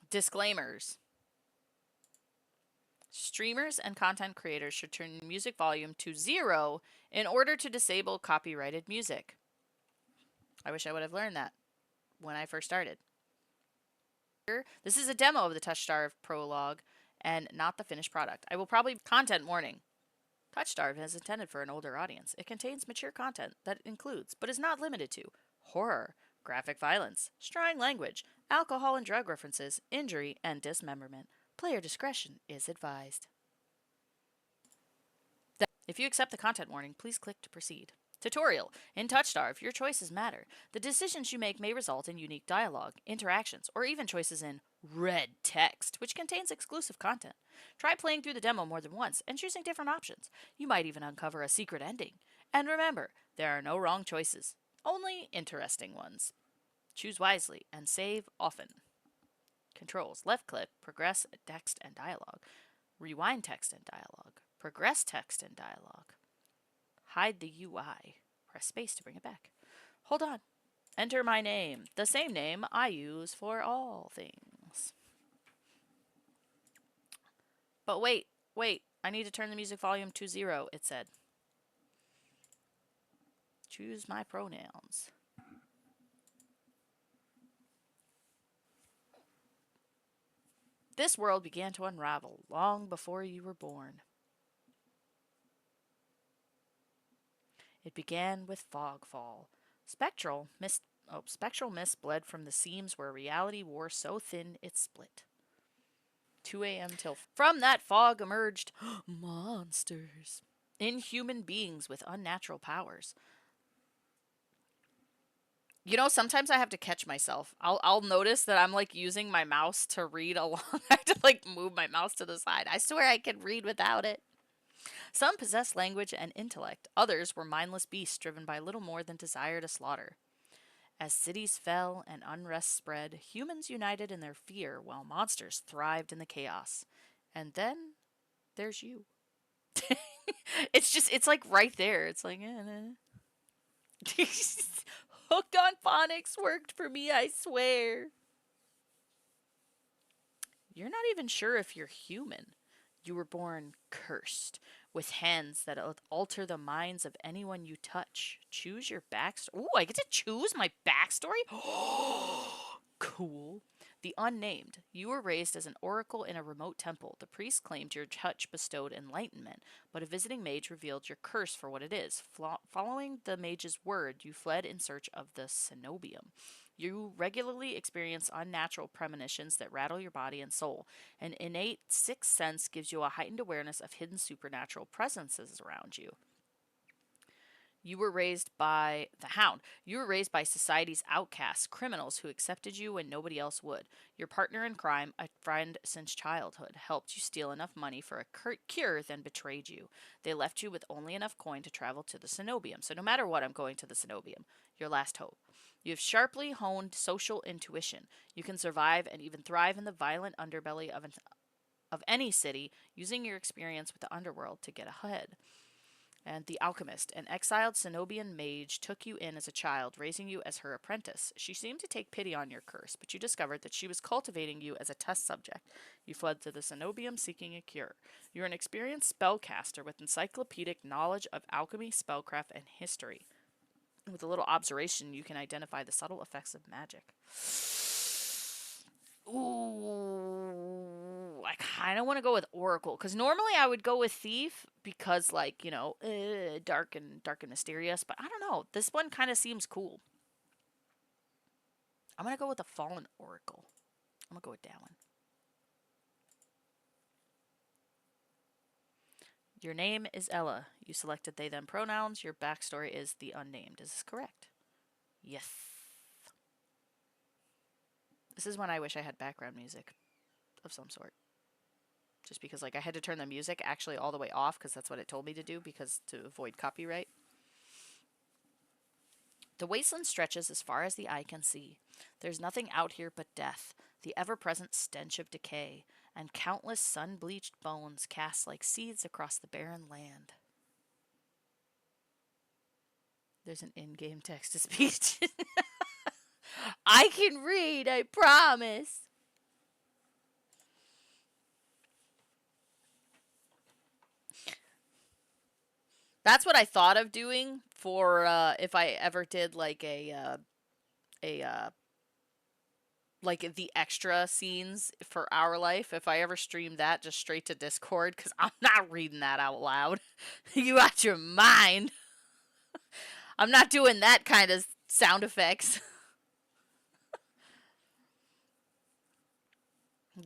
Disclaimers. Streamers and content creators should turn music volume to 0 in order to disable copyrighted music. I wish I would have learned that when I first started. This is a demo of the Touchstarved prologue and not the finished product. I will probably... Content warning. Touchstarved is intended for an older audience. It contains mature content that includes, but is not limited to, horror, graphic violence, strong language, alcohol and drug references, injury, and dismemberment. Player discretion is advised. If you accept the content warning, please click to proceed. Tutorial. In Touchstarved, your choices matter. The decisions you make may result in unique dialogue, interactions, or even choices in red text, which contains exclusive content. Try playing through the demo more than once and choosing different options. You might even uncover a secret ending. And remember, there are no wrong choices, only interesting ones. Choose wisely and save often. Controls. Left click, progress text and dialogue. Rewind text and dialogue. Progress text and dialogue. Hide the UI. Press space to bring it back. Hold on. Enter my name, the same name I use for all things. But wait, I need to turn the music volume to 0, it said. Choose my pronouns. This world began to unravel long before you were born. It began with fogfall. Spectral mist bled from the seams where reality wore so thin it split. 2 a.m. till... From that fog emerged monsters. Inhuman beings with unnatural powers. You know, sometimes I have to catch myself. I'll notice that I'm like using my mouse to read along. I have to like move my mouse to the side. I swear I can read without it. Some possessed language and intellect. Others were mindless beasts driven by little more than desire to slaughter. As cities fell and unrest spread, humans united in their fear while monsters thrived in the chaos. And then there's you. It's like right there. It's like, Hooked on phonics worked for me, I swear. You're not even sure if you're human. You were born cursed, with hands that alter the minds of anyone you touch. Choose your backstory. Ooh, I get to choose my backstory? Cool. The unnamed. You were raised as an oracle in a remote temple. The priest claimed your touch bestowed enlightenment, but a visiting mage revealed your curse for what it is. Following the mage's word, you fled in search of the cenobium. You regularly experience unnatural premonitions that rattle your body and soul. An innate sixth sense gives you a heightened awareness of hidden supernatural presences around you. You were raised by the Hound. You were raised by society's outcasts, criminals who accepted you when nobody else would. Your partner in crime, a friend since childhood, helped you steal enough money for a cure, then betrayed you. They left you with only enough coin to travel to the cenobium. So no matter what, I'm going to the cenobium. Your last hope. You have sharply honed social intuition. You can survive and even thrive in the violent underbelly of any city, using your experience with the underworld to get ahead. And the alchemist, an exiled cenobian mage, took you in as a child, raising you as her apprentice. She seemed to take pity on your curse, but you discovered that she was cultivating you as a test subject. You fled to the cenobium seeking a cure. You're an experienced spellcaster with encyclopedic knowledge of alchemy, spellcraft, and history. With a little observation, you can identify the subtle effects of magic. Ooh, I kind of want to go with Oracle, because normally I would go with Thief because, like, you know, dark and mysterious. But I don't know. This one kind of seems cool. I'm gonna go with the Fallen Oracle. I'm gonna go with that one. Your name is Ella. You selected they them pronouns. Your backstory is the unnamed. Is this correct? Yes. This is when I wish I had background music of some sort. Just because, like, I had to turn the music actually all the way off because that's what it told me to do, because to avoid copyright. The wasteland stretches as far as the eye can see. There's nothing out here but death, the ever-present stench of decay, and countless sun-bleached bones cast like seeds across the barren land. There's an in-game text-to-speech. I can read, I promise. That's what I thought of doing for if I ever did like a like the extra scenes for Our Life. If I ever streamed that just straight to Discord, because I'm not reading that out loud. You out your mind. I'm not doing that kind of sound effects.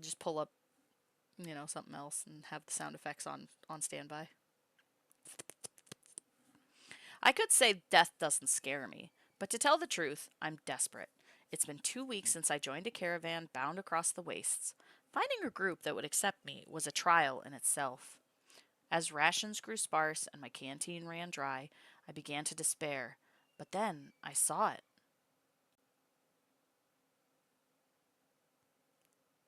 Just pull up, something else and have the sound effects on standby. I could say death doesn't scare me, but to tell the truth, I'm desperate. It's been 2 weeks since I joined a caravan bound across the wastes. Finding a group that would accept me was a trial in itself. As rations grew sparse and my canteen ran dry, I began to despair. But then I saw it.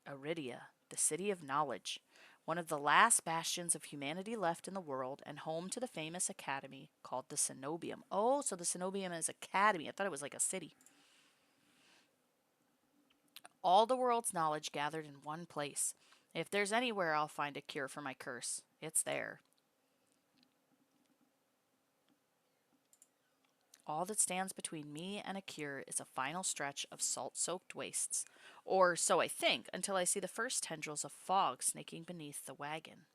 Aridia, the city of knowledge, one of the last bastions of humanity left in the world and home to the famous academy called the Cenobium. Oh, so the Cenobium is academy. I thought it was like a city. All the world's knowledge gathered in one place. If there's anywhere I'll find a cure for my curse, it's there. All that stands between me and a cure is a final stretch of salt soaked wastes. Or so I think, until I see the first tendrils of fog snaking beneath the wagon.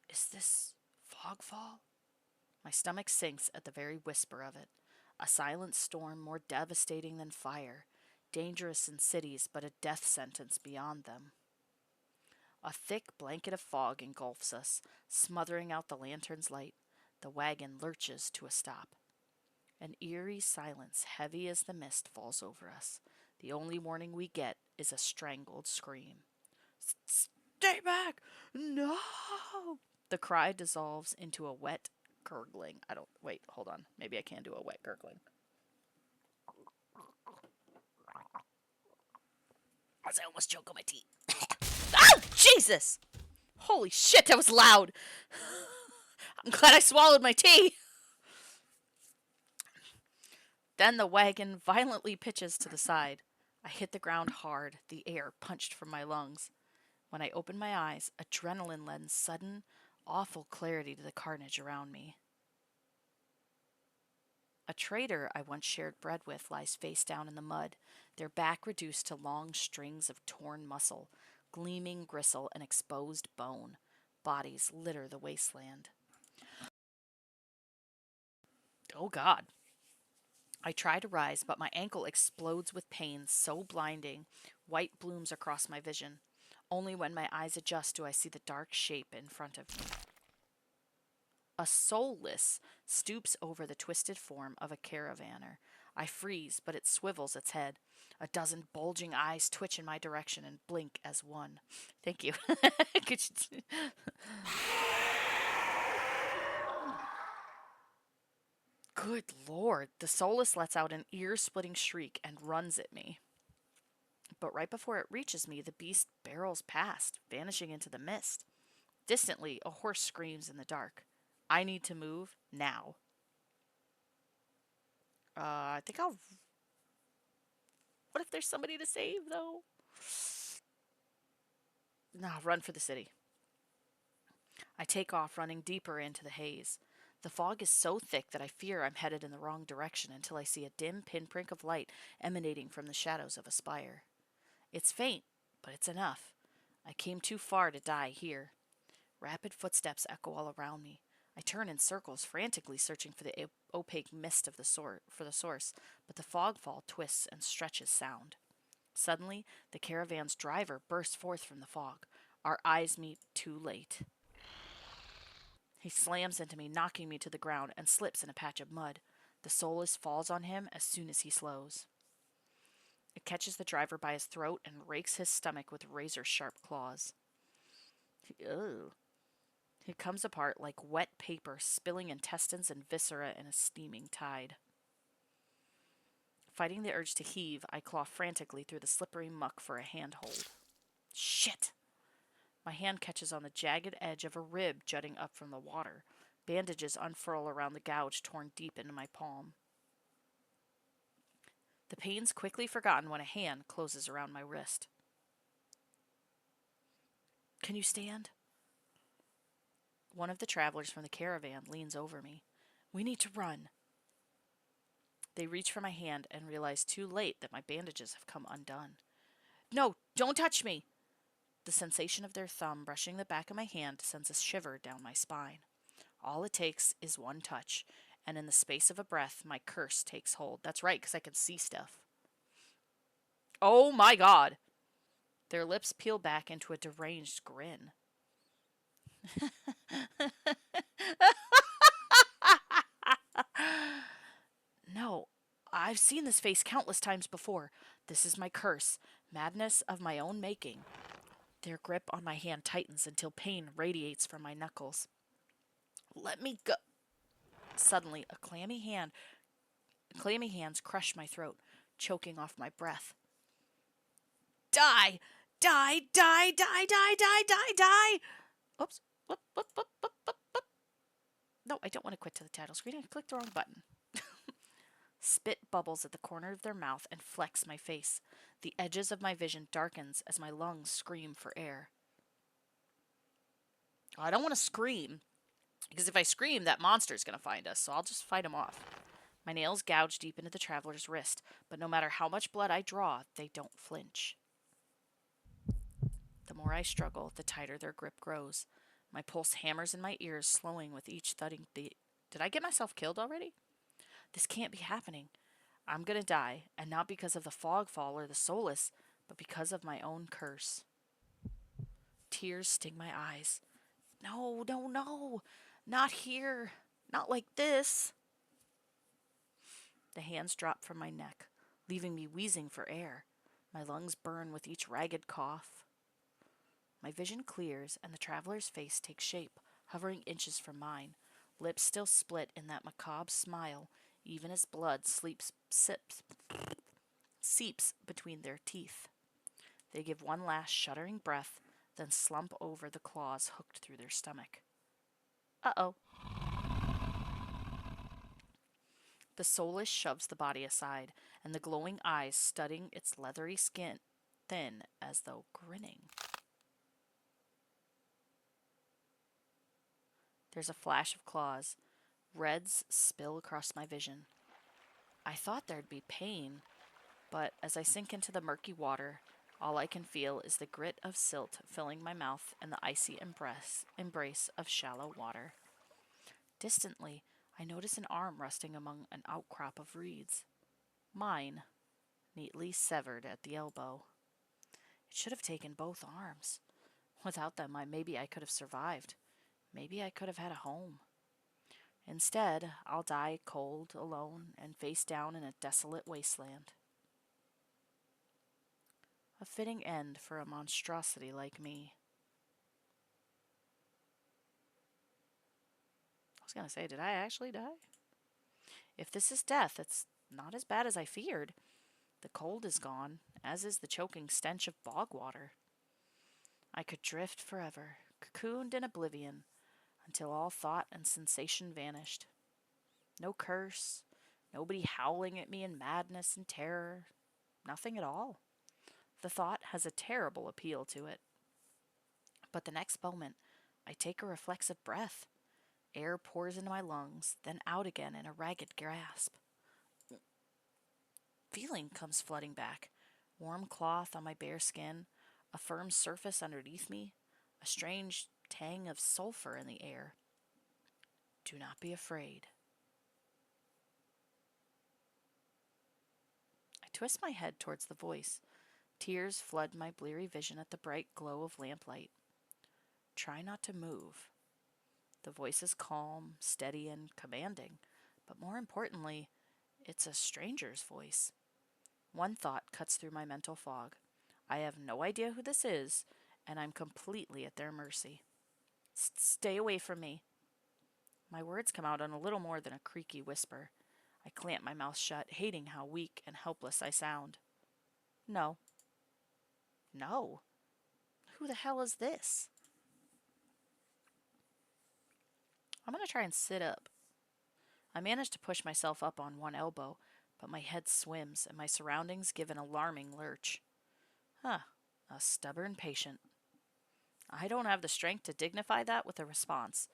Is this fogfall? My stomach sinks at the very whisper of it. A silent storm more devastating than fire, dangerous in cities, but a death sentence beyond them. A thick blanket of fog engulfs us, smothering out the lantern's light. The wagon lurches to a stop. An eerie silence, heavy as the mist, falls over us. The only warning we get is a strangled scream. Stay back! No! The cry dissolves into a wet gurgling. I don't. Wait, hold on. Maybe I can do a wet gurgling. As I almost choke on my teeth. Oh, Jesus! Holy shit, that was loud! I'm glad I swallowed my tea! Then the wagon violently pitches to the side. I hit the ground hard, the air punched from my lungs. When I open my eyes, adrenaline lends sudden, awful clarity to the carnage around me. A trader I once shared bread with lies face down in the mud, their back reduced to long strings of torn muscle, gleaming gristle, and exposed bone. Bodies litter the wasteland. Oh, God. I try to rise, but my ankle explodes with pain so blinding, white blooms across my vision. Only when my eyes adjust do I see the dark shape in front of me. A soulless stoops over the twisted form of a caravaner. I freeze, but it swivels its head. A dozen bulging eyes twitch in my direction and blink as one. Thank you. Good lord. The soulless lets out an ear-splitting shriek and runs at me. But right before it reaches me, the beast barrels past, vanishing into the mist. Distantly, a horse screams in the dark. I need to move now. I think I'll. What if there's somebody to save, though? Nah, run for the city. I take off, running deeper into the haze. The fog is so thick that I fear I'm headed in the wrong direction until I see a dim pinprick of light emanating from the shadows of a spire. It's faint, but it's enough. I came too far to die here. Rapid footsteps echo all around me. I turn in circles, frantically searching for the opaque mist of the source, but the fogfall twists and stretches sound. Suddenly, the caravan's driver bursts forth from the fog. Our eyes meet too late. He slams into me, knocking me to the ground, and slips in a patch of mud. The soulless falls on him as soon as he slows. It catches the driver by his throat and rakes his stomach with razor-sharp claws. Ugh. He comes apart like wet paper, spilling intestines and viscera in a steaming tide. Fighting the urge to heave, I claw frantically through the slippery muck for a handhold. Shit! My hand catches on the jagged edge of a rib jutting up from the water. Bandages unfurl around the gouge torn deep into my palm. The pain's quickly forgotten when a hand closes around my wrist. Can you stand? One of the travelers from the caravan leans over me. We need to run. They reach for my hand and realize too late that my bandages have come undone. No, don't touch me! The sensation of their thumb brushing the back of my hand sends a shiver down my spine. All it takes is one touch, and in the space of a breath, my curse takes hold. That's right, because I can see stuff. Oh my god! Their lips peel back into a deranged grin. No, I've seen this face countless times before. This is my curse, madness of my own making. Their grip on my hand tightens until pain radiates from my knuckles. Let me go. Suddenly, clammy hands crush my throat, choking off my breath. Die! Die! Die! Die! Die! Die! Die! Die! Oops. Whoop, whoop, whoop, whoop, whoop, whoop. No, I don't want to quit to the title screen. I clicked the wrong button. Spit bubbles at the corner of their mouth and flecks my face. The edges of my vision darkens as my lungs scream for air. I don't want to scream, because if I scream, that monster's going to find us, so I'll just fight him off. My nails gouge deep into the traveler's wrist, but no matter how much blood I draw, they don't flinch. The more I struggle, the tighter their grip grows. My pulse hammers in my ears, slowing with each thudding beat. Did I get myself killed already? This can't be happening. I'm gonna die, and not because of the fogfall or the solace, but because of my own curse. Tears sting my eyes. No, no, no! Not here! Not like this! The hands drop from my neck, leaving me wheezing for air. My lungs burn with each ragged cough. My vision clears, and the traveler's face takes shape, hovering inches from mine, lips still split in that macabre smile, even as blood seeps between their teeth. They give one last shuddering breath, then slump over, the claws hooked through their stomach. Uh-oh. The soulless shoves the body aside, and the glowing eyes studying its leathery skin, thin as though grinning. There's a flash of claws. Reds spill across my vision. I thought there'd be pain, but as I sink into the murky water, all I can feel is the grit of silt filling my mouth and the icy embrace of shallow water. Distantly, I notice an arm resting among an outcrop of reeds. Mine, neatly severed at the elbow. It should have taken both arms. Without them, maybe I could have survived. Maybe I could have had a home. Instead, I'll die cold, alone, and face down in a desolate wasteland. A fitting end for a monstrosity like me. I was going to say, did I actually die? If this is death, it's not as bad as I feared. The cold is gone, as is the choking stench of bog water. I could drift forever, cocooned in oblivion, until all thought and sensation vanished. No curse, nobody howling at me in madness and terror, nothing at all. The thought has a terrible appeal to it. But the next moment, I take a reflexive breath. Air pours into my lungs, then out again in a ragged grasp. Feeling comes flooding back. Warm cloth on my bare skin, a firm surface underneath me, a strange tang of sulfur in the air. Do not be afraid. I twist my head towards the voice. Tears flood my bleary vision at the bright glow of lamplight. Try not to move. The voice is calm, steady, and commanding, but more importantly, it's a stranger's voice. One thought cuts through my mental fog. I have no idea who this is, and I'm completely at their mercy. Stay away from me. My words come out in a little more than a creaky whisper. I clamp my mouth shut, hating how weak and helpless I sound. No. No. Who the hell is this? I'm going to try and sit up. I manage to push myself up on one elbow, but my head swims and my surroundings give an alarming lurch. A stubborn patient. I don't have the strength to dignify that with a response.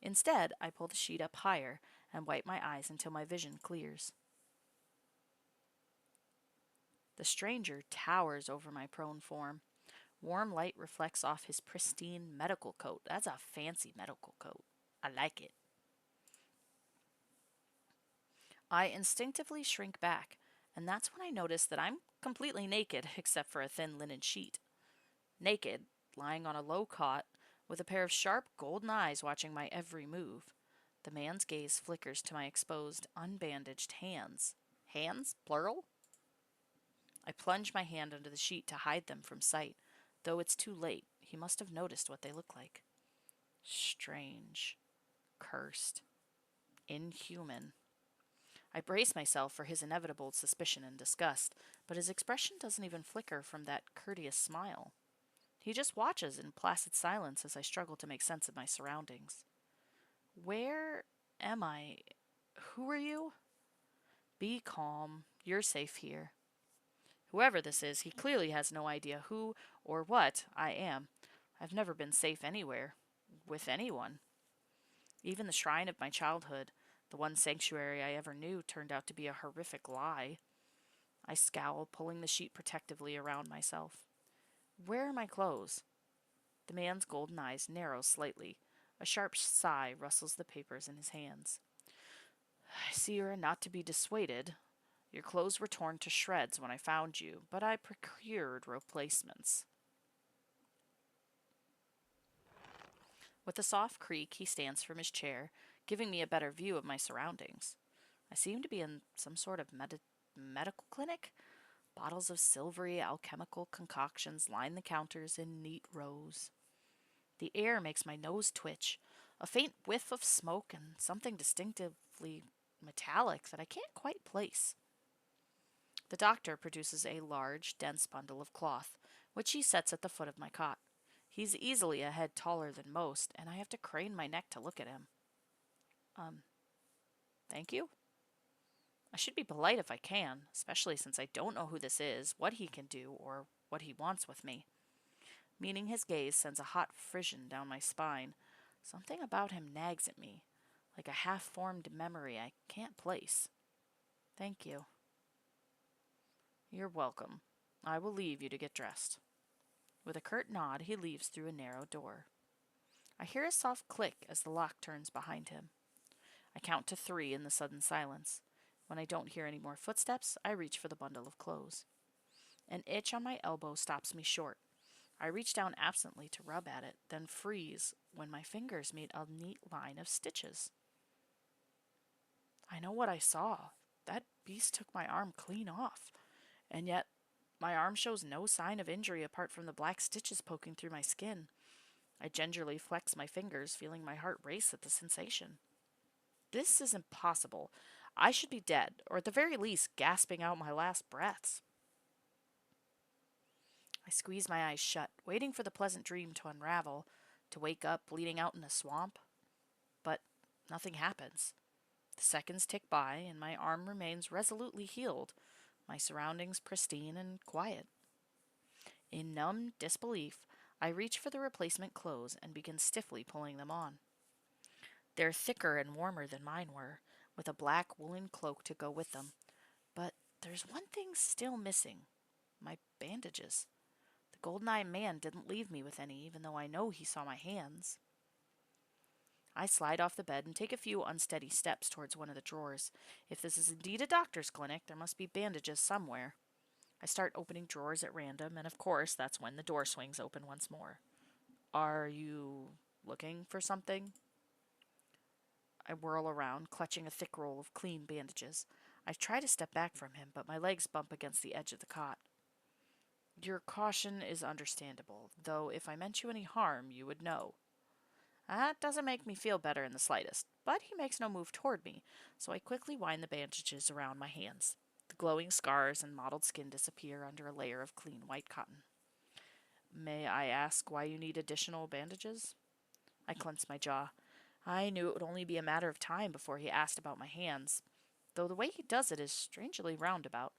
Instead, I pull the sheet up higher and wipe my eyes until my vision clears. The stranger towers over my prone form. Warm light reflects off his pristine medical coat. That's a fancy medical coat. I like it. I instinctively shrink back, and that's when I notice that I'm completely naked except for a thin linen sheet. Naked, lying on a low cot, with a pair of sharp golden eyes watching my every move. The man's gaze flickers to my exposed, unbandaged hands. Hands? Plural? I plunge my hand under the sheet to hide them from sight. Though it's too late, he must have noticed what they look like. Strange. Cursed. Inhuman. I brace myself for his inevitable suspicion and disgust, but his expression doesn't even flicker from that courteous smile. He just watches in placid silence as I struggle to make sense of my surroundings. Where am I? Who are you? Be calm. You're safe here. Whoever this is, he clearly has no idea who or what I am. I've never been safe anywhere. With anyone. Even the shrine of my childhood, the one sanctuary I ever knew, turned out to be a horrific lie. I scowl, pulling the sheet protectively around myself. Where are my clothes? The man's golden eyes narrow slightly. A sharp sigh rustles the papers in his hands. I see you are not to be dissuaded. Your clothes were torn to shreds when I found you, but I procured replacements. With a soft creak, he stands from his chair, giving me a better view of my surroundings. I seem to be in some sort of medical clinic. Bottles of silvery alchemical concoctions line the counters in neat rows. The air makes my nose twitch, a faint whiff of smoke and something distinctively metallic that I can't quite place. The doctor produces a large, dense bundle of cloth, which he sets at the foot of my cot. He's easily a head taller than most, and I have to crane my neck to look at him. Um, thank you? I should be polite if I can, especially since I don't know who this is, what he can do, or what he wants with me. Meeting his gaze sends a hot frisson down my spine. Something about him nags at me, like a half-formed memory I can't place. Thank you. You're welcome. I will leave you to get dressed. With a curt nod, he leaves through a narrow door. I hear a soft click as the lock turns behind him. I count to 3 in the sudden silence. When I don't hear any more footsteps, I reach for the bundle of clothes. An itch on my elbow stops me short. I reach down absently to rub at it, then freeze when my fingers meet a neat line of stitches. I know what I saw. That beast took my arm clean off. And yet, my arm shows no sign of injury apart from the black stitches poking through my skin. I gingerly flex my fingers, feeling my heart race at the sensation. This is impossible. I should be dead, or at the very least, gasping out my last breaths. I squeeze my eyes shut, waiting for the pleasant dream to unravel, to wake up bleeding out in a swamp. But nothing happens. The seconds tick by, and my arm remains resolutely healed, my surroundings pristine and quiet. In numb disbelief, I reach for the replacement clothes and begin stiffly pulling them on. They're thicker and warmer than mine were, with a black woolen cloak to go with them. But there's one thing still missing. My bandages. The golden-eyed man didn't leave me with any, even though I know he saw my hands. I slide off the bed and take a few unsteady steps towards one of the drawers. If this is indeed a doctor's clinic, there must be bandages somewhere. I start opening drawers at random, and of course, that's when the door swings open once more. Are you looking for something? I whirl around, clutching a thick roll of clean bandages. I try to step back from him, but my legs bump against the edge of the cot. Your caution is understandable, though if I meant you any harm, you would know. That doesn't make me feel better in the slightest, but he makes no move toward me, so I quickly wind the bandages around my hands. The glowing scars and mottled skin disappear under a layer of clean white cotton. May I ask why you need additional bandages? I clench my jaw. I knew it would only be a matter of time before he asked about my hands, though the way he does it is strangely roundabout.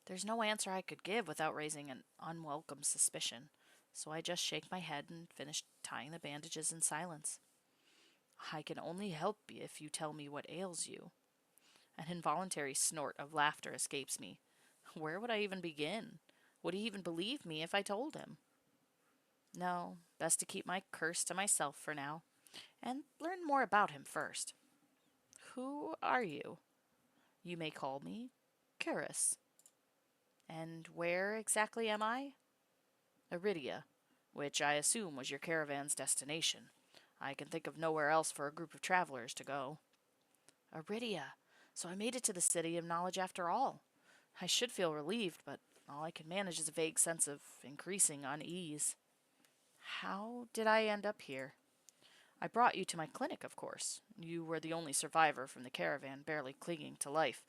There's no answer I could give without raising an unwelcome suspicion, so I just shake my head and finish tying the bandages in silence. I can only help if you tell me what ails you. An involuntary snort of laughter escapes me. Where would I even begin? Would he even believe me if I told him? No, best to keep my curse to myself for now, and learn more about him first. Who are you? You may call me Curus. And where exactly am I? Aridia, which I assume was your caravan's destination. I can think of nowhere else for a group of travelers to go. Aridia. So I made it to the city of knowledge after all. I should feel relieved, but all I can manage is a vague sense of increasing unease. How did I end up here? I brought you to my clinic, of course. You were the only survivor from the caravan, barely clinging to life.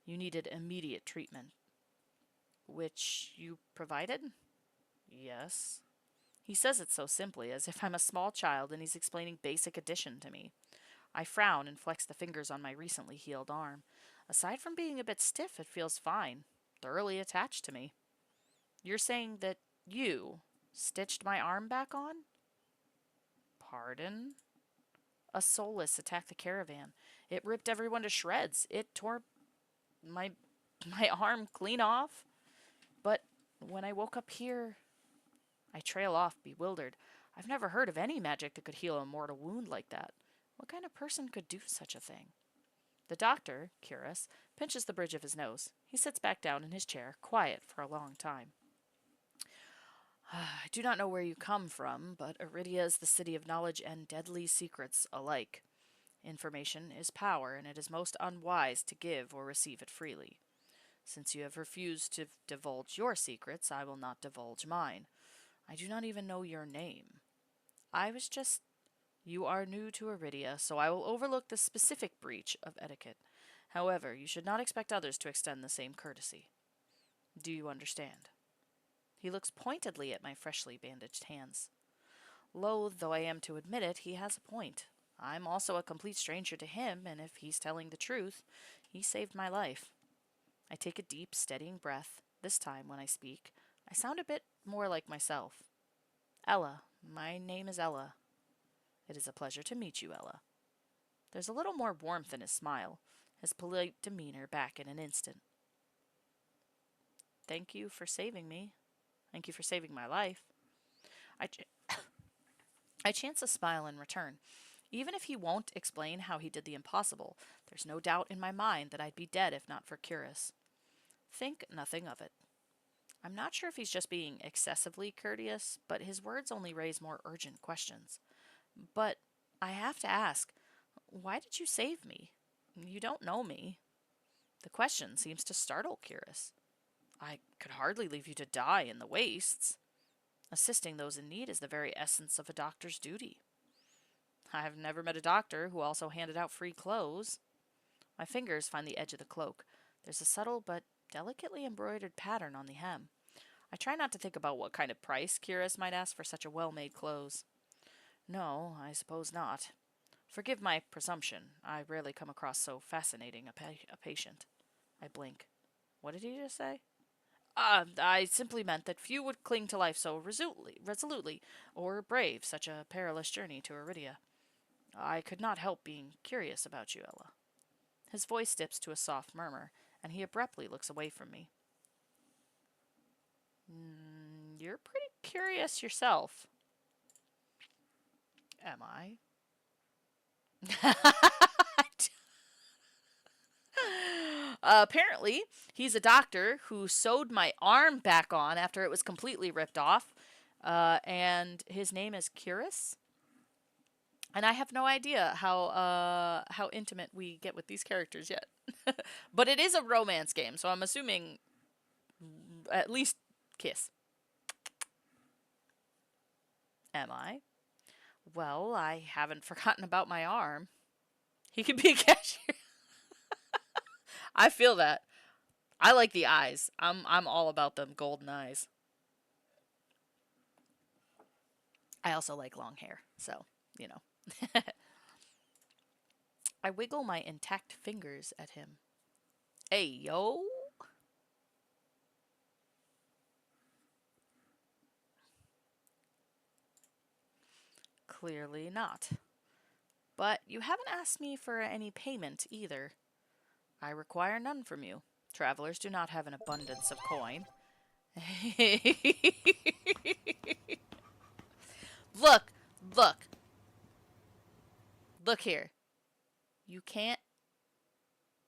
You needed immediate treatment. Which you provided? Yes. He says it so simply, as if I'm a small child and he's explaining basic addition to me. I frown and flex the fingers on my recently healed arm. Aside from being a bit stiff, it feels fine, thoroughly attached to me. You're saying that you stitched my arm back on? Pardon? A soulless attacked the caravan. It ripped everyone to shreds. It tore my my arm clean off. But when I woke up here, I trail off, bewildered. I've never heard of any magic that could heal a mortal wound like that. What kind of person could do such a thing? The doctor, curious, pinches the bridge of his nose. He sits back down in his chair, quiet for a long time. I do not know where you come from, but Aridia is the city of knowledge and deadly secrets alike. Information is power, and it is most unwise to give or receive it freely. Since you have refused to divulge your secrets, I will not divulge mine. I do not even know your name. I was just. You are new to Aridia, so I will overlook the specific breach of etiquette. However, you should not expect others to extend the same courtesy. Do you understand? He looks pointedly at my freshly bandaged hands. Loath though I am to admit it, he has a point. I'm also a complete stranger to him, and if he's telling the truth, he saved my life. I take a deep, steadying breath. This time, when I speak, I sound a bit more like myself. Ella. My name is Ella. It is a pleasure to meet you, Ella. There's a little more warmth in his smile, his polite demeanor back in an instant. Thank you for saving me. Thank you for saving my life. I, ch- I chance a smile in return. Even if he won't explain how he did the impossible, there's no doubt in my mind that I'd be dead if not for Curus. Think nothing of it. I'm not sure if he's just being excessively courteous, but his words only raise more urgent questions. But I have to ask, why did you save me? You don't know me. The question seems to startle Curus. I could hardly leave you to die in the wastes. Assisting those in need is the very essence of a doctor's duty. I've never met a doctor who also handed out free clothes. My fingers find the edge of the cloak. There's a subtle but delicately embroidered pattern on the hem. I try not to think about what kind of price Curus might ask for such a well-made clothes. No, I suppose not. Forgive my presumption. I rarely come across so fascinating a patient. I blink. What did he just say? I simply meant that few would cling to life so resolutely, or brave such a perilous journey to Aridia. I could not help being curious about you, Ella. His voice dips to a soft murmur, and he abruptly looks away from me. You're pretty curious yourself. Am I? Apparently, he's a doctor who sewed my arm back on after it was completely ripped off, and his name is Curus. And I have no idea how intimate we get with these characters yet. But it is a romance game, so I'm assuming at least kiss. Am I? Well, I haven't forgotten about my arm. He could be a cashier. I feel that. I like the eyes. I'm all about them golden eyes. I also like long hair, so, you know. I wiggle my intact fingers at him. Hey, yo. Clearly not. But you haven't asked me for any payment either. I require none from you. Travelers do not have an abundance of coin. Look, look, look here. You can't,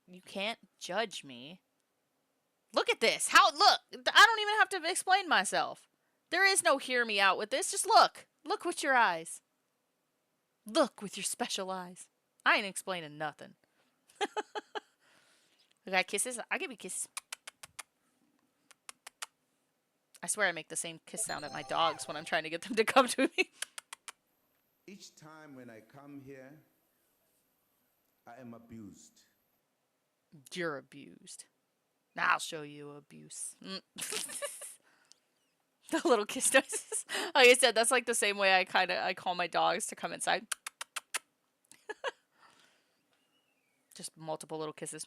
you can't judge me. Look at this. How, look, I don't even have to explain myself. There is no hear me out with this. Just look. Look with your eyes. Look with your special eyes. I ain't explaining nothing. I got kisses. I'll give you kisses. I swear I make the same kiss sound at my dogs when I'm trying to get them to come to me. Each time when I come here, I am abused. You're abused. I'll show you abuse. The little kiss noises. Like I said, that's like the same way I call my dogs to come inside. Just multiple little kisses.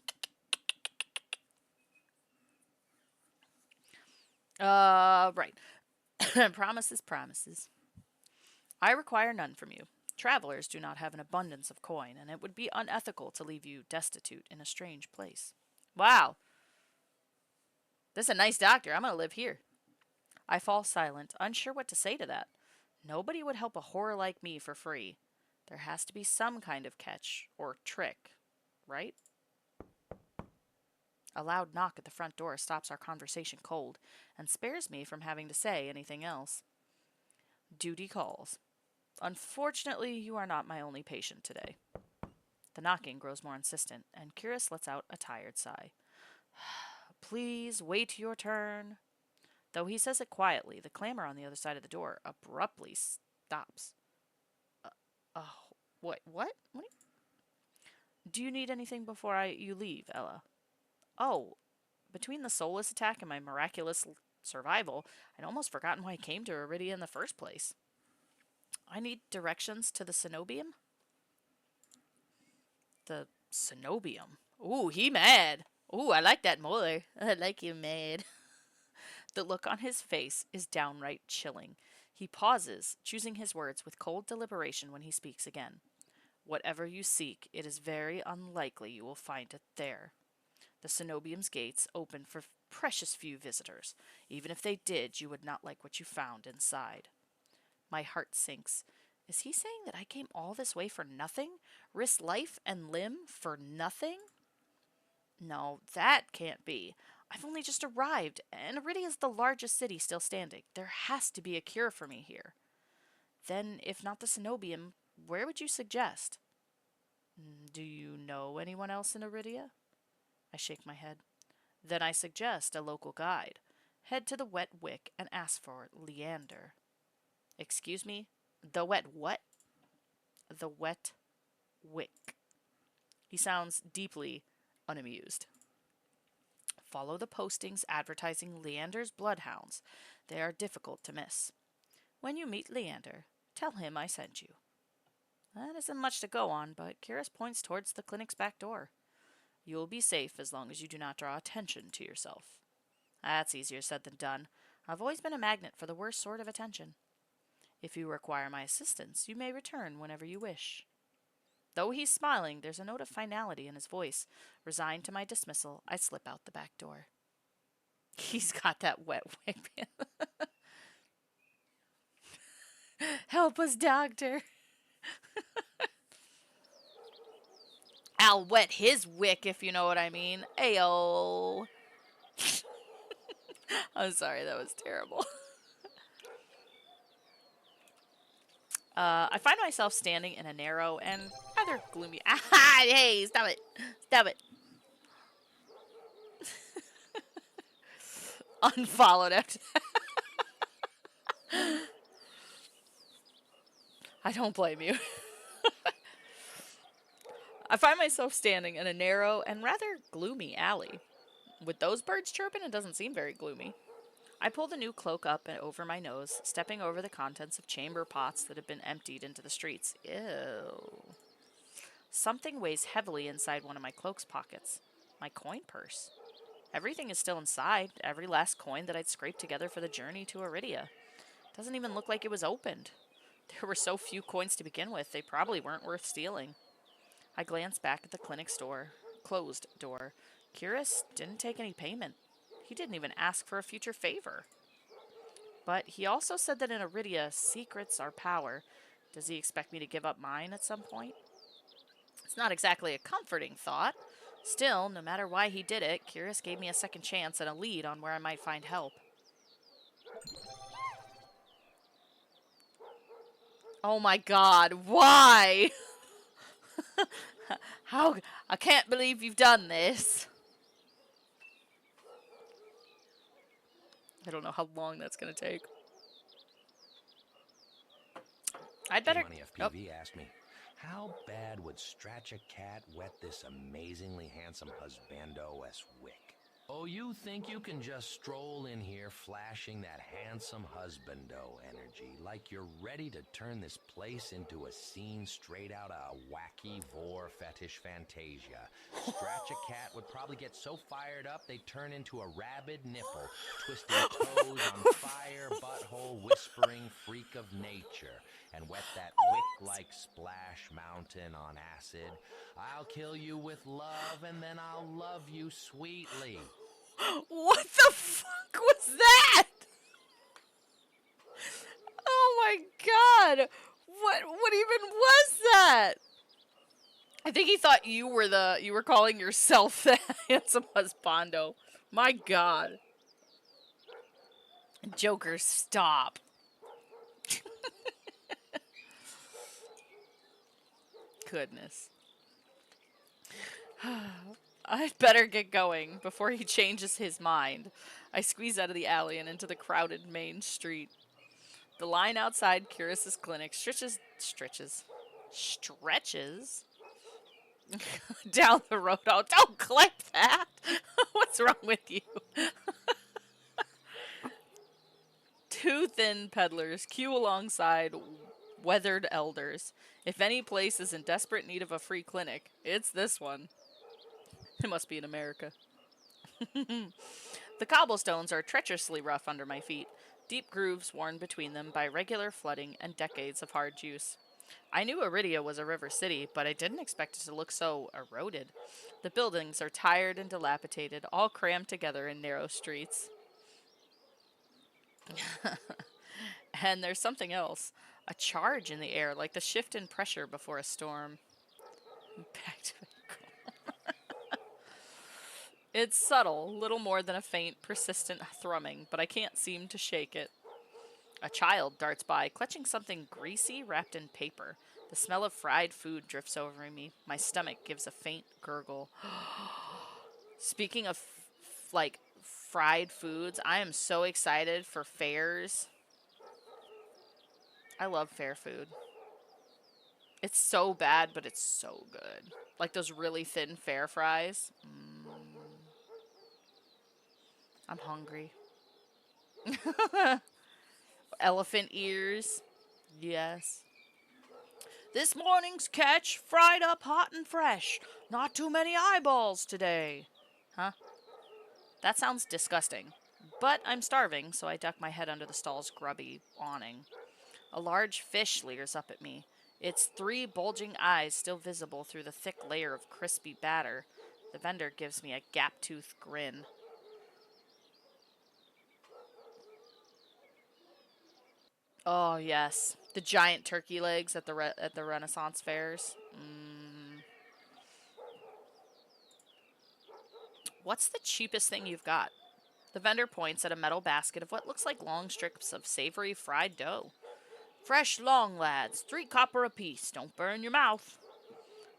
Right. Promises, promises. I require none from you. Travelers do not have an abundance of coin, and it would be unethical to leave you destitute in a strange place. Wow. This is a nice doctor. I'm going to live here. I fall silent, unsure what to say to that. Nobody would help a whore like me for free. There has to be some kind of catch or trick, right? A loud knock at the front door stops our conversation cold and spares me from having to say anything else. Duty calls. Unfortunately, you are not my only patient today. The knocking grows more insistent, and Curious lets out a tired sigh. Please wait your turn. Though he says it quietly, the clamor on the other side of the door abruptly stops. What? What? Do you need anything before you leave, Ella? Oh, between the soulless attack and my miraculous survival, I'd almost forgotten why I came to Iridia in the first place. I need directions to the cenobium? The cenobium? Ooh, he mad. Ooh, I like that more. I like you mad. The look on his face is downright chilling. He pauses, choosing his words with cold deliberation when he speaks again. Whatever you seek, it is very unlikely you will find it there. The cenobium's gates open for precious few visitors. Even if they did, you would not like what you found inside. My heart sinks. Is he saying that I came all this way for nothing? Risk life and limb for nothing? No, that can't be. I've only just arrived, and Iridia is the largest city still standing. There has to be a cure for me here. Then, if not the cenobium, where would you suggest? Do you know anyone else in Iridia? I shake my head. Then I suggest a local guide. Head to the Wet Wick and ask for Leander. Excuse me? The Wet what? The Wet Wick. He sounds deeply unamused. Follow the postings advertising Leander's bloodhounds. They are difficult to miss. When you meet Leander, tell him I sent you. That isn't much to go on, but Curious points towards the clinic's back door. You will be safe as long as you do not draw attention to yourself. That's easier said than done. I've always been a magnet for the worst sort of attention. If you require my assistance, you may return whenever you wish. Though he's smiling, there's a note of finality in his voice. Resigned to my dismissal, I slip out the back door. He's got that wet wick. Help us, doctor. I'll wet his wick, if you know what I mean. Ayo. I'm sorry, that was terrible. I find myself standing in a narrow and rather gloomy... Ah, hey, stop it. Stop it. Unfollowed after that. I don't blame you. I find myself standing in a narrow and rather gloomy alley. With those birds chirping, it doesn't seem very gloomy. I pull the new cloak up and over my nose, stepping over the contents of chamber pots that have been emptied into the streets. Ew. Something weighs heavily inside one of my cloak's pockets. My coin purse. Everything is still inside, every last coin that I'd scraped together for the journey to Iridia. Doesn't even look like it was opened. There were so few coins to begin with, they probably weren't worth stealing. I glanced back at the clinic's closed door. Curious didn't take any payment. He didn't even ask for a future favor. But he also said that in Iridia, secrets are power. Does he expect me to give up mine at some point? It's not exactly a comforting thought. Still, no matter why he did it, Curious gave me a second chance and a lead on where I might find help. Oh my god, why? How? I can't believe you've done this. I don't know how long that's gonna take. I'd better. Money Oh, FPV asked me, how bad would Stratch a Cat wet this amazingly handsome husbando S. Wick? Oh, you think you can just stroll in here flashing that handsome husbando energy like you're ready to turn this place into a scene straight out of a wacky vor fetish fantasia. Stratch a Cat would probably get so fired up they'd turn into a rabid nipple, twisting toes on fire, butthole, whispering freak of nature, and wet that wick-like splash mountain on acid. I'll kill you with love, and then I'll love you sweetly. what the fuck was that? Oh my god! What even was that? I think he thought you were calling yourself the handsome husbando. My god. Joker, stop. Goodness. I'd better get going before he changes his mind. I squeeze out of the alley and into the crowded main street. The line outside Curious's clinic stretches down the road. Oh, don't clip that! What's wrong with you? Two thin peddlers queue alongside weathered elders. If any place is in desperate need of a free clinic, it's this one. It must be in America. The cobblestones are treacherously rough under my feet, deep grooves worn between them by regular flooding and decades of hard use. I knew Iridia was a river city, but I didn't expect it to look so eroded. The buildings are tired and dilapidated, all crammed together in narrow streets. And there's something else. A charge in the air, like the shift in pressure before a storm. Back to It's subtle, little more than a faint, persistent thrumming, but I can't seem to shake it. A child darts by, clutching something greasy wrapped in paper. The smell of fried food drifts over me. My stomach gives a faint gurgle. Speaking of, like, fried foods, I am so excited for fairs. I love fair food. It's so bad, but it's so good. Like those really thin fair fries. I'm hungry. Elephant ears. Yes. This morning's catch, fried up hot and fresh. Not too many eyeballs today. Huh? That sounds disgusting. But I'm starving, so I duck my head under the stall's grubby awning. A large fish leers up at me, its three bulging eyes still visible through the thick layer of crispy batter. The vendor gives me a gap-toothed grin. Oh, yes. The giant turkey legs at the Renaissance fairs. What's the cheapest thing you've got? The vendor points at a metal basket of what looks like long strips of savory fried dough. Fresh long, lads. 3 copper apiece. Don't burn your mouth.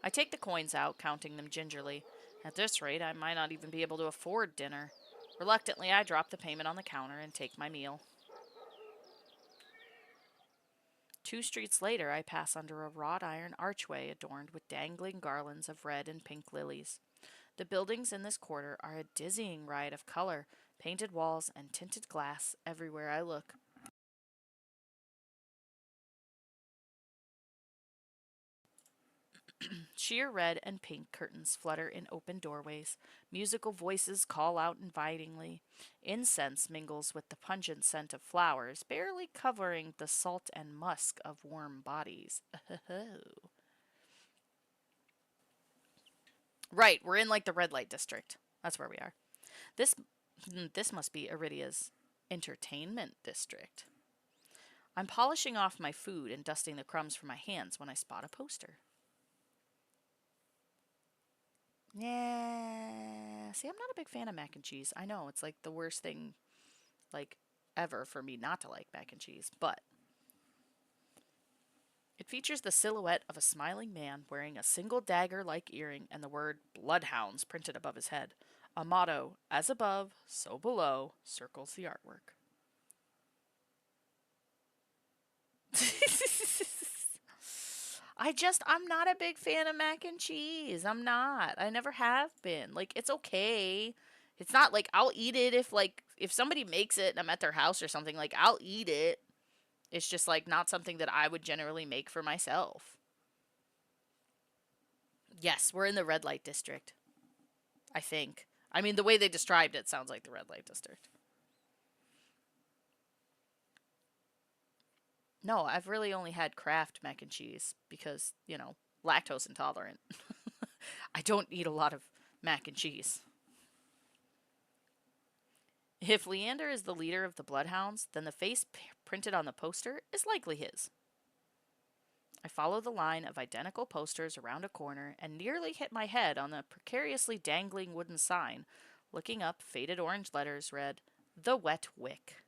I take the coins out, counting them gingerly. At this rate, I might not even be able to afford dinner. Reluctantly, I drop the payment on the counter and take my meal. 2 streets later, I pass under a wrought iron archway adorned with dangling garlands of red and pink lilies. The buildings in this quarter are a dizzying riot of color, painted walls and tinted glass everywhere I look. Sheer red and pink curtains flutter in open doorways. Musical voices call out invitingly. Incense mingles with the pungent scent of flowers, barely covering the salt and musk of warm bodies. Right, we're in like the red light district. That's where we are. This this must be Iridia's entertainment district. I'm polishing off my food and dusting the crumbs from my hands when I spot a poster. Yeah. See, I'm not a big fan of mac and cheese. I know it's like the worst thing like ever for me not to like mac and cheese, but it features the silhouette of a smiling man wearing a single dagger-like earring and the word Bloodhounds printed above his head. A motto, as above, so below, circles the artwork. I'm not a big fan of mac and cheese. I'm not. I never have been. Like, it's okay. It's not like I'll eat it if somebody makes it and I'm at their house or something, like I'll eat it. It's just like not something that I would generally make for myself. Yes, we're in the red light district. I think. I mean, the way they described it sounds like the red light district. No, I've really only had Kraft mac and cheese because, lactose intolerant. I don't eat a lot of mac and cheese. If Leander is the leader of the Bloodhounds, then the face printed on the poster is likely his. I follow the line of identical posters around a corner and nearly hit my head on the precariously dangling wooden sign. Looking up, faded orange letters read, "The Wet Wick."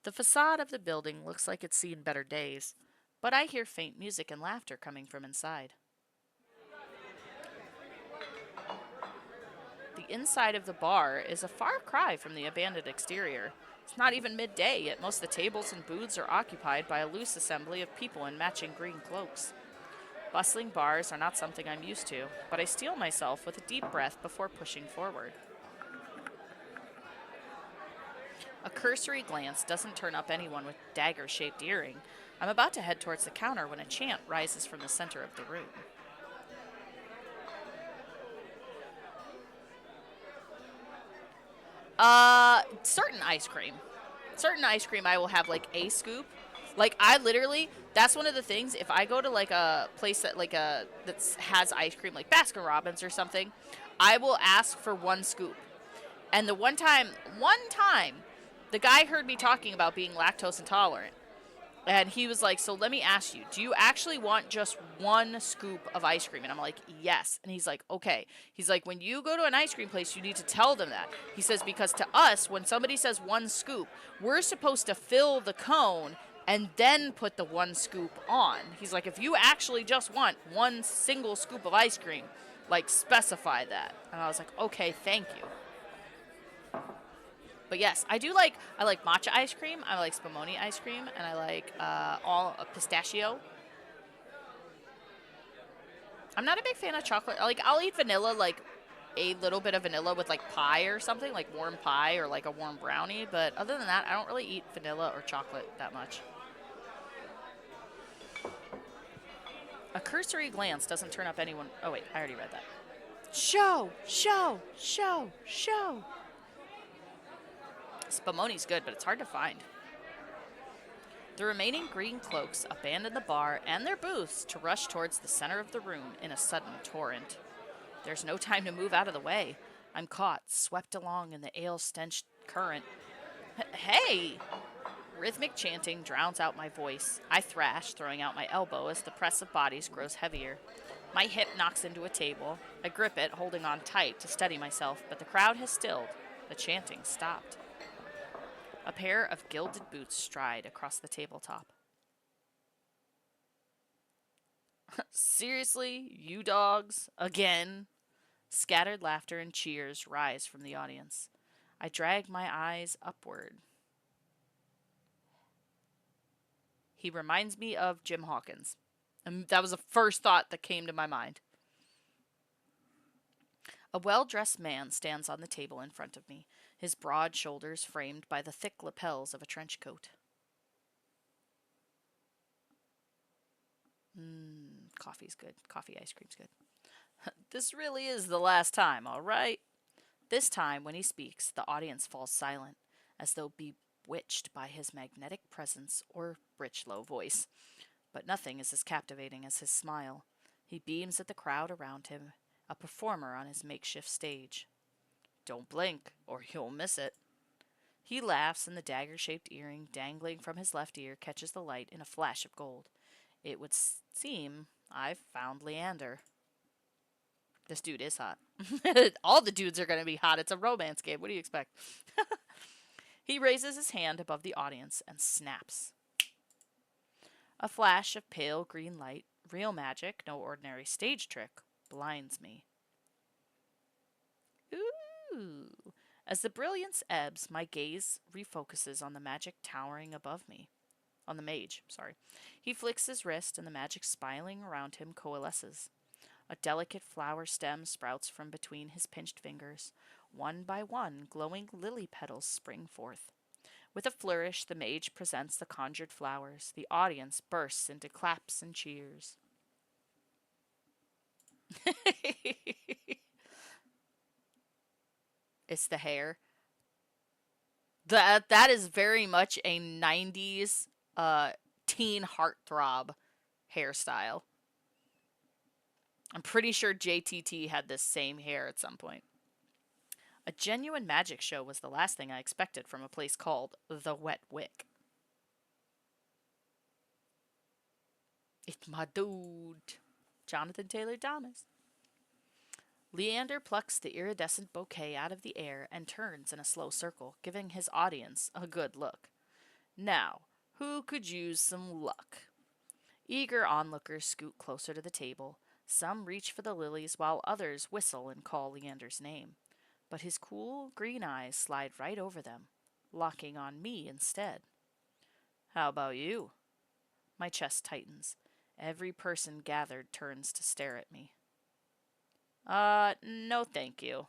The facade of the building looks like it's seen better days, but I hear faint music and laughter coming from inside. The inside of the bar is a far cry from the abandoned exterior. It's not even midday, yet most of the tables and booths are occupied by a loose assembly of people in matching green cloaks. Bustling bars are not something I'm used to, but I steel myself with a deep breath before pushing forward. A cursory glance doesn't turn up anyone with dagger-shaped earring. I'm about to head towards the counter when a chant rises from the center of the room. Certain ice cream. Certain ice cream I will have like a scoop. Like I literally, that's one of the things. If I go to like a place that has ice cream, like Baskin Robbins or something, I will ask for one scoop. And the one time, the guy heard me talking about being lactose intolerant. And he was like, "So let me ask you, do you actually want just one scoop of ice cream?" And I'm like, "Yes." And he's like, "Okay." He's like, "When you go to an ice cream place, you need to tell them that." He says, "Because to us, when somebody says one scoop, we're supposed to fill the cone and then put the one scoop on." He's like, "If you actually just want one single scoop of ice cream, like specify that." And I was like, "Okay, thank you." But yes, I like matcha ice cream, I like spumoni ice cream, and I like all pistachio. I'm not a big fan of chocolate. Like I'll eat vanilla, like a little bit of vanilla with like pie or something, like warm pie or like a warm brownie. But other than that, I don't really eat vanilla or chocolate that much. A cursory glance doesn't turn up anyone. Oh wait, I already read that. Show, show, show, show. Spumoni's good, but it's hard to find. The remaining green cloaks abandon the bar and their booths to rush towards the center of the room in a sudden torrent. There's no time to move out of the way. I'm caught, swept along in the ale-stenched current. Hey! Rhythmic chanting drowns out my voice. I thrash, throwing out my elbow as the press of bodies grows heavier. My hip knocks into a table. I grip it, holding on tight to steady myself, but the crowd has stilled. The chanting stopped. A pair of gilded boots stride across the tabletop. Seriously? You dogs? Again? Scattered laughter and cheers rise from the audience. I drag my eyes upward. He reminds me of Jim Hawkins. And that was the first thought that came to my mind. A well-dressed man stands on the table in front of me, his broad shoulders framed by the thick lapels of a trench coat. Coffee's good. Coffee ice cream's good. This really is the last time, all right? This time, when he speaks, the audience falls silent, as though bewitched by his magnetic presence or rich, low voice. But nothing is as captivating as his smile. He beams at the crowd around him, a performer on his makeshift stage. Don't blink, or you'll miss it. He laughs, and the dagger-shaped earring dangling from his left ear catches the light in a flash of gold. It would seem I've found Leander. This dude is hot. All the dudes are going to be hot. It's a romance game. What do you expect? He raises his hand above the audience and snaps. A flash of pale green light, real magic, no ordinary stage trick, blinds me. Ooh. As the brilliance ebbs, my gaze refocuses on the magic towering above me. On the mage, sorry. He flicks his wrist and the magic spiraling around him coalesces. A delicate flower stem sprouts from between his pinched fingers. One by one, glowing lily petals spring forth. With a flourish, the mage presents the conjured flowers. The audience bursts into claps and cheers. It's the hair. That is very much a 90s teen heartthrob hairstyle. I'm pretty sure JTT had this same hair at some point. A genuine magic show was the last thing I expected from a place called The Wet Wick. It's my dude, Jonathan Taylor Thomas. Leander plucks the iridescent bouquet out of the air and turns in a slow circle, giving his audience a good look. Now, who could use some luck? Eager onlookers scoot closer to the table. Some reach for the lilies while others whistle and call Leander's name. But his cool green eyes slide right over them, locking on me instead. How about you? My chest tightens. Every person gathered turns to stare at me. No thank you.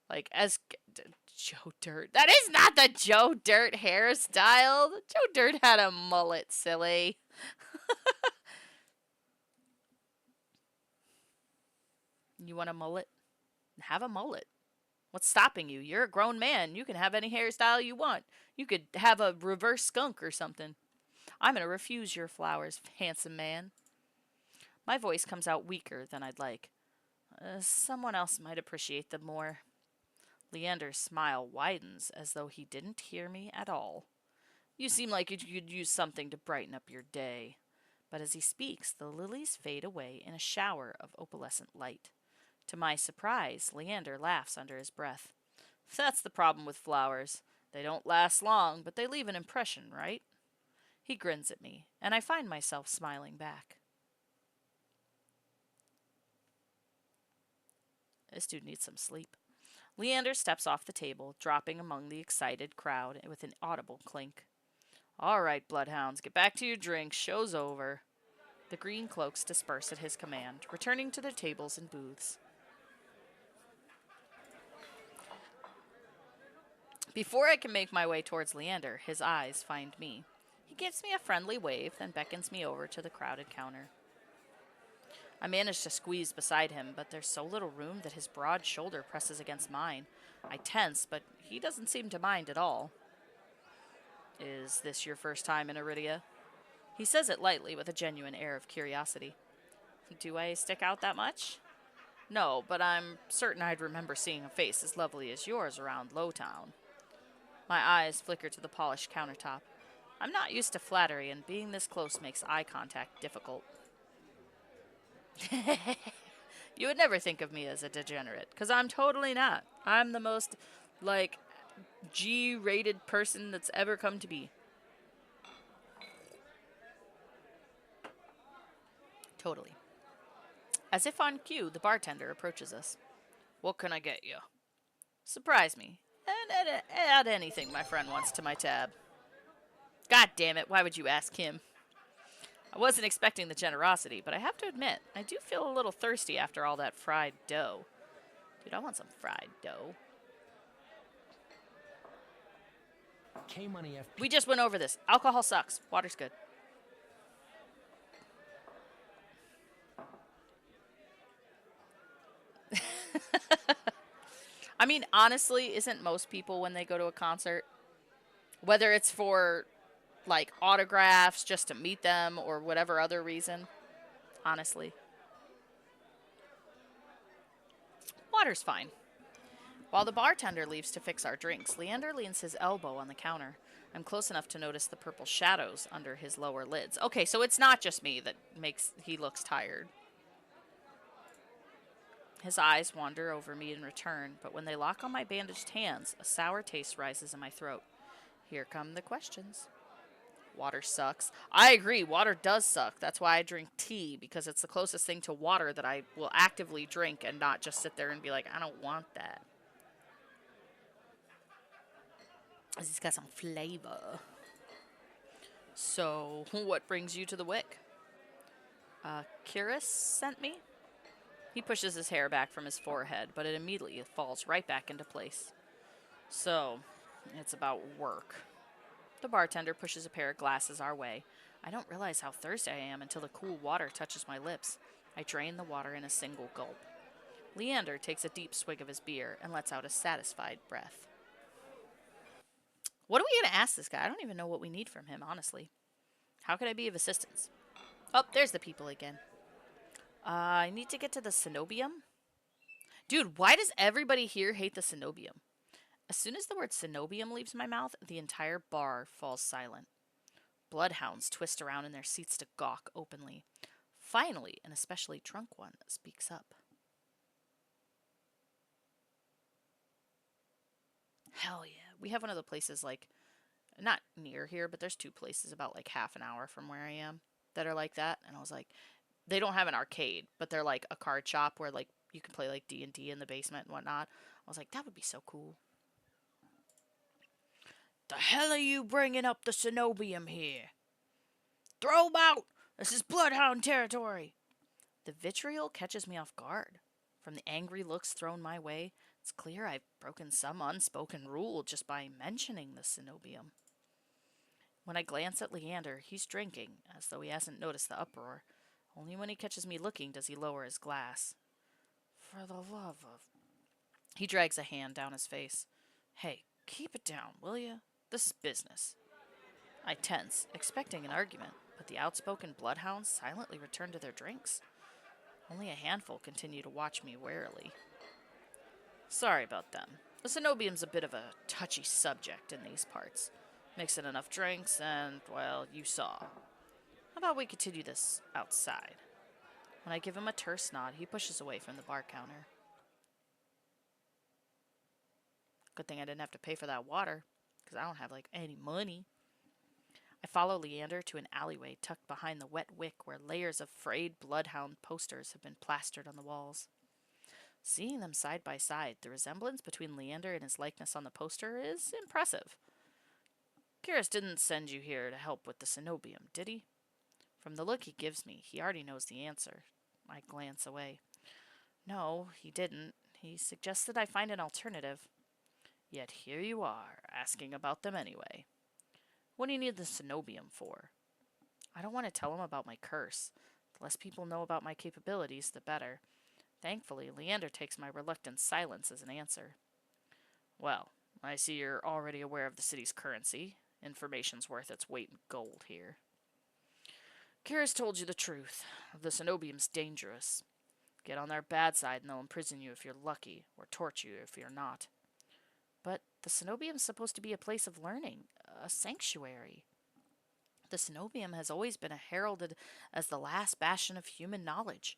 Like, as Joe Dirt. That is not the Joe Dirt hairstyle. Joe Dirt had a mullet, silly. You want a mullet? Have a mullet. What's stopping you? You're a grown man. You can have any hairstyle you want. You could have a reverse skunk or something. I'm going to refuse your flowers, handsome man. My voice comes out weaker than I'd like. Someone else might appreciate them more. Leander's smile widens as though he didn't hear me at all. You seem like you could use something to brighten up your day. But as he speaks, the lilies fade away in a shower of opalescent light. To my surprise, Leander laughs under his breath. That's the problem with flowers. They don't last long, but they leave an impression, right? He grins at me, and I find myself smiling back. This dude needs some sleep. Leander steps off the table, dropping among the excited crowd with an audible clink. All right, bloodhounds, get back to your drinks. Show's over. The green cloaks disperse at his command, returning to their tables and booths. Before I can make my way towards Leander, his eyes find me. He gives me a friendly wave, then beckons me over to the crowded counter. I manage to squeeze beside him, but there's so little room that his broad shoulder presses against mine. I tense, but he doesn't seem to mind at all. Is this your first time in Iridia? He says it lightly with a genuine air of curiosity. Do I stick out that much? No, but I'm certain I'd remember seeing a face as lovely as yours around Lowtown. My eyes flicker to the polished countertop. I'm not used to flattery, and being this close makes eye contact difficult. You would never think of me as a degenerate, because I'm totally not. I'm the most, G-rated person that's ever come to be. Totally. As if on cue, the bartender approaches us. What can I get you? Surprise me. And add anything my friend wants to my tab. God damn it, why would you ask him? I wasn't expecting the generosity, but I have to admit, I do feel a little thirsty after all that fried dough. Dude, I want some fried dough. K-Money FP. We just went over this. Alcohol sucks. Water's good. I mean, honestly, isn't most people when they go to a concert, whether it's for like autographs just to meet them or whatever other reason, honestly, water's fine. While the bartender leaves to fix our drinks, Leander leans his elbow on the counter. I'm close enough to notice the purple shadows under his lower lids. Okay, so it's not just me that makes he looks tired. His eyes wander over me in return, but when they lock on my bandaged hands, a sour taste rises in my throat. Here come the questions. Water sucks. I agree, water does suck. That's why I drink tea, because it's the closest thing to water that I will actively drink and not just sit there and be like, I don't want that. It's got some flavor. So, what brings you to the wick? Kiris sent me? He pushes his hair back from his forehead, but it immediately falls right back into place. So, it's about work. The bartender pushes a pair of glasses our way. I don't realize how thirsty I am until the cool water touches my lips. I drain the water in a single gulp. Leander takes a deep swig of his beer and lets out a satisfied breath. What are we going to ask this guy? I don't even know what we need from him, honestly. How can I be of assistance? Oh, there's the people again. I need to get to the cenobium. Dude, why does everybody here hate the cenobium? As soon as the word cenobium leaves my mouth, the entire bar falls silent. Bloodhounds twist around in their seats to gawk openly. Finally, an especially drunk one speaks up. Hell yeah. We have one of the places, like, not near here, but there's two places about like half an hour from where I am that are like that. And I was like, they don't have an arcade, but they're like a card shop where like you can play like D&D in the basement and whatnot. I was like, that would be so cool. The hell are you bringing up the cenobium here? Throw 'em out! This is bloodhound territory! The vitriol catches me off guard. From the angry looks thrown my way, it's clear I've broken some unspoken rule just by mentioning the cenobium. When I glance at Leander, he's drinking, as though he hasn't noticed the uproar. Only when he catches me looking does he lower his glass. For the love of... He drags a hand down his face. Hey, keep it down, will you? This is business. I tense, expecting an argument, but the outspoken bloodhounds silently return to their drinks. Only a handful continue to watch me warily. Sorry about them. The cenobium's a bit of a touchy subject in these parts. Mix in enough drinks and, well, you saw. How about we continue this outside? When I give him a terse nod, he pushes away from the bar counter. Good thing I didn't have to pay for that water, because I don't have, like, any money. I follow Leander to an alleyway tucked behind the wet wick where layers of frayed bloodhound posters have been plastered on the walls. Seeing them side by side, the resemblance between Leander and his likeness on the poster is impressive. Kiris didn't send you here to help with the cenobium, did he? From the look he gives me, he already knows the answer. I glance away. No, he didn't. He suggested I find an alternative. Yet here you are, asking about them anyway. What do you need the cenobium for? I don't want to tell him about my curse. The less people know about my capabilities, the better. Thankfully, Leander takes my reluctant silence as an answer. Well, I see you're already aware of the city's currency. Information's worth its weight in gold here. Kiris told you the truth. The cenobium's dangerous. Get on their bad side and they'll imprison you if you're lucky, or torture you if you're not. But the cenobium's supposed to be a place of learning, a sanctuary. The cenobium has always been heralded as the last bastion of human knowledge,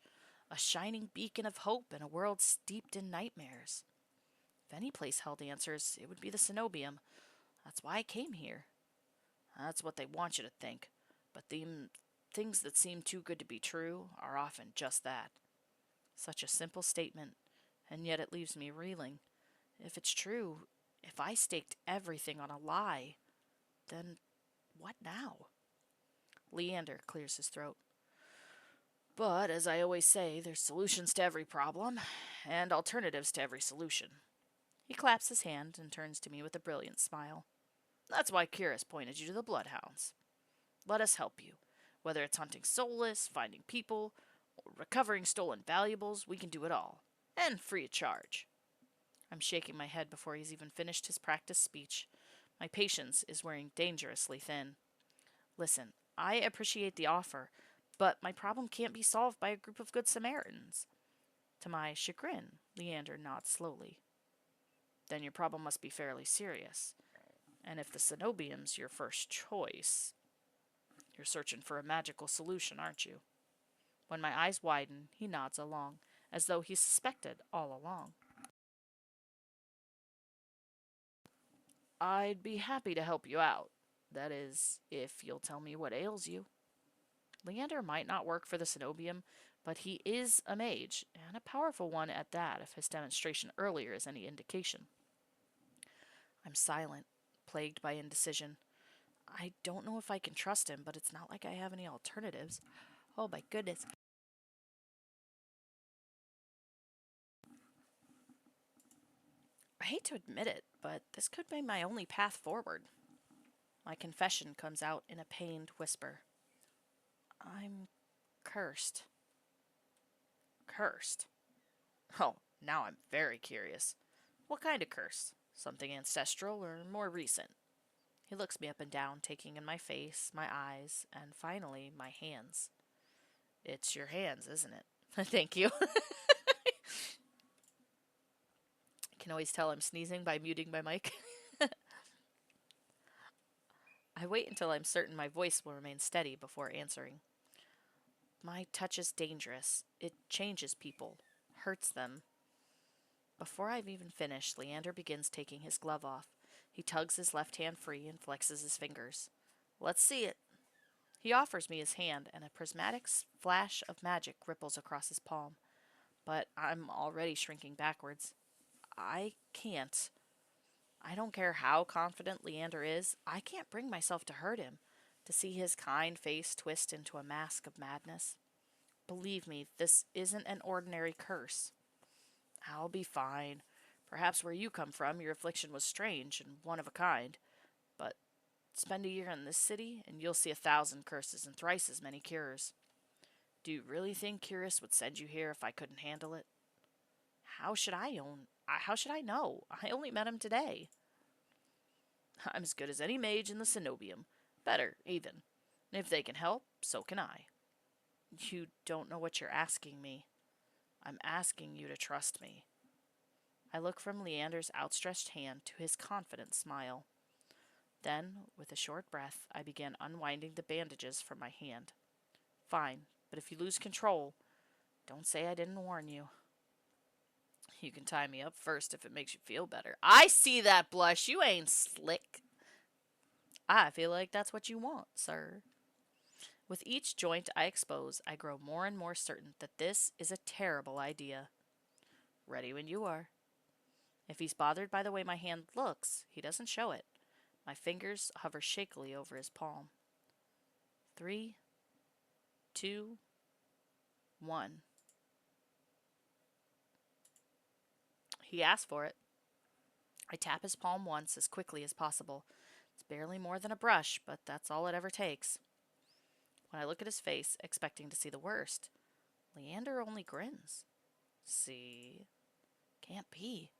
a shining beacon of hope in a world steeped in nightmares. If any place held answers, it would be the cenobium. That's why I came here. That's what they want you to think, but things that seem too good to be true are often just that. Such a simple statement, and yet it leaves me reeling. If it's true, if I staked everything on a lie, then what now? Leander clears his throat. But, as I always say, there's solutions to every problem, and alternatives to every solution. He claps his hand and turns to me with a brilliant smile. That's why Kiris pointed you to the bloodhounds. Let us help you. Whether it's hunting soulless, finding people, or recovering stolen valuables, we can do it all. and free of charge. I'm shaking my head before he's even finished his practice speech. My patience is wearing dangerously thin. Listen, I appreciate the offer, but my problem can't be solved by a group of good Samaritans. To my chagrin, Leander nods slowly. Then your problem must be fairly serious. And if the cenobium's your first choice, you're searching for a magical solution, aren't you? When my eyes widen, he nods along, as though he suspected all along. I'd be happy to help you out. That is, if you'll tell me what ails you. Leander might not work for the cenobium, but he is a mage, and a powerful one at that, if his demonstration earlier is any indication. I'm silent, plagued by indecision. I don't know if I can trust him, but it's not like I have any alternatives. Oh my goodness. I hate to admit it, but this could be my only path forward. My confession comes out in a pained whisper. I'm cursed. Cursed? Oh, now I'm very curious. What kind of curse? Something ancestral or more recent? He looks me up and down, taking in my face, my eyes, and finally, my hands. It's your hands, isn't it? Thank you. I can always tell I'm sneezing by muting my mic. I wait until I'm certain my voice will remain steady before answering. My touch is dangerous. It changes people, hurts them. Before I've even finished, Leander begins taking his glove off. He tugs his left hand free and flexes his fingers. Let's see it. He offers me his hand, and a prismatic flash of magic ripples across his palm. But I'm already shrinking backwards. I can't. I don't care how confident Leander is, I can't bring myself to hurt him, to see his kind face twist into a mask of madness. Believe me, this isn't an ordinary curse. I'll be fine. Perhaps where you come from, your affliction was strange and one of a kind. But spend a year in this city, and you'll see 1,000 curses and thrice as many cures. Do you really think Curious would send you here if I couldn't handle it? How should I know? I only met him today. I'm as good as any mage in the cenobium. Better, even. If they can help, so can I. You don't know what you're asking me. I'm asking you to trust me. I look from Leander's outstretched hand to his confident smile. Then, with a short breath, I began unwinding the bandages from my hand. Fine, but if you lose control, don't say I didn't warn you. You can tie me up first if it makes you feel better. I see that blush. You ain't slick. I feel like that's what you want, sir. With each joint I expose, I grow more and more certain that this is a terrible idea. Ready when you are. If he's bothered by the way my hand looks, he doesn't show it. My fingers hover shakily over his palm. 3, 2, 1. He asked for it. I tap his palm once as quickly as possible. It's barely more than a brush, but that's all it ever takes. When I look at his face, expecting to see the worst, Leander only grins. See? Can't be.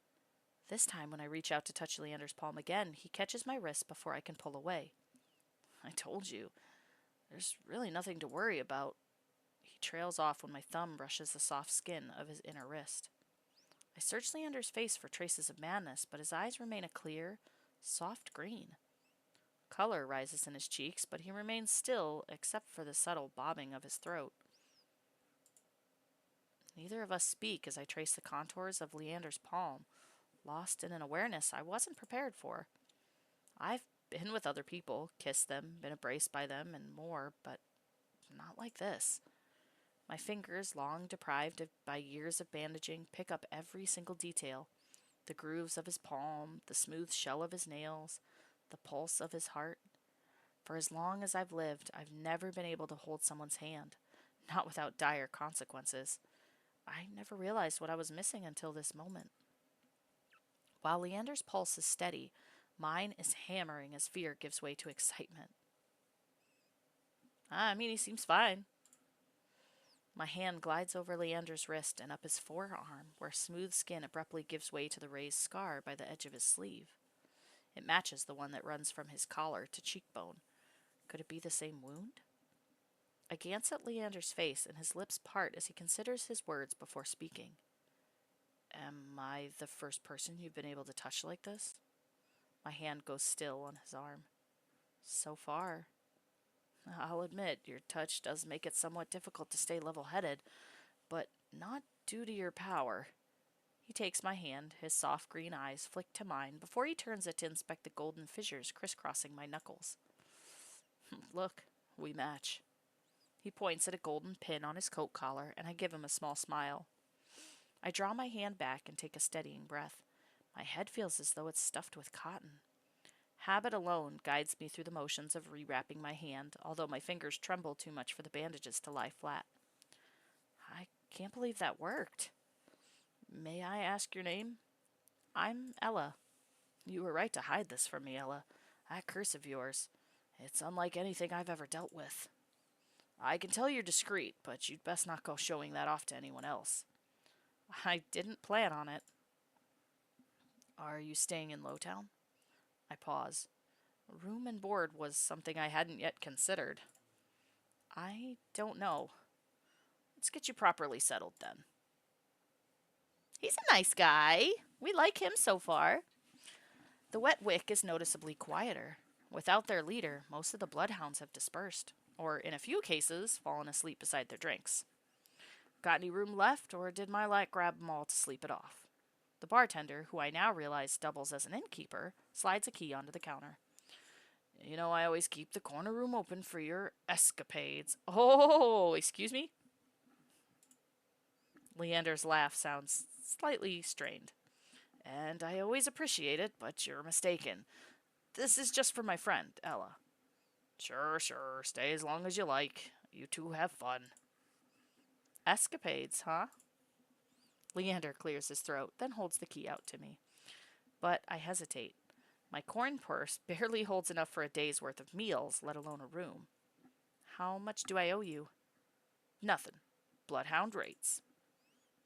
This time, when I reach out to touch Leander's palm again, he catches my wrist before I can pull away. I told you, there's really nothing to worry about. He trails off when my thumb brushes the soft skin of his inner wrist. I search Leander's face for traces of madness, but his eyes remain a clear, soft green. Color rises in his cheeks, but he remains still except for the subtle bobbing of his throat. Neither of us speak as I trace the contours of Leander's palm, lost in an awareness I wasn't prepared for. I've been with other people, kissed them, been embraced by them, and more, but not like this. My fingers, long deprived by years of bandaging, pick up every single detail. The grooves of his palm, the smooth shell of his nails, the pulse of his heart. For as long as I've lived, I've never been able to hold someone's hand, not without dire consequences. I never realized what I was missing until this moment. While Leander's pulse is steady, mine is hammering as fear gives way to excitement. He seems fine. My hand glides over Leander's wrist and up his forearm, where smooth skin abruptly gives way to the raised scar by the edge of his sleeve. It matches the one that runs from his collar to cheekbone. Could it be the same wound? I glance at Leander's face, and his lips part as he considers his words before speaking. Am I the first person you've been able to touch like this? My hand goes still on his arm. So far. I'll admit, your touch does make it somewhat difficult to stay level headed, but not due to your power. He takes my hand, his soft green eyes flick to mine before he turns it to inspect the golden fissures crisscrossing my knuckles. Look, we match. He points at a golden pin on his coat collar, and I give him a small smile. I draw my hand back and take a steadying breath. My head feels as though it's stuffed with cotton. Habit alone guides me through the motions of rewrapping my hand, although my fingers tremble too much for the bandages to lie flat. I can't believe that worked. May I ask your name? I'm Ella. You were right to hide this from me, Ella. That curse of yours. It's unlike anything I've ever dealt with. I can tell you're discreet, but you'd best not go showing that off to anyone else. I didn't plan on it. Are you staying in Lowtown? I pause. Room and board was something I hadn't yet considered. I don't know. Let's get you properly settled then. He's a nice guy. We like him so far. The wet wick is noticeably quieter. Without their leader, most of the bloodhounds have dispersed, or in a few cases, fallen asleep beside their drinks. Got any room left, or did my light grab them all to sleep it off? The bartender, who I now realize doubles as an innkeeper, slides a key onto the counter. You know, I always keep the corner room open for your escapades. Oh, excuse me? Leander's laugh sounds slightly strained. And I always appreciate it, but you're mistaken. This is just for my friend, Ella. Sure, sure. Stay as long as you like. You two have fun. Escapades, huh? Leander clears his throat, then holds the key out to me. But I hesitate. My coin purse barely holds enough for a day's worth of meals, let alone a room. How much do I owe you? Nothing. Bloodhound rates.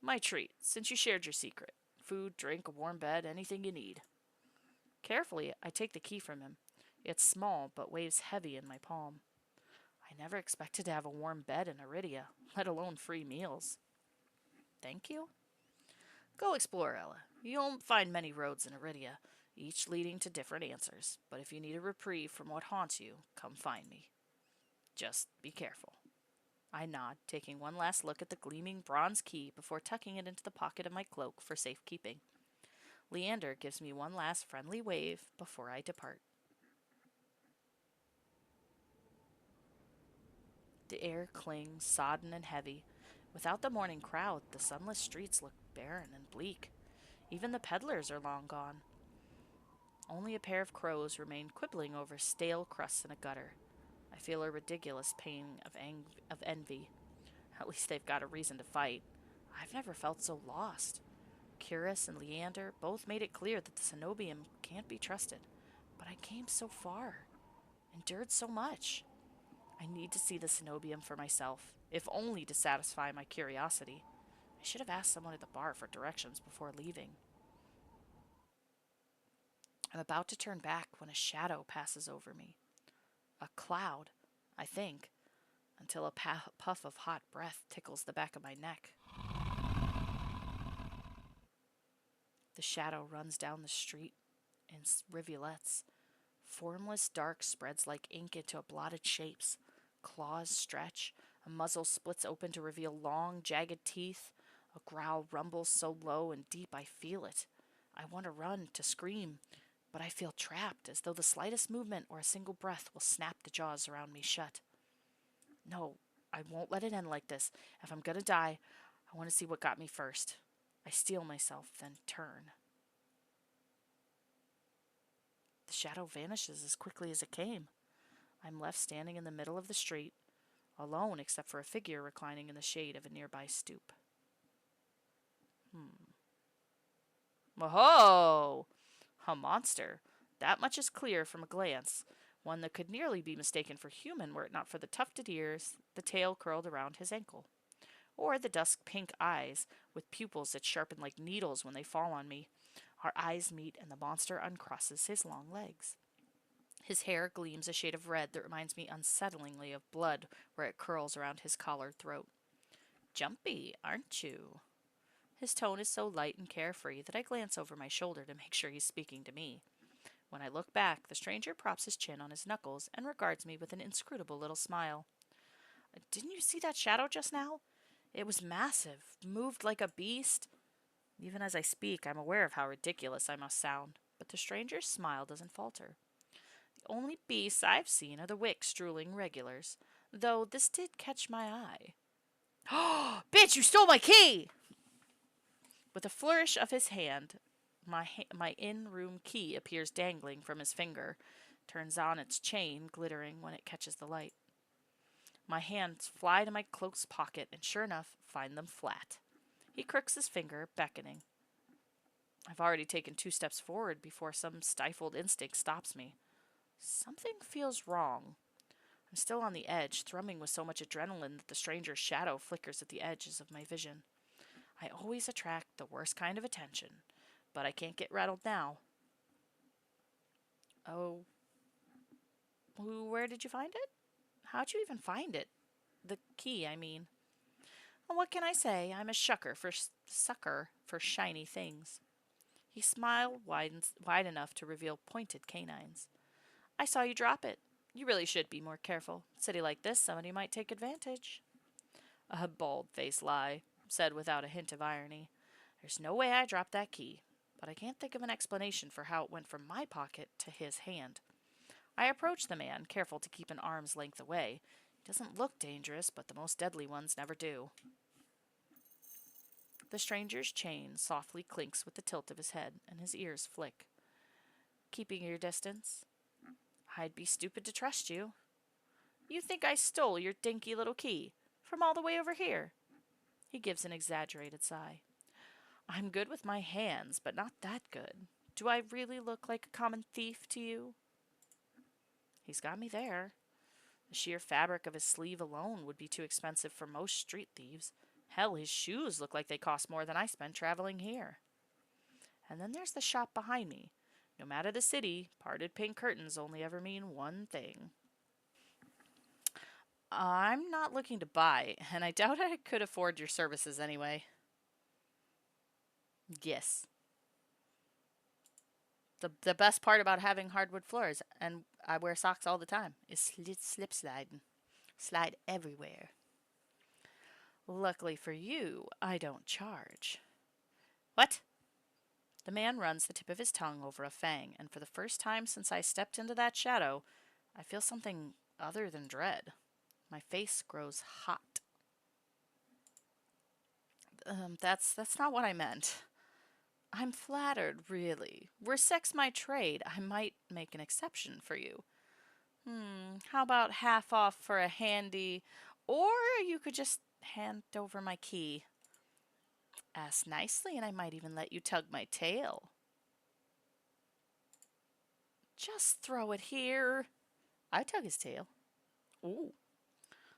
My treat, since you shared your secret. Food, drink, a warm bed, anything you need. Carefully, I take the key from him. It's small, but weighs heavy in my palm. I never expected to have a warm bed in Iridia, let alone free meals. Thank you? Go explore, Ella. You'll find many roads in Iridia, each leading to different answers. But if you need a reprieve from what haunts you, come find me. Just be careful. I nod, taking one last look at the gleaming bronze key before tucking it into the pocket of my cloak for safekeeping. Leander gives me one last friendly wave before I depart. The air clings, sodden and heavy. Without the morning crowd, the sunless streets look barren and bleak. Even the peddlers are long gone. Only a pair of crows remain quibbling over stale crusts in a gutter. I feel a ridiculous pain of envy. At least they've got a reason to fight. I've never felt so lost. Curious and Leander both made it clear that the cenobium can't be trusted. But I came so far, endured so much. I need to see the cenobium for myself, if only to satisfy my curiosity. I should have asked someone at the bar for directions before leaving. I'm about to turn back when a shadow passes over me. A cloud, I think, until a puff of hot breath tickles the back of my neck. The shadow runs down the street in rivulets. Formless dark spreads like ink into blotted shapes. Claws stretch. A muzzle splits open to reveal long, jagged teeth. A growl rumbles so low and deep I feel it. I want to run, to scream, but I feel trapped, as though the slightest movement or a single breath will snap the jaws around me shut. No, I won't let it end like this. If I'm gonna die, I want to see what got me first. I steel myself, then turn. The shadow vanishes as quickly as it came. I'm left standing in the middle of the street, alone except for a figure reclining in the shade of a nearby stoop. Whoa! A monster. That much is clear from a glance. One that could nearly be mistaken for human were it not for the tufted ears, the tail curled around his ankle. or the dusk pink eyes with pupils that sharpen like needles when they fall on me. Our eyes meet, and the monster uncrosses his long legs. His hair gleams a shade of red that reminds me unsettlingly of blood where it curls around his collared throat. Jumpy, aren't you? His tone is so light and carefree that I glance over my shoulder to make sure he's speaking to me. When I look back, the stranger props his chin on his knuckles and regards me with an inscrutable little smile. Didn't you see that shadow just now? It was massive, moved like a beast. Even as I speak, I'm aware of how ridiculous I must sound, but the stranger's smile doesn't falter. The only beasts I've seen are the Wicks drooling regulars, though this did catch my eye. Oh, bitch, you stole my key! With a flourish of his hand, my in-room key appears dangling from his finger, turns on its chain, glittering when it catches the light. My hands fly to my cloak's pocket and, sure enough, find them flat. He crooks his finger, beckoning. I've already taken 2 steps forward before some stifled instinct stops me. Something feels wrong. I'm still on the edge, thrumming with so much adrenaline that the stranger's shadow flickers at the edges of my vision. I always attract the worst kind of attention, but I can't get rattled now. Oh, where did you find it? How'd you even find it? The key, I mean. Well, what can I say? I'm a sucker for shiny things. He smiled wide enough to reveal pointed canines. I saw you drop it. You really should be more careful. City like this, somebody might take advantage. A bald-faced lie, said without a hint of irony. There's no way I dropped that key, but I can't think of an explanation for how it went from my pocket to his hand. I approach the man, careful to keep an arm's length away. He doesn't look dangerous, but the most deadly ones never do. The stranger's chain softly clinks with the tilt of his head, and his ears flick. Keeping your distance? I'd be stupid to trust you. You think I stole your dinky little key? From all the way over here? He gives an exaggerated sigh. I'm good with my hands, but not that good. Do I really look like a common thief to you? He's got me there. The sheer fabric of his sleeve alone would be too expensive for most street thieves. Hell, his shoes look like they cost more than I spent traveling here. And then there's the shop behind me. No matter the city, parted pink curtains only ever mean one thing. I'm not looking to buy, and I doubt I could afford your services anyway. Yes. The best part about having hardwood floors, and I wear socks all the time, is slip sliding. Slide everywhere. Luckily for you, I don't charge. What? The man runs the tip of his tongue over a fang, and for the first time since I stepped into that shadow, I feel something other than dread. My face grows hot. That's not what I meant. I'm flattered, really. Were sex my trade, I might make an exception for you. How about half off for a handy, or you could just hand over my key. Ask nicely, and I might even let you tug my tail. Just throw it here. I tug his tail. Ooh.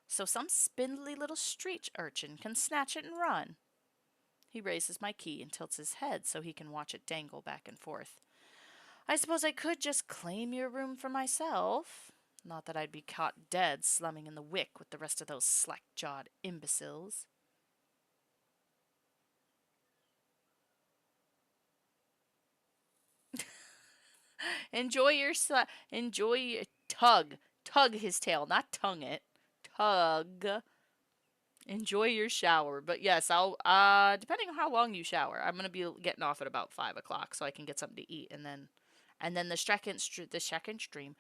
So some spindly little street urchin can snatch it and run. He raises my key and tilts his head so he can watch it dangle back and forth. I suppose I could just claim your room for myself. Not that I'd be caught dead slumming in the Wick with the rest of those slack-jawed imbeciles. Enjoy your tug his tail, not tongue it. Tug. Enjoy your shower. But yes, I'll depending on how long you shower, I'm gonna be getting off at about 5 o'clock so I can get something to eat, and then the second stream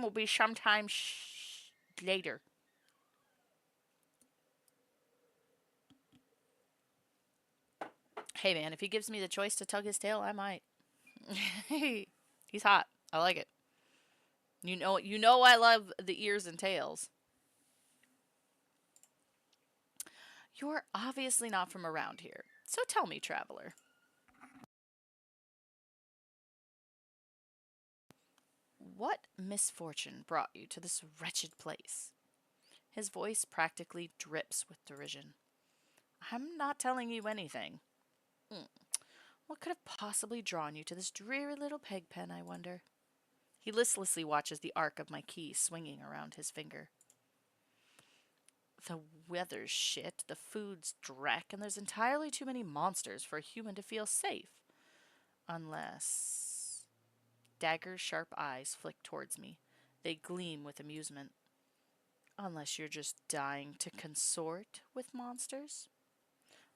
will be sometime later. Hey man, if he gives me the choice to tug his tail, I might. He's hot. I like it. You know I love the ears and tails. You're obviously not from around here. So tell me, traveler, what misfortune brought you to this wretched place? His voice practically drips with derision. I'm not telling you anything. Mm. What could have possibly drawn you to this dreary little peg pen, I wonder? He listlessly watches the arc of my key swinging around his finger. The weather's shit, the food's dreck, and there's entirely too many monsters for a human to feel safe. Unless. Dagger's sharp eyes flick towards me. They gleam with amusement. Unless you're just dying to consort with monsters?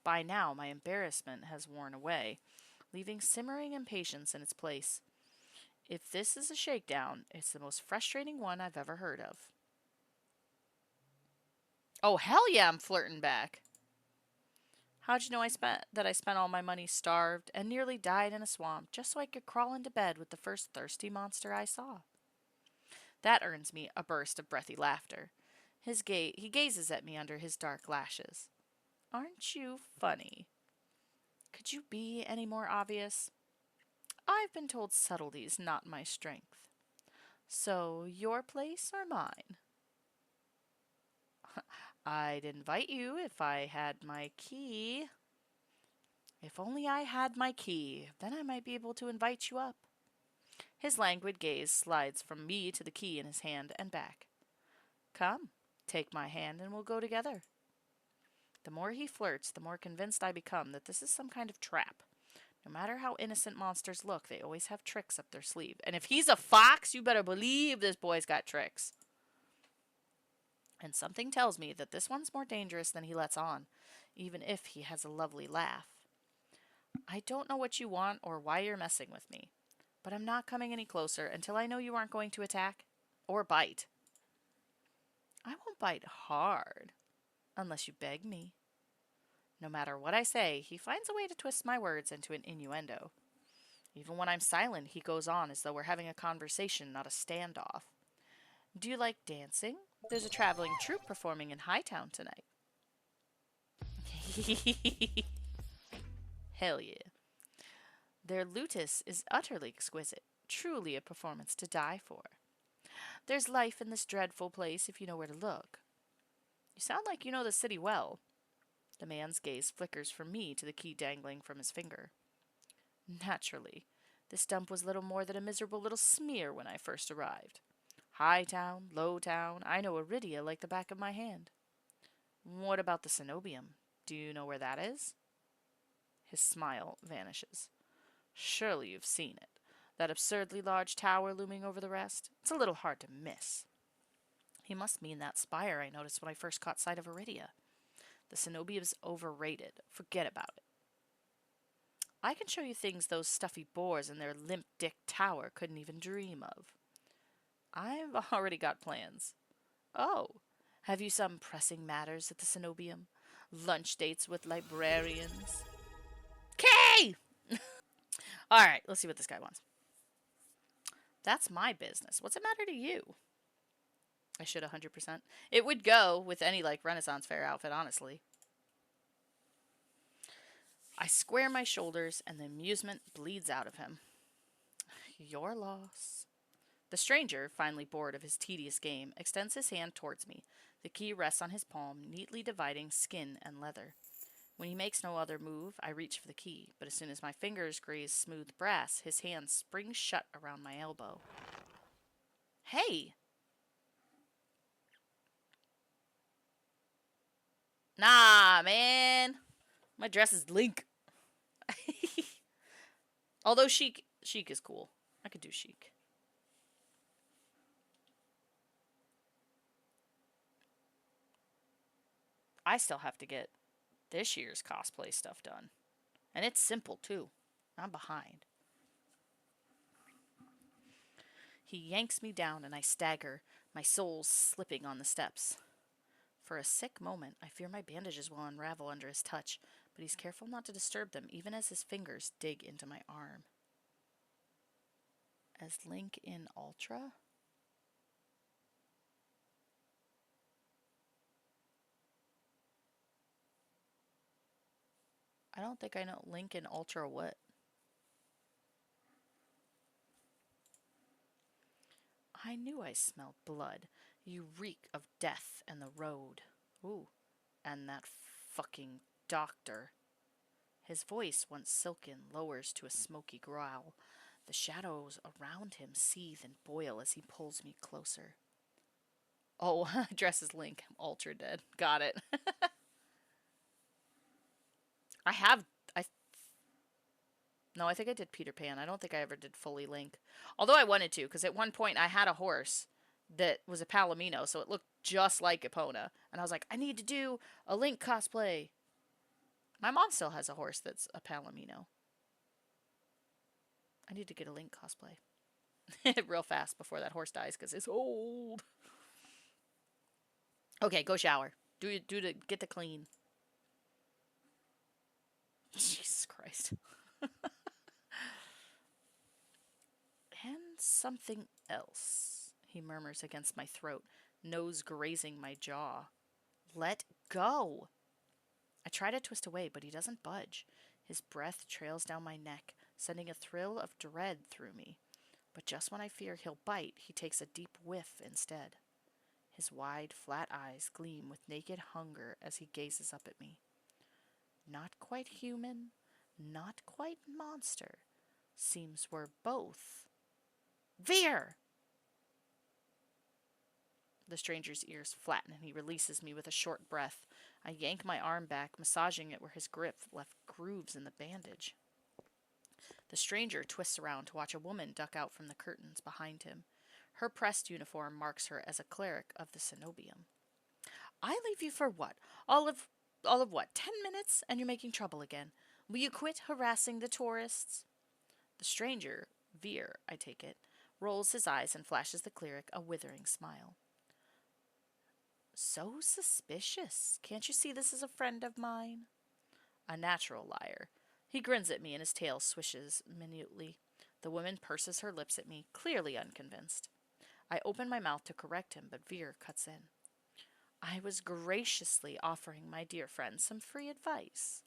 By now, my embarrassment has worn away, leaving simmering impatience in its place. If this is a shakedown, it's the most frustrating one I've ever heard of. Oh, hell yeah, I'm flirting back. How'd you know I spent all my money starved and nearly died in a swamp just so I could crawl into bed with the first thirsty monster I saw? That earns me a burst of breathy laughter. He gazes at me under his dark lashes. Aren't you funny? Could you be any more obvious? I've been told subtlety's not my strength. So, your place or mine? I'd invite you if I had my key. If only I had my key, then I might be able to invite you up. His languid gaze slides from me to the key in his hand and back. Come, take my hand and we'll go together. The more he flirts, the more convinced I become that this is some kind of trap. No matter how innocent monsters look, they always have tricks up their sleeve. And if he's a fox, you better believe this boy's got tricks. And something tells me that this one's more dangerous than he lets on, even if he has a lovely laugh. I don't know what you want or why you're messing with me, but I'm not coming any closer until I know you aren't going to attack or bite. I won't bite hard unless you beg me. No matter what I say, he finds a way to twist my words into an innuendo. Even when I'm silent, he goes on as though we're having a conversation, not a standoff. Do you like dancing? There's a traveling troupe performing in Hightown tonight. Hell yeah. Their luteus is utterly exquisite, truly a performance to die for. There's life in this dreadful place if you know where to look. You sound like you know the city well. The man's gaze flickers from me to the key dangling from his finger. Naturally, this dump was little more than a miserable little smear when I first arrived. High town, low town, I know Iridia like the back of my hand. What about the cenobium? Do you know where that is? His smile vanishes. Surely you've seen it. That absurdly large tower looming over the rest. It's a little hard to miss. He must mean that spire I noticed when I first caught sight of Iridia. The cenobium's overrated. Forget about it. I can show you things those stuffy boars in their limp dick tower couldn't even dream of. I've already got plans. Oh, have you some pressing matters at the cenobium? Lunch dates with librarians? Kay! Alright, let's see what this guy wants. That's my business. What's it matter to you? I should 100%. It would go with any, like, Renaissance fair outfit, honestly. I square my shoulders, and the amusement bleeds out of him. Your loss. The stranger, finally bored of his tedious game, extends his hand towards me. The key rests on his palm, neatly dividing skin and leather. When he makes no other move, I reach for the key, but as soon as my fingers graze smooth brass, his hand springs shut around my elbow. Hey! Nah, man! My dress is Link. Although chic is cool. I could do chic. I still have to get this year's cosplay stuff done. And it's simple, too. I'm behind. He yanks me down and I stagger, my soul slipping on the steps. For a sick moment, I fear my bandages will unravel under his touch, but he's careful not to disturb them even as his fingers dig into my arm. As Link in Ultra? I don't think I know Link in Ultra what. I knew I smelled blood. You reek of death and the road. Ooh, and that fucking Doctor. His voice, once silken, lowers to a smoky growl. The shadows around him seethe and boil as he pulls me closer. Oh, dress as Link. I'm ultra dead. Got it. I have. I No, I think I did Peter Pan. I don't think I ever did fully Link. Although I wanted to, because at one point I had a horse that was a Palomino, so it looked just like Epona. And I was like, I need to do a Link cosplay. My mom still has a horse that's a Palomino. I need to get a Link cosplay. Real fast before that horse dies, because it's old. Okay, go shower. Get the clean. Jesus Christ. And something else, he murmurs against my throat, nose grazing my jaw. Let go! I try to twist away, but he doesn't budge. His breath trails down my neck, sending a thrill of dread through me. But just when I fear he'll bite, he takes a deep whiff instead. His wide, flat eyes gleam with naked hunger as he gazes up at me. Not quite human, not quite monster. Seems we're both. Veer! The stranger's ears flatten and he releases me with a short breath. I yank my arm back, massaging it where his grip left grooves in the bandage. The stranger twists around to watch a woman duck out from the curtains behind him. Her pressed uniform marks her as a cleric of the cenobium. I leave you for what? All of what? 10 minutes, and you're making trouble again. Will you quit harassing the tourists? The stranger, Veer, I take it, rolls his eyes and flashes the cleric a withering smile. So suspicious. Can't you see this is a friend of mine? A natural liar. He grins at me and his tail swishes minutely. The woman purses her lips at me, clearly unconvinced. I open my mouth to correct him, but Veer cuts in. I was graciously offering my dear friend some free advice.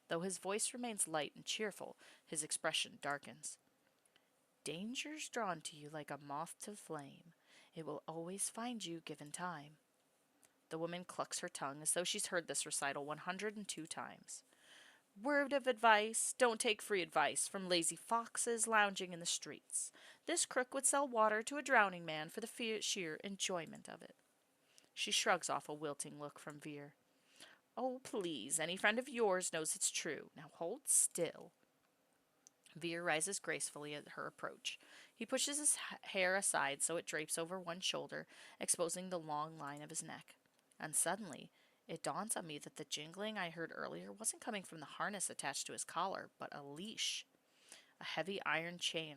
Though his voice remains light and cheerful, his expression darkens. Danger's drawn to you like a moth to flame. It will always find you given time. The woman clucks her tongue as though she's heard this recital 102 times. Word of advice, don't take free advice from lazy foxes lounging in the streets. This crook would sell water to a drowning man for the sheer enjoyment of it. She shrugs off a wilting look from Veer. Oh, please, any friend of yours knows it's true. Now hold still. Veer rises gracefully at her approach. He pushes his hair aside so it drapes over one shoulder, exposing the long line of his neck. And suddenly, it dawns on me that the jingling I heard earlier wasn't coming from the harness attached to his collar, but a leash. A heavy iron chain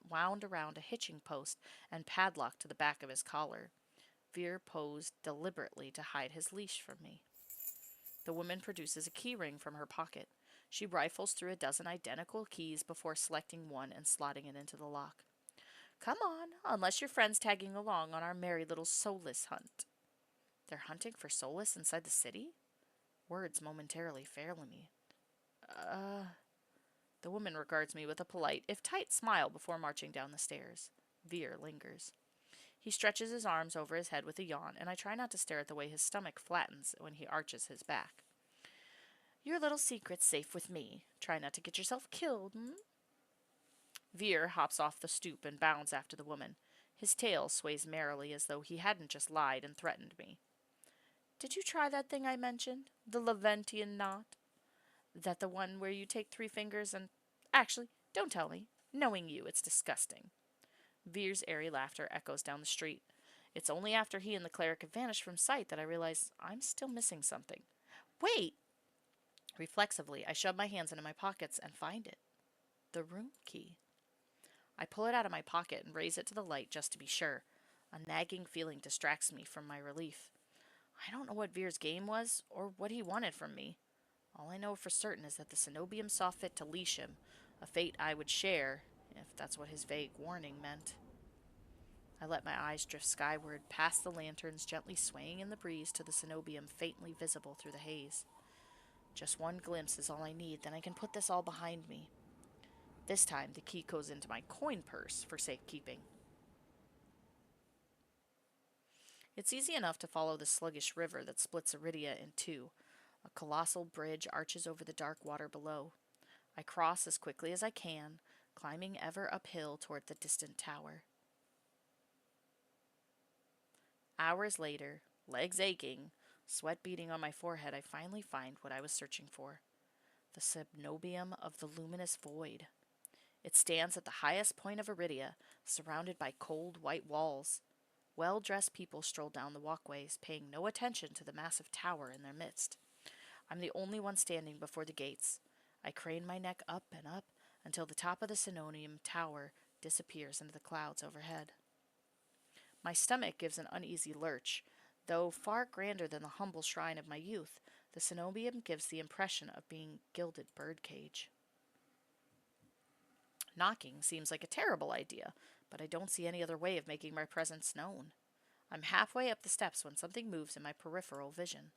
wound around a hitching post and padlocked to the back of his collar. Veer posed deliberately to hide his leash from me. The woman produces a key ring from her pocket. She rifles through a dozen identical keys before selecting one and slotting it into the lock. Come on, unless your friend's tagging along on our merry little soulless hunt. They're hunting for Solus inside the city? Words momentarily fail me. The woman regards me with a polite, if tight, smile before marching down the stairs. Veer lingers. He stretches his arms over his head with a yawn, and I try not to stare at the way his stomach flattens when he arches his back. Your little secret's safe with me. Try not to get yourself killed, Veer hops off the stoop and bounds after the woman. His tail sways merrily as though he hadn't just lied and threatened me. Did you try that thing I mentioned? The Leventian knot? That the one where you take 3 fingers and... Actually, don't tell me. Knowing you, it's disgusting. Veer's airy laughter echoes down the street. It's only after he and the cleric have vanished from sight that I realize I'm still missing something. Wait! Reflexively, I shove my hands into my pockets and find it. The room key. I pull it out of my pocket and raise it to the light just to be sure. A nagging feeling distracts me from my relief. I don't know what Veer's game was, or what he wanted from me. All I know for certain is that the cenobium saw fit to leash him, a fate I would share, if that's what his vague warning meant. I let my eyes drift skyward, past the lanterns gently swaying in the breeze to the cenobium faintly visible through the haze. Just one glimpse is all I need, then I can put this all behind me. This time, the key goes into my coin purse for safekeeping. It's easy enough to follow the sluggish river that splits Iridia in two. A colossal bridge arches over the dark water below. I cross as quickly as I can, climbing ever uphill toward the distant tower. Hours later, legs aching, sweat beading on my forehead, I finally find what I was searching for: the subnobium of the luminous void. It stands at the highest point of Iridia, surrounded by cold white walls. Well-dressed people stroll down the walkways, paying no attention to the massive tower in their midst. I'm the only one standing before the gates. I crane my neck up and up until the top of the Senonium tower disappears into the clouds overhead. My stomach gives an uneasy lurch. Though far grander than the humble shrine of my youth, the cenobium gives the impression of being gilded birdcage. Knocking seems like a terrible idea, but I don't see any other way of making my presence known. I'm halfway up the steps when something moves in my peripheral vision.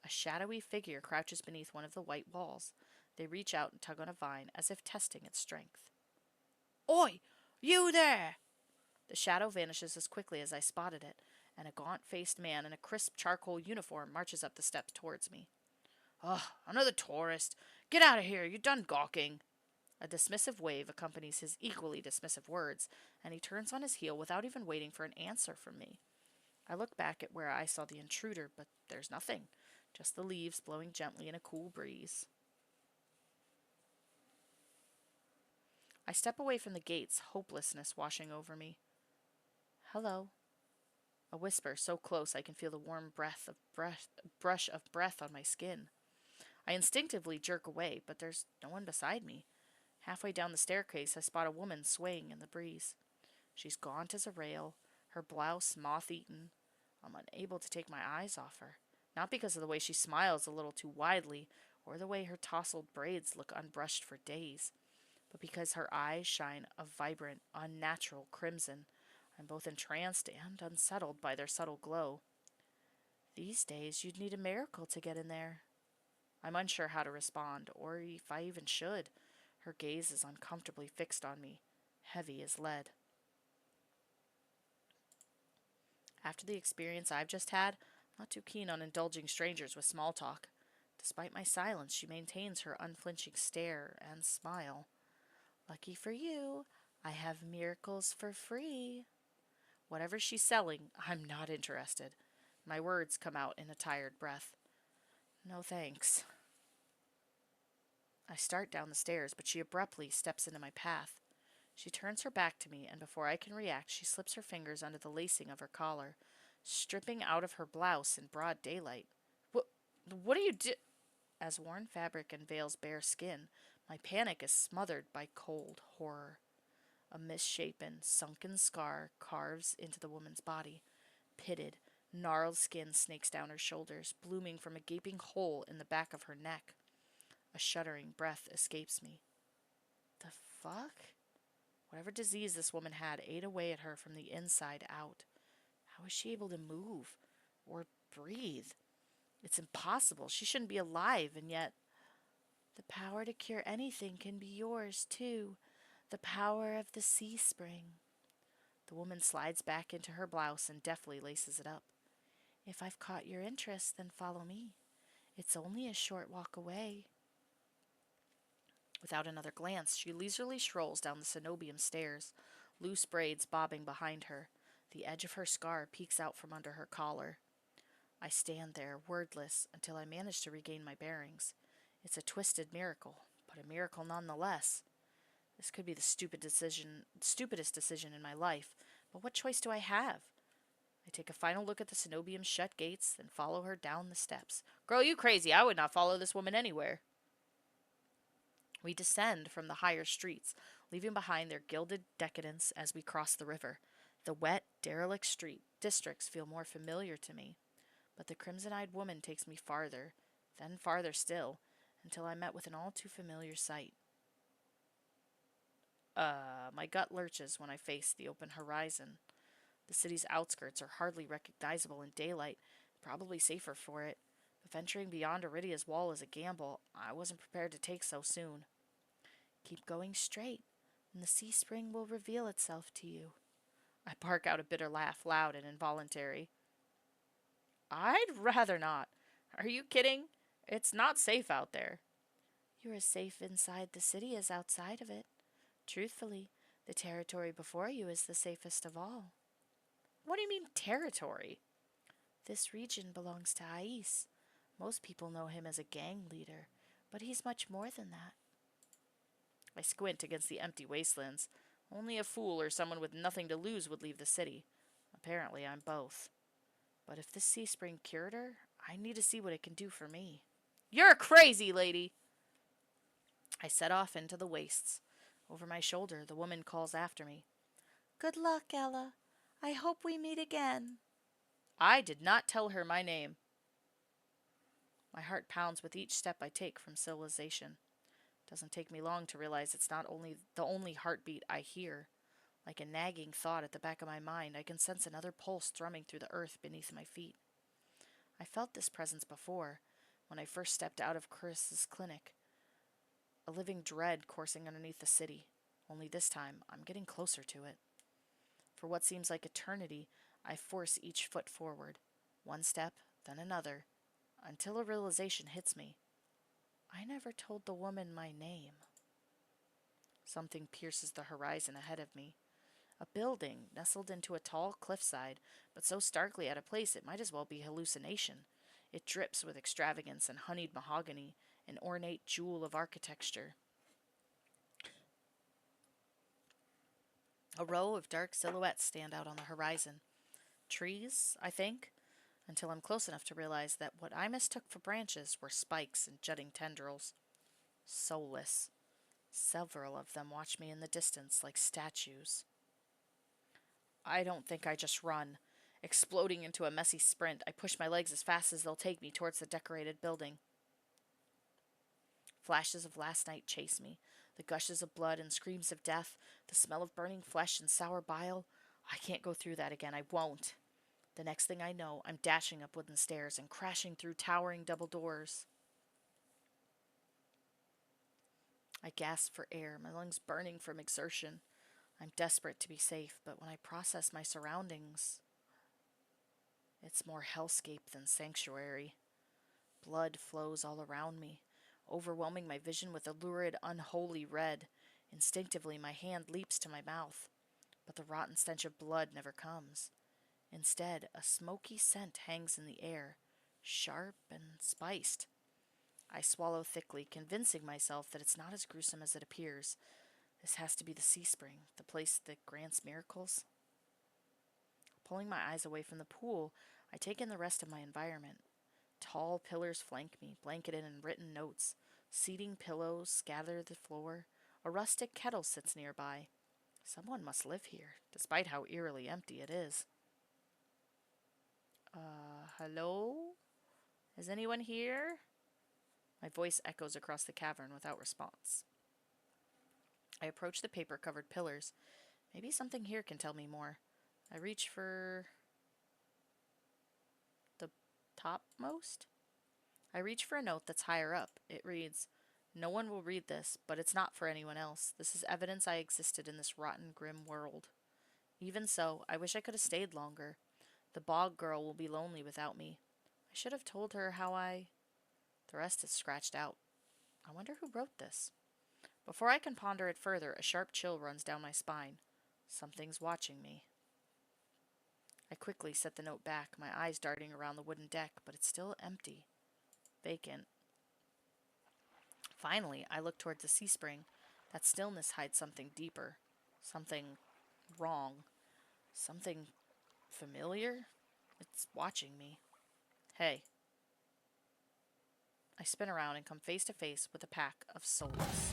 A shadowy figure crouches beneath one of the white walls. They reach out and tug on a vine as if testing its strength. Oi! You there! The shadow vanishes as quickly as I spotted it, and a gaunt-faced man in a crisp charcoal uniform marches up the steps towards me. Ugh, another tourist. Get out of here, you're done gawking. A dismissive wave accompanies his equally dismissive words, and he turns on his heel without even waiting for an answer from me. I look back at where I saw the intruder, but there's nothing, just the leaves blowing gently in a cool breeze. I step away from the gates, hopelessness washing over me. Hello. A whisper so close I can feel the warm brush of breath on my skin. I instinctively jerk away, but there's no one beside me. Halfway down the staircase, I spot a woman swaying in the breeze. She's gaunt as a rail, her blouse moth-eaten. I'm unable to take my eyes off her, not because of the way she smiles a little too widely, or the way her tousled braids look unbrushed for days, but because her eyes shine a vibrant, unnatural crimson. I'm both entranced and unsettled by their subtle glow. These days, you'd need a miracle to get in there. I'm unsure how to respond, or if I even should. Her gaze is uncomfortably fixed on me, heavy as lead. After the experience I've just had, I'm not too keen on indulging strangers with small talk. Despite my silence, she maintains her unflinching stare and smile. Lucky for you, I have miracles for free. Whatever she's selling, I'm not interested. My words come out in a tired breath. No thanks. I start down the stairs, but she abruptly steps into my path. She turns her back to me, and before I can react, she slips her fingers under the lacing of her collar, stripping out of her blouse in broad daylight. What are you do? As worn fabric unveils bare skin, my panic is smothered by cold horror. A misshapen, sunken scar carves into the woman's body. Pitted, gnarled skin snakes down her shoulders, blooming from a gaping hole in the back of her neck. A shuddering breath escapes me. The fuck? Whatever disease this woman had ate away at her from the inside out. How is she able to move? Or breathe? It's impossible. She shouldn't be alive, and yet... The power to cure anything can be yours, too. The power of the sea spring. The woman slides back into her blouse and deftly laces it up. If I've caught your interest, then follow me. It's only a short walk away. Without another glance, she leisurely strolls down the cenobium stairs, loose braids bobbing behind her. The edge of her scar peeks out from under her collar. I stand there, wordless, until I manage to regain my bearings. It's a twisted miracle, but a miracle nonetheless. This could be the stupidest decision in my life, but what choice do I have? I take a final look at the cenobium's shut gates, then follow her down the steps. Girl, you crazy. I would not follow this woman anywhere. We descend from the higher streets, leaving behind their gilded decadence as we cross the river. The wet, derelict street districts feel more familiar to me, but the crimson-eyed woman takes me farther, then farther still, until I'm met with an all-too-familiar sight. My gut lurches when I face the open horizon. The city's outskirts are hardly recognizable in daylight, probably safer for it, but venturing beyond Iridia's wall is a gamble I wasn't prepared to take so soon. Keep going straight, and the sea spring will reveal itself to you. I bark out a bitter laugh, loud and involuntary. I'd rather not. Are you kidding? It's not safe out there. You're as safe inside the city as outside of it. Truthfully, the territory before you is the safest of all. What do you mean, territory? This region belongs to Ais. Most people know him as a gang leader, but he's much more than that. I squint against the empty wastelands. Only a fool or someone with nothing to lose would leave the city. Apparently, I'm both. But if this sea spring cured her, I need to see what it can do for me. You're crazy, lady! I set off into the wastes. Over my shoulder, the woman calls after me. Good luck, Ella. I hope we meet again. I did not tell her my name. My heart pounds with each step I take from civilization. Doesn't take me long to realize it's not only the only heartbeat I hear. Like a nagging thought at the back of my mind, I can sense another pulse thrumming through the earth beneath my feet. I felt this presence before, when I first stepped out of Chris's clinic. A living dread coursing underneath the city. Only this time, I'm getting closer to it. For what seems like eternity, I force each foot forward. One step, then another, until a realization hits me. I never told the woman my name. Something pierces the horizon ahead of me. A building nestled into a tall cliffside, but so starkly out of place it might as well be hallucination. It drips with extravagance and honeyed mahogany, an ornate jewel of architecture. A row of dark silhouettes stand out on the horizon. Trees, I think, until I'm close enough to realize that what I mistook for branches were spikes and jutting tendrils. Soulless. Several of them watch me in the distance like statues. I don't think I just run. Exploding into a messy sprint, I push my legs as fast as they'll take me towards the decorated building. Flashes of last night chase me. The gushes of blood and screams of death, the smell of burning flesh and sour bile. I can't go through that again. I won't. The next thing I know, I'm dashing up wooden stairs and crashing through towering double doors. I gasp for air, my lungs burning from exertion. I'm desperate to be safe, but when I process my surroundings, it's more hellscape than sanctuary. Blood flows all around me, overwhelming my vision with a lurid, unholy red. Instinctively, my hand leaps to my mouth, but the rotten stench of blood never comes. Instead, a smoky scent hangs in the air, sharp and spiced. I swallow thickly, convincing myself that it's not as gruesome as it appears. This has to be the sea spring, the place that grants miracles. Pulling my eyes away from the pool, I take in the rest of my environment. Tall pillars flank me, blanketed in written notes. Seating pillows scatter the floor. A rustic kettle sits nearby. Someone must live here, despite how eerily empty it is. Hello? Is anyone here? My voice echoes across the cavern without response. I approach the paper-covered pillars. Maybe something here can tell me more. I reach for the topmost? I reach for a note that's higher up. It reads, No one will read this, but it's not for anyone else. This is evidence I existed in this rotten, grim world. Even so, I wish I could have stayed longer. The bog girl will be lonely without me. I should have told her how I... The rest is scratched out. I wonder who wrote this. Before I can ponder it further, a sharp chill runs down my spine. Something's watching me. I quickly set the note back, my eyes darting around the wooden deck, but it's still empty. Vacant. Finally, I look toward the sea spring. That stillness hides something deeper. Something wrong. Something familiar? It's watching me. Hey. I spin around and come face to face with a pack of soulless.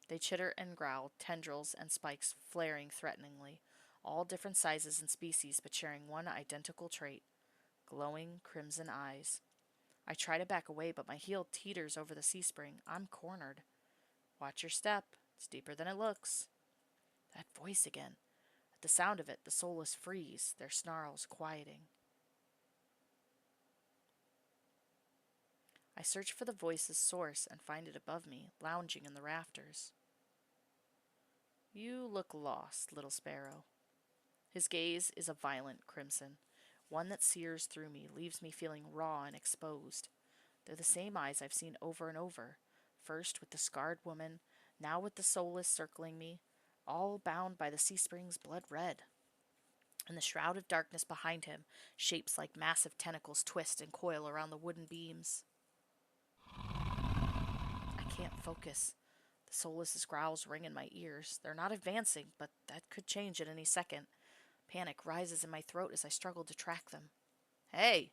They chitter and growl, tendrils and spikes flaring threateningly, all different sizes and species but sharing one identical trait, glowing crimson eyes. I try to back away, but my heel teeters over the sea spring. I'm cornered. Watch your step. It's deeper than it looks. That voice again. At the sound of it, the soulless freeze, their snarls quieting. I search for the voice's source and find it above me, lounging in the rafters. You look lost, little sparrow. His gaze is a violent crimson, one that sears through me, leaves me feeling raw and exposed. They're the same eyes I've seen over and over. First with the scarred woman, now with the soulless circling me, all bound by the sea spring's blood red. In the shroud of darkness behind him, shapes like massive tentacles twist and coil around the wooden beams. I can't focus. The soulless growls ring in my ears. They're not advancing, but that could change at any second. Panic rises in my throat as I struggle to track them. Hey!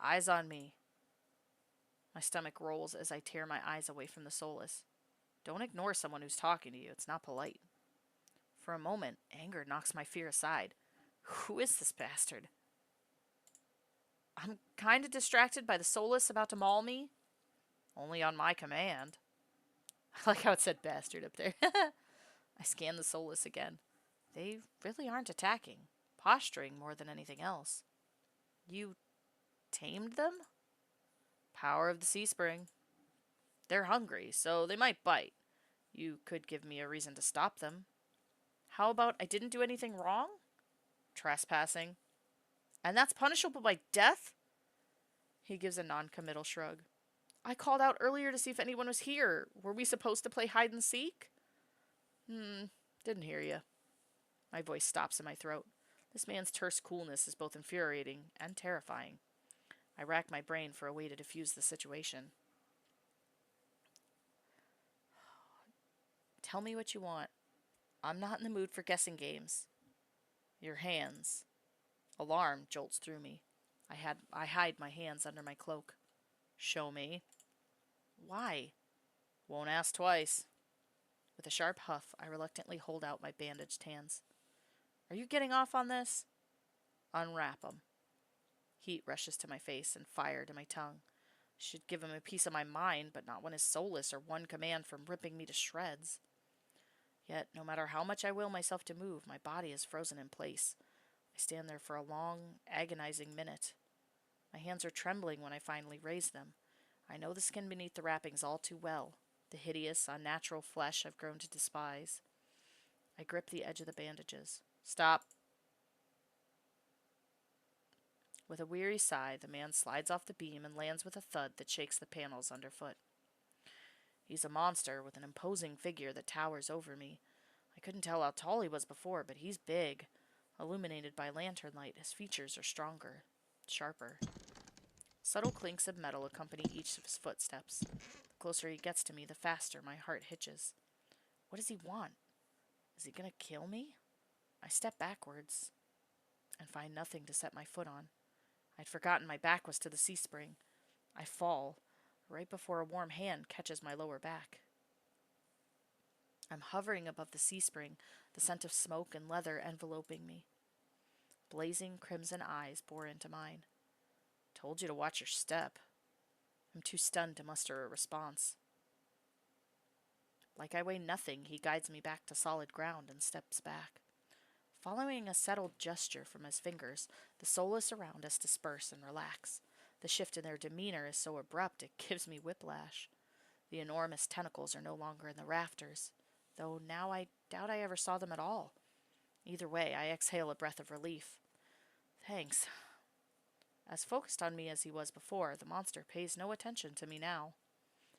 Eyes on me. My stomach rolls as I tear my eyes away from the soulless. Don't ignore someone who's talking to you. It's not polite. For a moment, anger knocks my fear aside. Who is this bastard? I'm kinda distracted by the soulless about to maul me. Only on my command. I like how it said bastard up there. I scan the soulless again. They really aren't attacking. Posturing more than anything else. You tamed them? Power of the sea spring. They're hungry, so they might bite. You could give me a reason to stop them. How about I didn't do anything wrong? Trespassing. And that's punishable by death? He gives a non-committal shrug. I called out earlier to see if anyone was here. Were we supposed to play hide and seek? Didn't hear you. My voice stops in my throat. This man's terse coolness is both infuriating and terrifying. I rack my brain for a way to defuse the situation. Tell me what you want. I'm not in the mood for guessing games. Your hands. Alarm jolts through me. I hide my hands under my cloak. Show me. Why? Won't ask twice. With a sharp huff, I reluctantly hold out my bandaged hands. Are you getting off on this? Unwrap 'em. Heat rushes to my face and fire to my tongue. Should give him a piece of my mind, but not when his soulless or one command from ripping me to shreds. Yet, no matter how much I will myself to move, my body is frozen in place. I stand there for a long, agonizing minute. My hands are trembling when I finally raise them. I know the skin beneath the wrappings all too well, the hideous, unnatural flesh I've grown to despise. I grip the edge of the bandages. Stop. With a weary sigh, the man slides off the beam and lands with a thud that shakes the panels underfoot. He's a monster with an imposing figure that towers over me. I couldn't tell how tall he was before, but he's big. Illuminated by lantern light, his features are stronger, sharper. Subtle clinks of metal accompany each of his footsteps. The closer he gets to me, the faster my heart hitches. What does he want? Is he gonna kill me? I step backwards and find nothing to set my foot on. I'd forgotten my back was to the sea spring. I fall, right before a warm hand catches my lower back. I'm hovering above the sea spring, the scent of smoke and leather enveloping me. Blazing crimson eyes bore into mine. Told you to watch your step. I'm too stunned to muster a response. Like I weigh nothing, he guides me back to solid ground and steps back. Following a settled gesture from his fingers, the soulless around us disperse and relax. The shift in their demeanor is so abrupt it gives me whiplash. The enormous tentacles are no longer in the rafters, though now I doubt I ever saw them at all. Either way, I exhale a breath of relief. Thanks. As focused on me as he was before, the monster pays no attention to me now.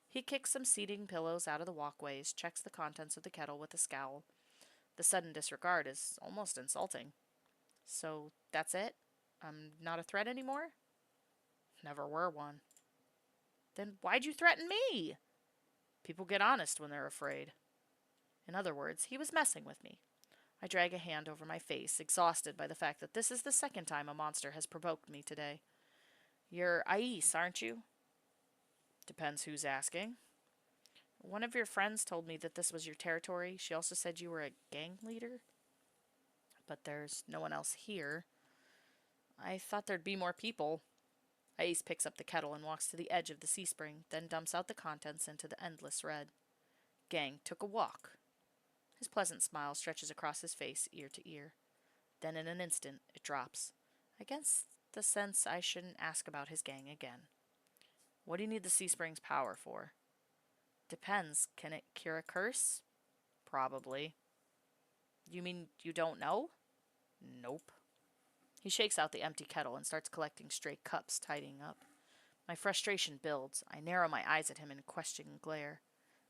He kicks some seating pillows out of the walkways, checks the contents of the kettle with a scowl. The sudden disregard is almost insulting. So, that's it? I'm not a threat anymore? Never were one. Then why'd you threaten me? People get honest when they're afraid. In other words, he was messing with me. I drag a hand over my face, exhausted by the fact that this is the second time a monster has provoked me today. You're Ais, aren't you? Depends who's asking. One of your friends told me that this was your territory. She also said you were a gang leader. But there's no one else here. I thought there'd be more people. Ais picks up the kettle and walks to the edge of the sea spring, then dumps out the contents into the endless red. Gang took a walk. His pleasant smile stretches across his face, ear to ear. Then in an instant, it drops. I guess the sense I shouldn't ask about his gang again. What do you need the sea spring's power for? Depends. Can it cure a curse? Probably. You mean you don't know? Nope. He shakes out the empty kettle and starts collecting stray cups, tidying up. My frustration builds. I narrow my eyes at him in questioning glare.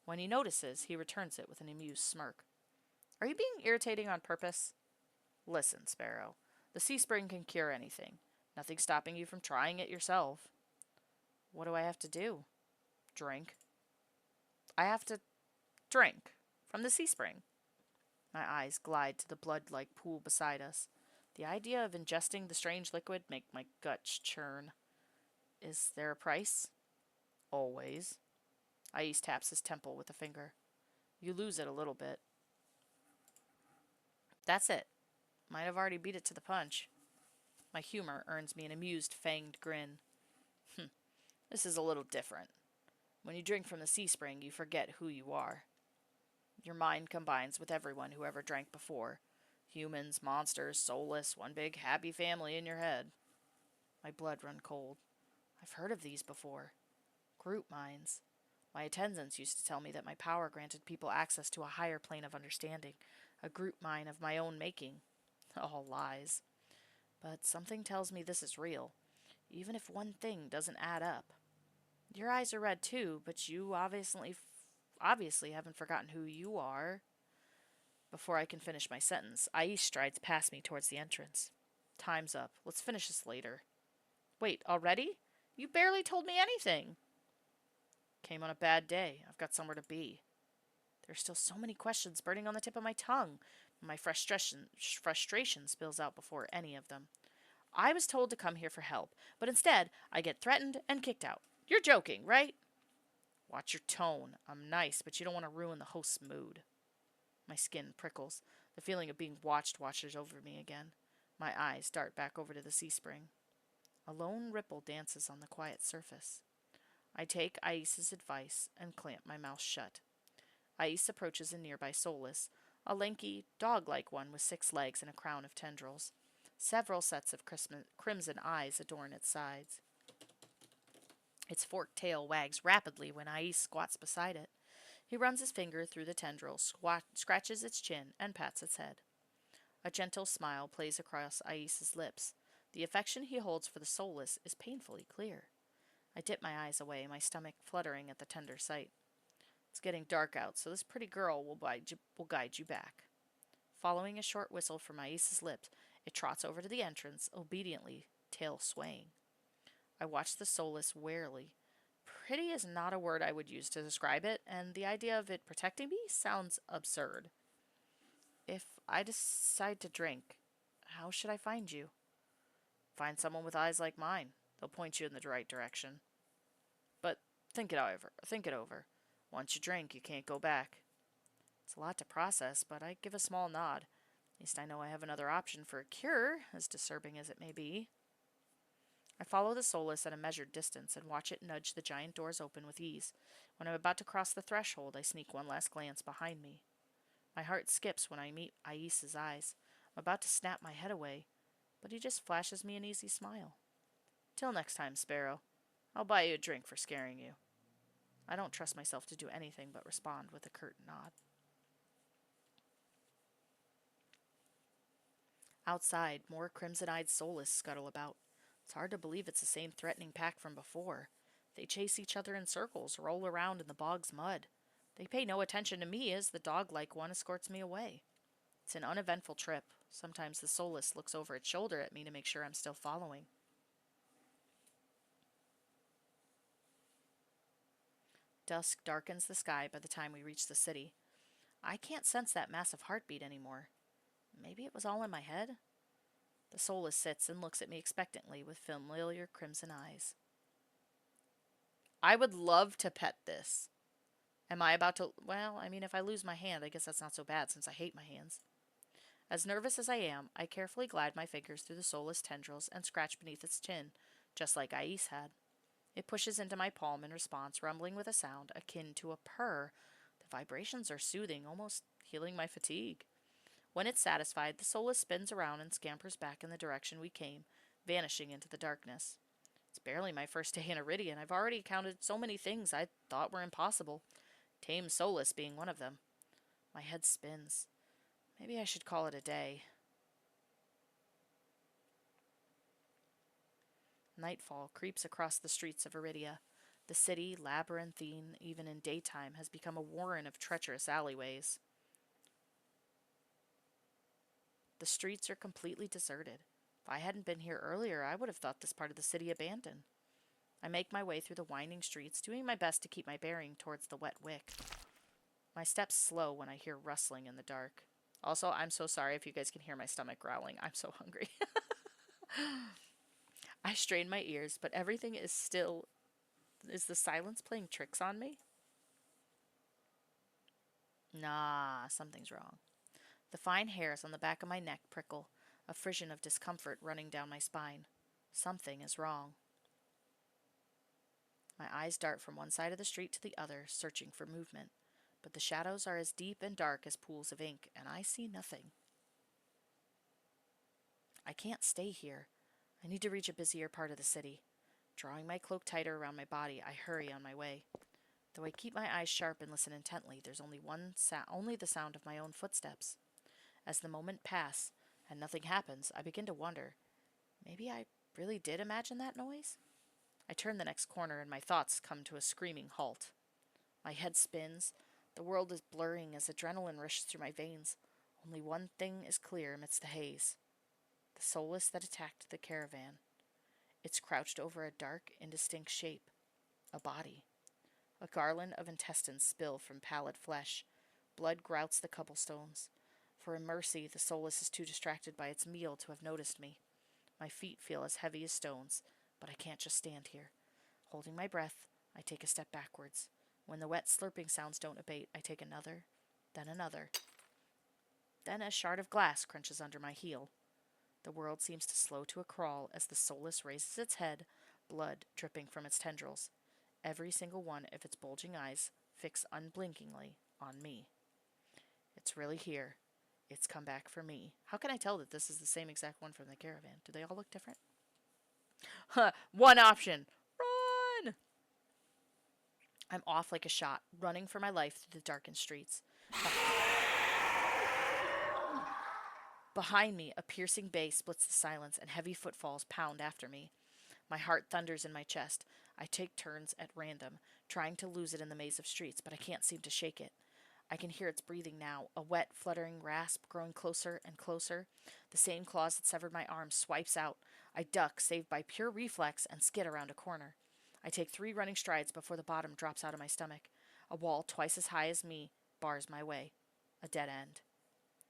When he notices, he returns it with an amused smirk. Are you being irritating on purpose? Listen, Sparrow. The sea spring can cure anything. Nothing stopping you from trying it yourself. What do I have to do? Drink. I have to drink from the sea spring. My eyes glide to the blood-like pool beside us. The idea of ingesting the strange liquid makes my guts churn. Is there a price? Always. Ais taps his temple with a finger. You lose it a little bit. That's it. Might have already beat it to the punch. My humor earns me an amused, fanged grin. This is a little different. When you drink from the sea spring, you forget who you are. Your mind combines with everyone who ever drank before. Humans, monsters, soulless, one big happy family in your head. My blood run cold. I've heard of these before. Group minds. My attendants used to tell me that my power granted people access to a higher plane of understanding, a group mind of my own making. All lies. But something tells me this is real, even if one thing doesn't add up. Your eyes are red too, but you obviously haven't forgotten who you are. Before I can finish my sentence, Aish strides past me towards the entrance. Time's up. Let's finish this later. Wait, already? You barely told me anything. Came on a bad day. I've got somewhere to be. There's still so many questions burning on the tip of my tongue. My frustration spills out before any of them. I was told to come here for help, but instead I get threatened and kicked out. You're joking, right? Watch your tone. I'm nice, but you don't want to ruin the host's mood. My skin prickles. The feeling of being watched washes over me again. My eyes dart back over to the sea spring. A lone ripple dances on the quiet surface. I take Ais's advice and clamp my mouth shut. Ais approaches a nearby soulless, a lanky, dog-like one with 6 legs and a crown of tendrils. Several sets of crimson eyes adorn its sides. Its forked tail wags rapidly when Ais squats beside it. He runs his finger through the tendrils, scratches its chin, and pats its head. A gentle smile plays across Ais's lips. The affection he holds for the soulless is painfully clear. I dip my eyes away, my stomach fluttering at the tender sight. It's getting dark out, so this pretty girl will guide you back. Following a short whistle from Ais's lips, it trots over to the entrance, obediently, tail swaying. I watch the soulless warily. Pretty is not a word I would use to describe it, and the idea of it protecting me sounds absurd. If I decide to drink, how should I find you? Find someone with eyes like mine. They'll point you in the right direction. But think it over. Once you drink, you can't go back. It's a lot to process, but I give a small nod. At least I know I have another option for a cure, as disturbing as it may be. I follow the soulless at a measured distance and watch it nudge the giant doors open with ease. When I'm about to cross the threshold, I sneak one last glance behind me. My heart skips when I meet Ais's eyes. I'm about to snap my head away, but he just flashes me an easy smile. Till next time, Sparrow. I'll buy you a drink for scaring you. I don't trust myself to do anything but respond with a curt nod. Outside, more crimson-eyed soulless scuttle about. It's hard to believe it's the same threatening pack from before. They chase each other in circles, roll around in the bog's mud. They pay no attention to me as the dog-like one escorts me away. It's an uneventful trip. Sometimes the soulless looks over its shoulder at me to make sure I'm still following. Dusk darkens the sky by the time we reach the city. I can't sense that massive heartbeat anymore. Maybe it was all in my head? The soulless sits and looks at me expectantly with familiar crimson eyes. I would love to pet this. Am I about to... Well, I mean, if I lose my hand, I guess that's not so bad since I hate my hands. As nervous as I am, I carefully glide my fingers through the soulless tendrils and scratch beneath its chin, just like Ais had. It pushes into my palm in response, rumbling with a sound akin to a purr. The vibrations are soothing, almost healing my fatigue. When it's satisfied, the soulless spins around and scampers back in the direction we came, vanishing into the darkness. It's barely my first day in Iridian. I've already encountered so many things I thought were impossible, tame soulless being one of them. My head spins. Maybe I should call it a day. Nightfall creeps across the streets of Iridia. The city, labyrinthine even in daytime, has become a warren of treacherous alleyways. The streets are completely deserted. If I hadn't been here earlier, I would have thought this part of the city abandoned. I make my way through the winding streets, doing my best to keep my bearing towards the wet wick. My steps slow when I hear rustling in the dark. Also, I'm so sorry if you guys can hear my stomach growling. I'm so hungry. I strain my ears, but everything is still. Is the silence playing tricks on me? Nah, something's wrong. The fine hairs on the back of my neck prickle, a frisson of discomfort running down my spine. Something is wrong. My eyes dart from one side of the street to the other, searching for movement. But the shadows are as deep and dark as pools of ink, and I see nothing. I can't stay here. I need to reach a busier part of the city. Drawing my cloak tighter around my body, I hurry on my way. Though I keep my eyes sharp and listen intently, there's only the sound of my own footsteps. As the moment passes and nothing happens, I begin to wonder, maybe I really did imagine that noise? I turn the next corner and my thoughts come to a screaming halt. My head spins. The world is blurring as adrenaline rushes through my veins. Only one thing is clear amidst the haze. The soulless that attacked the caravan. It's crouched over a dark, indistinct shape. A body. A garland of intestines spill from pallid flesh. Blood grouts the cobblestones. For in mercy, the soulless is too distracted by its meal to have noticed me. My feet feel as heavy as stones, but I can't just stand here. Holding my breath, I take a step backwards. When the wet slurping sounds don't abate, I take another, then another. Then a shard of glass crunches under my heel. The world seems to slow to a crawl as the soulless raises its head, blood dripping from its tendrils. Every single one of its bulging eyes fixed unblinkingly on me. It's really here. It's come back for me. How can I tell that this is the same exact one from the caravan? Do they all look different? One option. Run! I'm off like a shot, running for my life through the darkened streets. Behind me, a piercing bay splits the silence, and heavy footfalls pound after me. My heart thunders in my chest. I take turns at random, trying to lose it in the maze of streets, but I can't seem to shake it. I can hear its breathing now, a wet, fluttering rasp growing closer and closer. The same claws that severed my arm swipes out. I duck, saved by pure reflex, and skid around a corner. I take 3 running strides before the bottom drops out of my stomach. A wall twice as high as me bars my way. A dead end.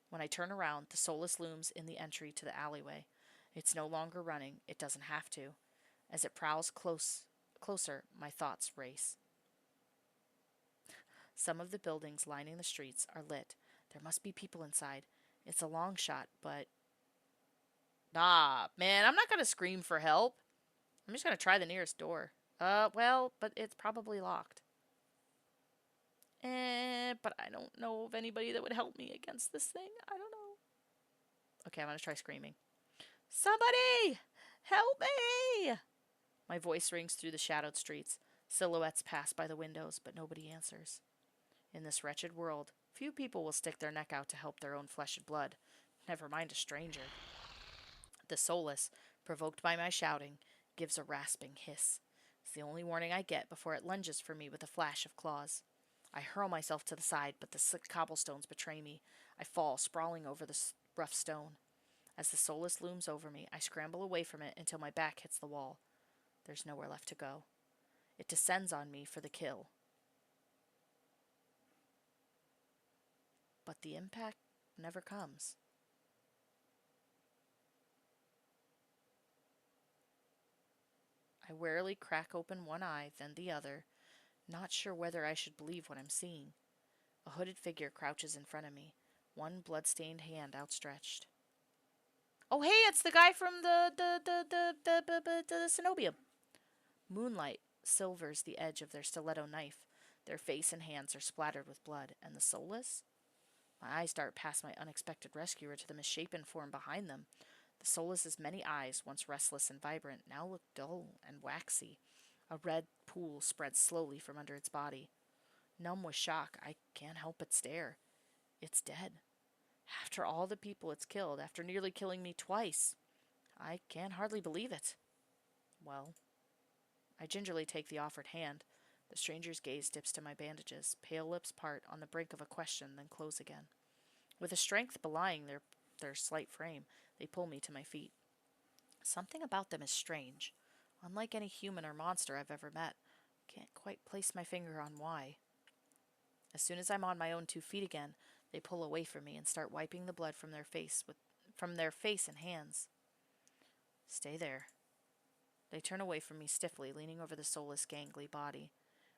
When I turn around, the soulless looms in the entry to the alleyway. It's no longer running. It doesn't have to. As it prowls closer, my thoughts race. Some of the buildings lining the streets are lit. There must be people inside. It's a long shot, but... Nah, man, I'm not gonna scream for help. I'm just gonna try the nearest door. Well, but it's probably locked. But I don't know of anybody that would help me against this thing. I don't know. Okay, I'm gonna try screaming. Somebody! Help me! My voice rings through the shadowed streets. Silhouettes pass by the windows, but nobody answers. In this wretched world, few people will stick their neck out to help their own flesh and blood, never mind a stranger. The soulless, provoked by my shouting, gives a rasping hiss. It's the only warning I get before it lunges for me with a flash of claws. I hurl myself to the side, but the slick cobblestones betray me. I fall, sprawling over the rough stone. As the soulless looms over me, I scramble away from it until my back hits the wall. There's nowhere left to go. It descends on me for the kill. But the impact never comes. I warily crack open one eye, then the other, not sure whether I should believe what I'm seeing. A hooded figure crouches in front of me, one blood-stained hand outstretched. Oh, hey, it's the guy from the cenobium. Moonlight silvers the edge of their stiletto knife. Their face and hands are splattered with blood, and the soulless? My eyes dart past my unexpected rescuer to the misshapen form behind them. The soulless's many eyes, once restless and vibrant, now look dull and waxy. A red pool spreads slowly from under its body. Numb with shock, I can't help but stare. It's dead. After all the people it's killed, after nearly killing me twice. I can hardly believe it. Well, I gingerly take the offered hand. The stranger's gaze dips to my bandages. Pale lips part on the brink of a question, then close again. With a strength belying their slight frame, they pull me to my feet. Something about them is strange, unlike any human or monster I've ever met. Can't quite place my finger on why. As soon as I'm on my own 2 feet again, they pull away from me and start wiping the blood from their face and hands. Stay there. They turn away from me stiffly, leaning over the soulless, gangly body.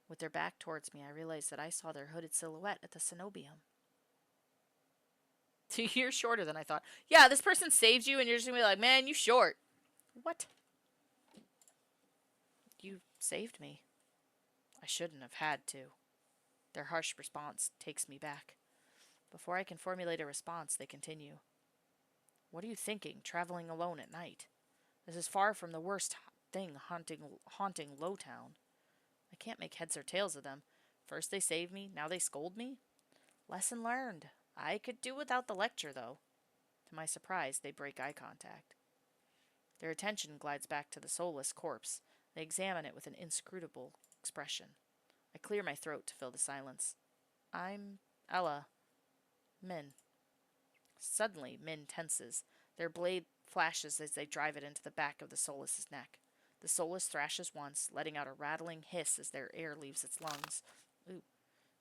With their back towards me, I realize that I saw their hooded silhouette at the cenobium. You're shorter than I thought. Yeah, this person saves you, and you're just gonna be like, man, you short. What? You saved me. I shouldn't have had to. Their harsh response takes me back. Before I can formulate a response, they continue. What are you thinking, traveling alone at night? This is far from the worst thing haunting Lowtown. I can't make heads or tails of them. First they save me, now they scold me? Lesson learned. I could do without the lecture, though. To my surprise, they break eye contact. Their attention glides back to the soulless corpse. They examine it with an inscrutable expression. I clear my throat to fill the silence. I'm Ella. Min. Suddenly, Min tenses. Their blade flashes as they drive it into the back of the soulless's neck. The soulless thrashes once, letting out a rattling hiss as their air leaves its lungs. Ooh.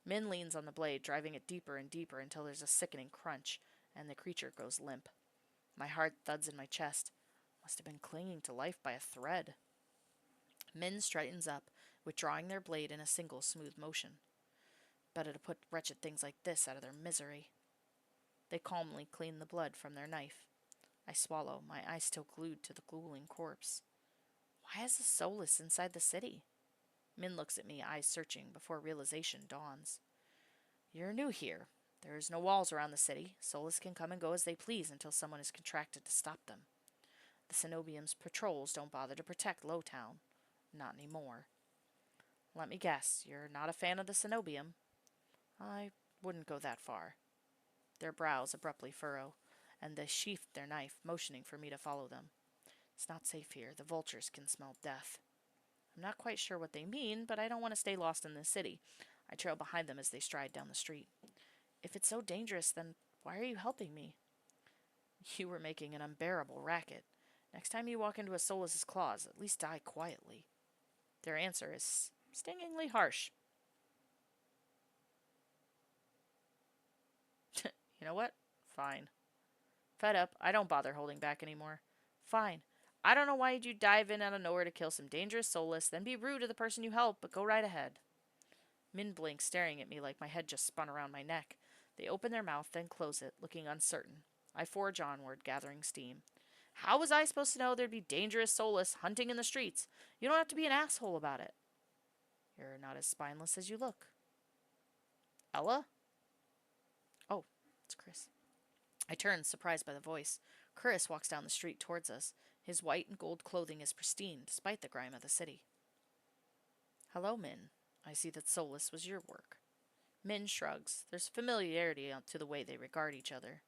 Min leans on the blade, driving it deeper and deeper until there's a sickening crunch, and the creature goes limp. My heart thuds in my chest. Must have been clinging to life by a thread. Min straightens up, withdrawing their blade in a single smooth motion. Better to put wretched things like this out of their misery. They calmly clean the blood from their knife. I swallow, my eyes still glued to the ghouling corpse. Why is the soulless inside the city? Min looks at me, eyes searching, before realization dawns. You're new here. There's no walls around the city. Soulless can come and go as they please until someone is contracted to stop them. The cenobium's patrols don't bother to protect Lowtown. Not anymore. Let me guess, you're not a fan of the cenobium? I wouldn't go that far. Their brows abruptly furrow, and they sheath their knife, motioning for me to follow them. It's not safe here. The vultures can smell death. I'm not quite sure what they mean, but I don't want to stay lost in this city. I trail behind them as they stride down the street. If it's so dangerous, then why are you helping me? You were making an unbearable racket. Next time you walk into a soulless's claws, at least die quietly. Their answer is stingingly harsh. You know what? Fine. Fed up, I don't bother holding back anymore. Fine. I don't know why you'd dive in out of nowhere to kill some dangerous soulless, then be rude to the person you help, but go right ahead. Min blinks, staring at me like my head just spun around my neck. They open their mouth, then close it, looking uncertain. I forge onward, gathering steam. How was I supposed to know there'd be dangerous soulless hunting in the streets? You don't have to be an asshole about it. You're not as spineless as you look. Ella? Oh, it's Chris. I turn, surprised by the voice. Chris walks down the street towards us. His white and gold clothing is pristine, despite the grime of the city. Hello, Min. I see that soulless was your work. Min shrugs. There's familiarity to the way they regard each other.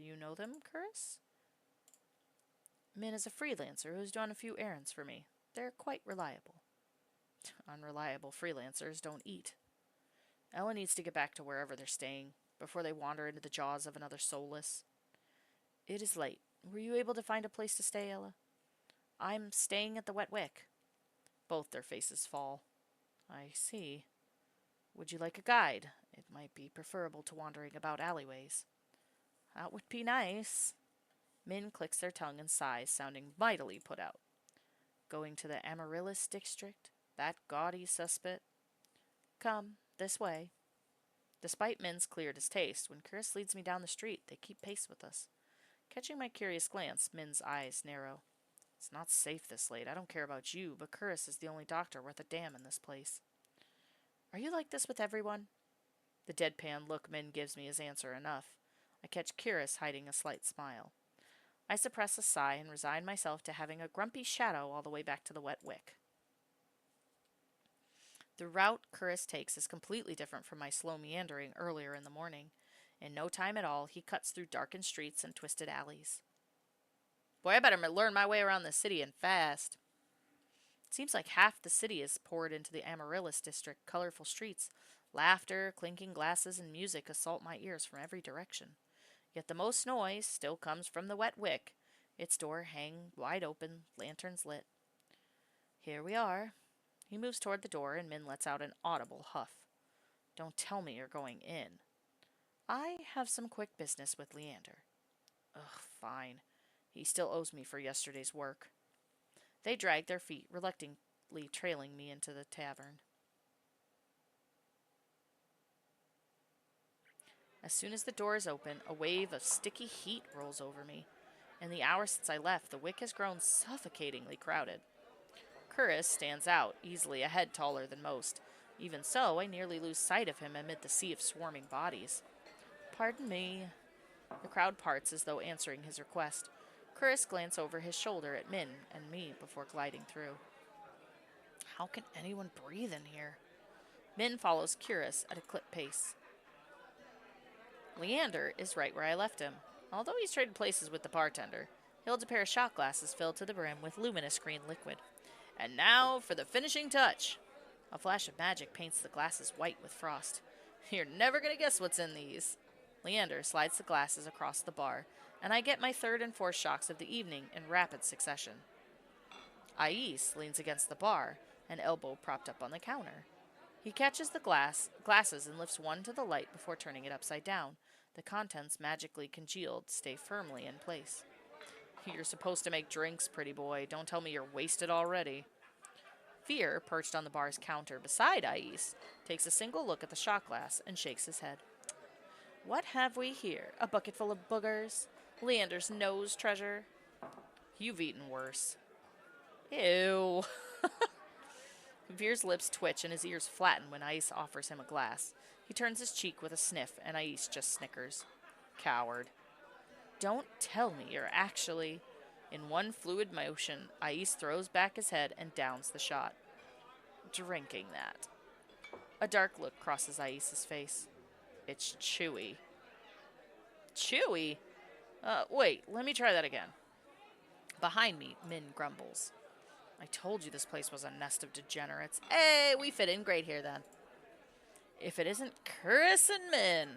You know them, Chris? Min is a freelancer who's done a few errands for me. They're quite reliable. Unreliable freelancers don't eat. Ella needs to get back to wherever they're staying, before they wander into the jaws of another soulless. It is late. Were you able to find a place to stay, Ella? I'm staying at the Wet Wick. Both their faces fall. I see. Would you like a guide? It might be preferable to wandering about alleyways. That would be nice. Min clicks their tongue and sighs, sounding mightily put out. Going to the Amaryllis district? That gaudy suspect? Come, this way. Despite Min's clear distaste, when Chris leads me down the street, they keep pace with us. Catching my curious glance, Min's eyes narrow. It's not safe this late. I don't care about you, but Chris is the only doctor worth a damn in this place. Are you like this with everyone? The deadpan look Min gives me is answer enough. I catch Cyrus hiding a slight smile. I suppress a sigh and resign myself to having a grumpy shadow all the way back to the Wet Wick. The route Cyrus takes is completely different from my slow meandering earlier in the morning. In no time at all, he cuts through darkened streets and twisted alleys. Boy, I better learn my way around the city and fast. It seems like half the city is poured into the Amaryllis district. Colorful streets, laughter, clinking glasses, and music assault my ears from every direction. Yet the most noise still comes from the Wet Wick, its door hanging wide open, lanterns lit. Here we are. He moves toward the door, and Min lets out an audible huff. Don't tell me you're going in. I have some quick business with Leander. Ugh, fine. He still owes me for yesterday's work. They drag their feet, reluctantly trailing me into the tavern. As soon as the door is open, a wave of sticky heat rolls over me. In the hour since I left, the wick has grown suffocatingly crowded. Curris stands out, easily a head taller than most. Even so, I nearly lose sight of him amid the sea of swarming bodies. Pardon me. The crowd parts as though answering his request. Curris glances over his shoulder at Min and me before gliding through. How can anyone breathe in here? Min follows Curris at a clip pace. Leander is right where I left him. Although he's traded places with the bartender, he holds a pair of shot glasses filled to the brim with luminous green liquid. And now for the finishing touch. A flash of magic paints the glasses white with frost. You're never going to guess what's in these. Leander slides the glasses across the bar, and I get my third and fourth shocks of the evening in rapid succession. Ais leans against the bar, an elbow propped up on the counter. He catches the glasses and lifts one to the light before turning it upside down. The contents, magically congealed, stay firmly in place. You're supposed to make drinks, pretty boy. Don't tell me you're wasted already. Fear, perched on the bar's counter beside Ais, takes a single look at the shot glass and shakes his head. What have we here? A bucket full of boogers? Leander's nose treasure? You've eaten worse. Ew. Veer's lips twitch and his ears flatten when Ais offers him a glass. He turns his cheek with a sniff, and Ais just snickers. Coward. Don't tell me you're actually... In one fluid motion, Ais throws back his head and downs the shot. Drinking that. A dark look crosses Ais's face. It's chewy. Chewy? Wait, let me try that again. Behind me, Min grumbles. I told you this place was a nest of degenerates. Hey, we fit in great here then. If it isn't Curris and Min.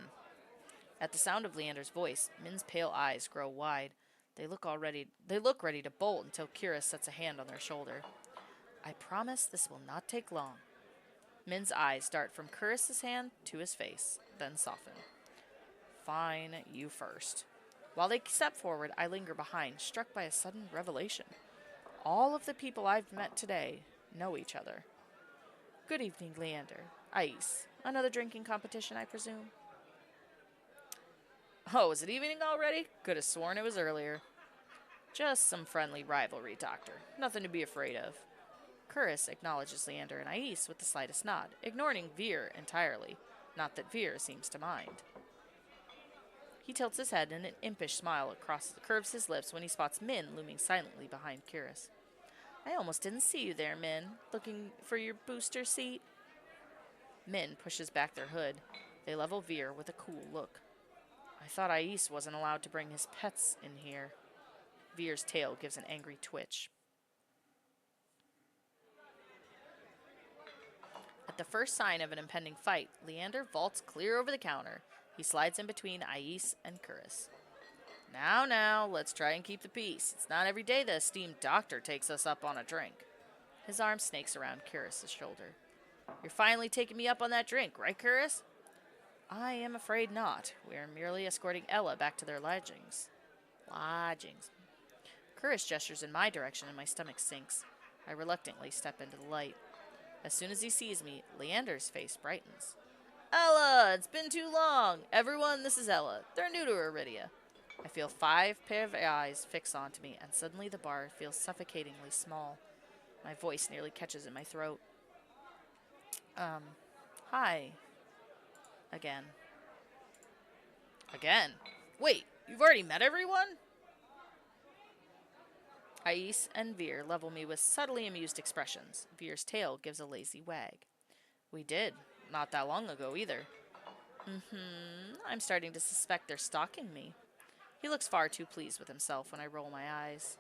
At the sound of Leander's voice, Min's pale eyes grow wide. They look ready to bolt until Curris sets a hand on their shoulder. I promise this will not take long. Min's eyes dart from Curris's hand to his face, then soften. Fine, you first. While they step forward, I linger behind, struck by a sudden revelation. All of the people I've met today know each other. Good evening, Leander. Ais. Another drinking competition, I presume? Oh, is it evening already? Could have sworn it was earlier. Just some friendly rivalry, Doctor. Nothing to be afraid of. Curris acknowledges Leander and Ais with the slightest nod, ignoring Veer entirely. Not that Veer seems to mind. He tilts his head and an impish smile curves his lips when he spots Min looming silently behind Curris. I almost didn't see you there, Min. Looking for your booster seat? Min pushes back their hood. They level Veer with a cool look. I thought Ais wasn't allowed to bring his pets in here. Veer's tail gives an angry twitch. At the first sign of an impending fight, Leander vaults clear over the counter. He slides in between Ais and Curris. Now, let's try and keep the peace. It's not every day the esteemed doctor takes us up on a drink. His arm snakes around Curris's shoulder. You're finally taking me up on that drink, right, Curris? I am afraid not. We are merely escorting Ella back to their lodgings. Curris gestures in my direction and my stomach sinks. I reluctantly step into the light. As soon as he sees me, Leander's face brightens. Ella, it's been too long. Everyone, this is Ella. They're new to Iridia. I feel 5 pair of eyes fix onto me, and suddenly the bar feels suffocatingly small. My voice nearly catches in my throat. Hi. Again. Again? Wait, you've already met everyone? Ais and Veer level me with subtly amused expressions. Veer's tail gives a lazy wag. We did. Not that long ago, either. I'm starting to suspect they're stalking me. He looks far too pleased with himself when I roll my eyes.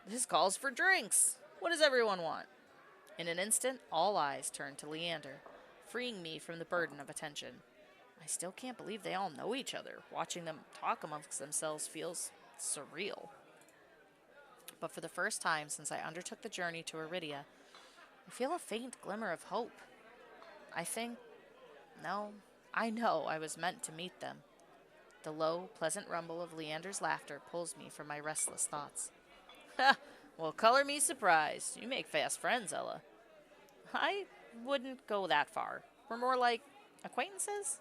This calls for drinks. What does everyone want? In an instant, all eyes turn to Leander, freeing me from the burden of attention. I still can't believe they all know each other. Watching them talk amongst themselves feels surreal. But for the first time since I undertook the journey to Iridia, I feel a faint glimmer of hope. I think, no, I know I was meant to meet them. The low, pleasant rumble of Leander's laughter pulls me from my restless thoughts. Ha! Well, color me surprised. You make fast friends, Ella. I wouldn't go that far. We're more like acquaintances?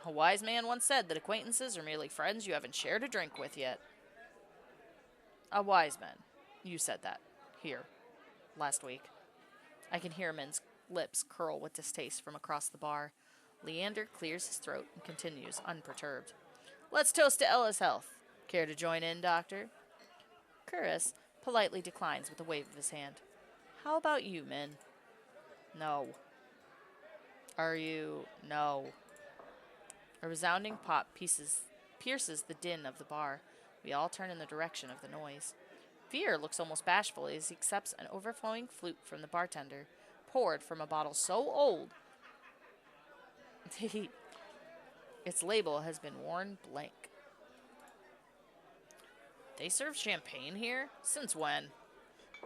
A wise man once said that acquaintances are merely friends you haven't shared a drink with yet. A wise man. You said that. Here. Last week. I can hear Min's lips curl with distaste from across the bar. Leander clears his throat and continues, unperturbed. Let's toast to Ella's health. Care to join in, Doctor? Curris politely declines with a wave of his hand. How about you, Min? No. Are you? No. A resounding pop pierces the din of the bar. We all turn in the direction of the noise. Veer looks almost bashful as he accepts an overflowing flute from the bartender, poured from a bottle so old its label has been worn blank. They serve champagne here? Since when?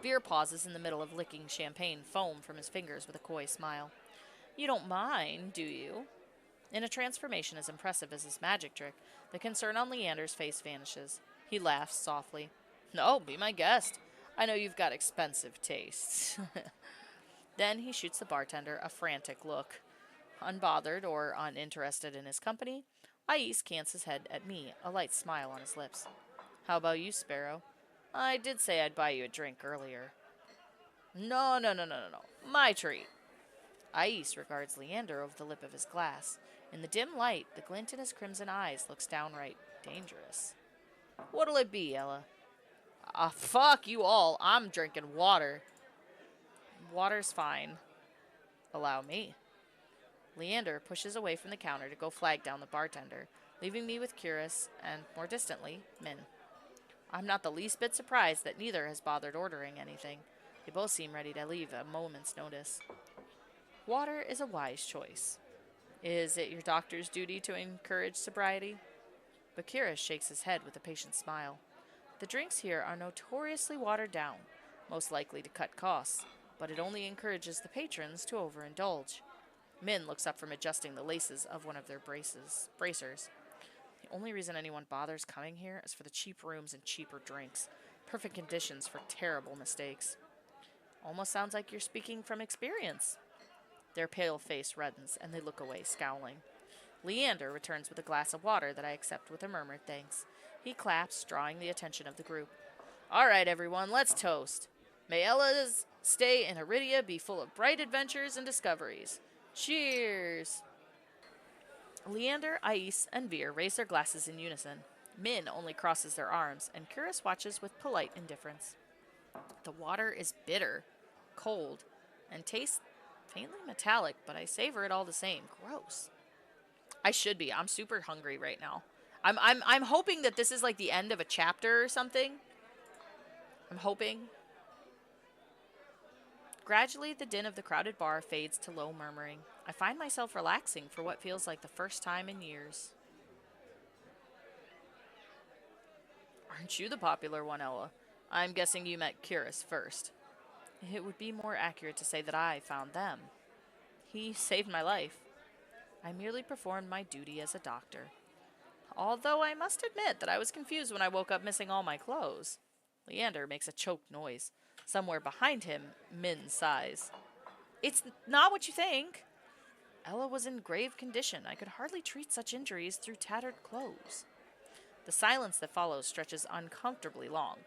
Veer pauses in the middle of licking champagne foam from his fingers with a coy smile. You don't mind, do you? In a transformation as impressive as his magic trick, the concern on Leander's face vanishes. He laughs softly. No, be my guest. I know you've got expensive tastes. Then he shoots the bartender a frantic look. Unbothered or uninterested in his company, Ais cants his head at me, a light smile on his lips. How about you, Sparrow? I did say I'd buy you a drink earlier. No, no, no, no, no, no. My treat. Ais regards Leander over the lip of his glass. In the dim light, the glint in his crimson eyes looks downright dangerous. What'll it be, Ella? Fuck you all. I'm drinking water. Water's fine. Allow me. Leander pushes away from the counter to go flag down the bartender, leaving me with Curus and, more distantly, Min. I'm not the least bit surprised that neither has bothered ordering anything. They both seem ready to leave at a moment's notice. Water is a wise choice. Is it your doctor's duty to encourage sobriety? But Curus shakes his head with a patient smile. The drinks here are notoriously watered down, most likely to cut costs, but it only encourages the patrons to overindulge. Min looks up from adjusting the laces of one of their bracers. The only reason anyone bothers coming here is for the cheap rooms and cheaper drinks. Perfect conditions for terrible mistakes. Almost sounds like you're speaking from experience. Their pale face reddens, and they look away, scowling. Leander returns with a glass of water that I accept with a murmured thanks. He claps, drawing the attention of the group. All right, everyone, let's toast. May Ella's stay in Iridia be full of bright adventures and discoveries. Cheers! Leander, Ais, and Veer raise their glasses in unison. Min only crosses their arms, and Curus watches with polite indifference. The water is bitter, cold, and tastes faintly metallic, but I savor it all the same. Gross. I should be. I'm super hungry right now. I'm hoping that this is like the end of a chapter or something. I'm hoping. Gradually, the din of the crowded bar fades to low murmuring. I find myself relaxing for what feels like the first time in years. Aren't you the popular one, Ella? I'm guessing you met Curus first. It would be more accurate to say that I found them. He saved my life. I merely performed my duty as a doctor. Although I must admit that I was confused when I woke up missing all my clothes. Leander makes a choked noise. Somewhere behind him, Min sighs. It's not what you think. Ella was in grave condition. I could hardly treat such injuries through tattered clothes. The silence that follows stretches uncomfortably long.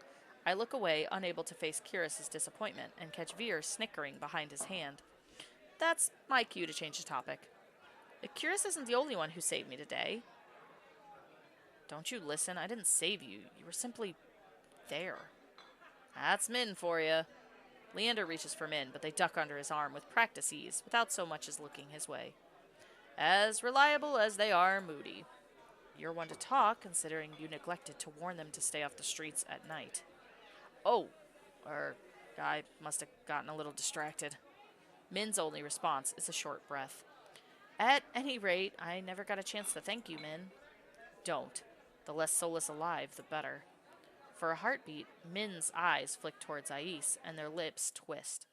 I look away, unable to face Curus's disappointment, and catch Veer snickering behind his hand. That's my cue to change the topic. Curus isn't the only one who saved me today. Don't you listen? I didn't save you. You were simply there. That's Min for you. Leander reaches for Min, but they duck under his arm with practice ease, without so much as looking his way. As reliable as they are moody. You're one to talk, considering you neglected to warn them to stay off the streets at night. Oh, I must have gotten a little distracted. Min's only response is a short breath. At any rate, I never got a chance to thank you, Min. Don't. The less soulless alive, the better. For a heartbeat, Min's eyes flick towards Ais, and their lips twist.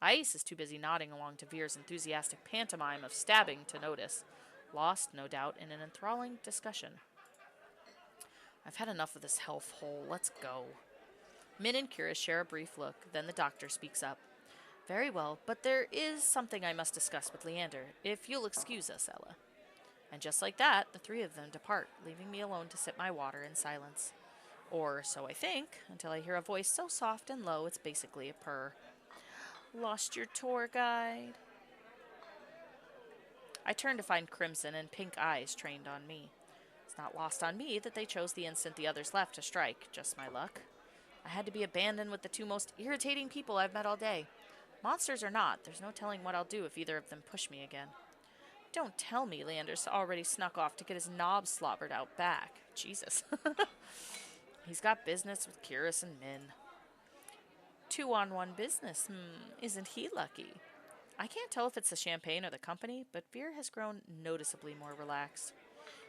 Ais is too busy nodding along to Veer's enthusiastic pantomime of stabbing to notice, lost, no doubt, in an enthralling discussion. I've had enough of this health hole. Let's go. Min and Kira share a brief look, then the doctor speaks up. Very well, but there is something I must discuss with Leander, if you'll excuse us, Ella. And just like that, the three of them depart, leaving me alone to sip my water in silence. Or so I think, until I hear a voice so soft and low it's basically a purr. Lost your tour guide? I turn to find Crimson and Pink eyes trained on me. It's not lost on me that they chose the instant the others left to strike, just my luck. I had to be abandoned with the two most irritating people I've met all day. Monsters or not, there's no telling what I'll do if either of them push me again. Don't tell me Leander's already snuck off to get his knob slobbered out back. Jesus. He's got business with Curious and Min. 2-on-1 business. Isn't he lucky? I can't tell if it's the champagne or the company, but Veer has grown noticeably more relaxed.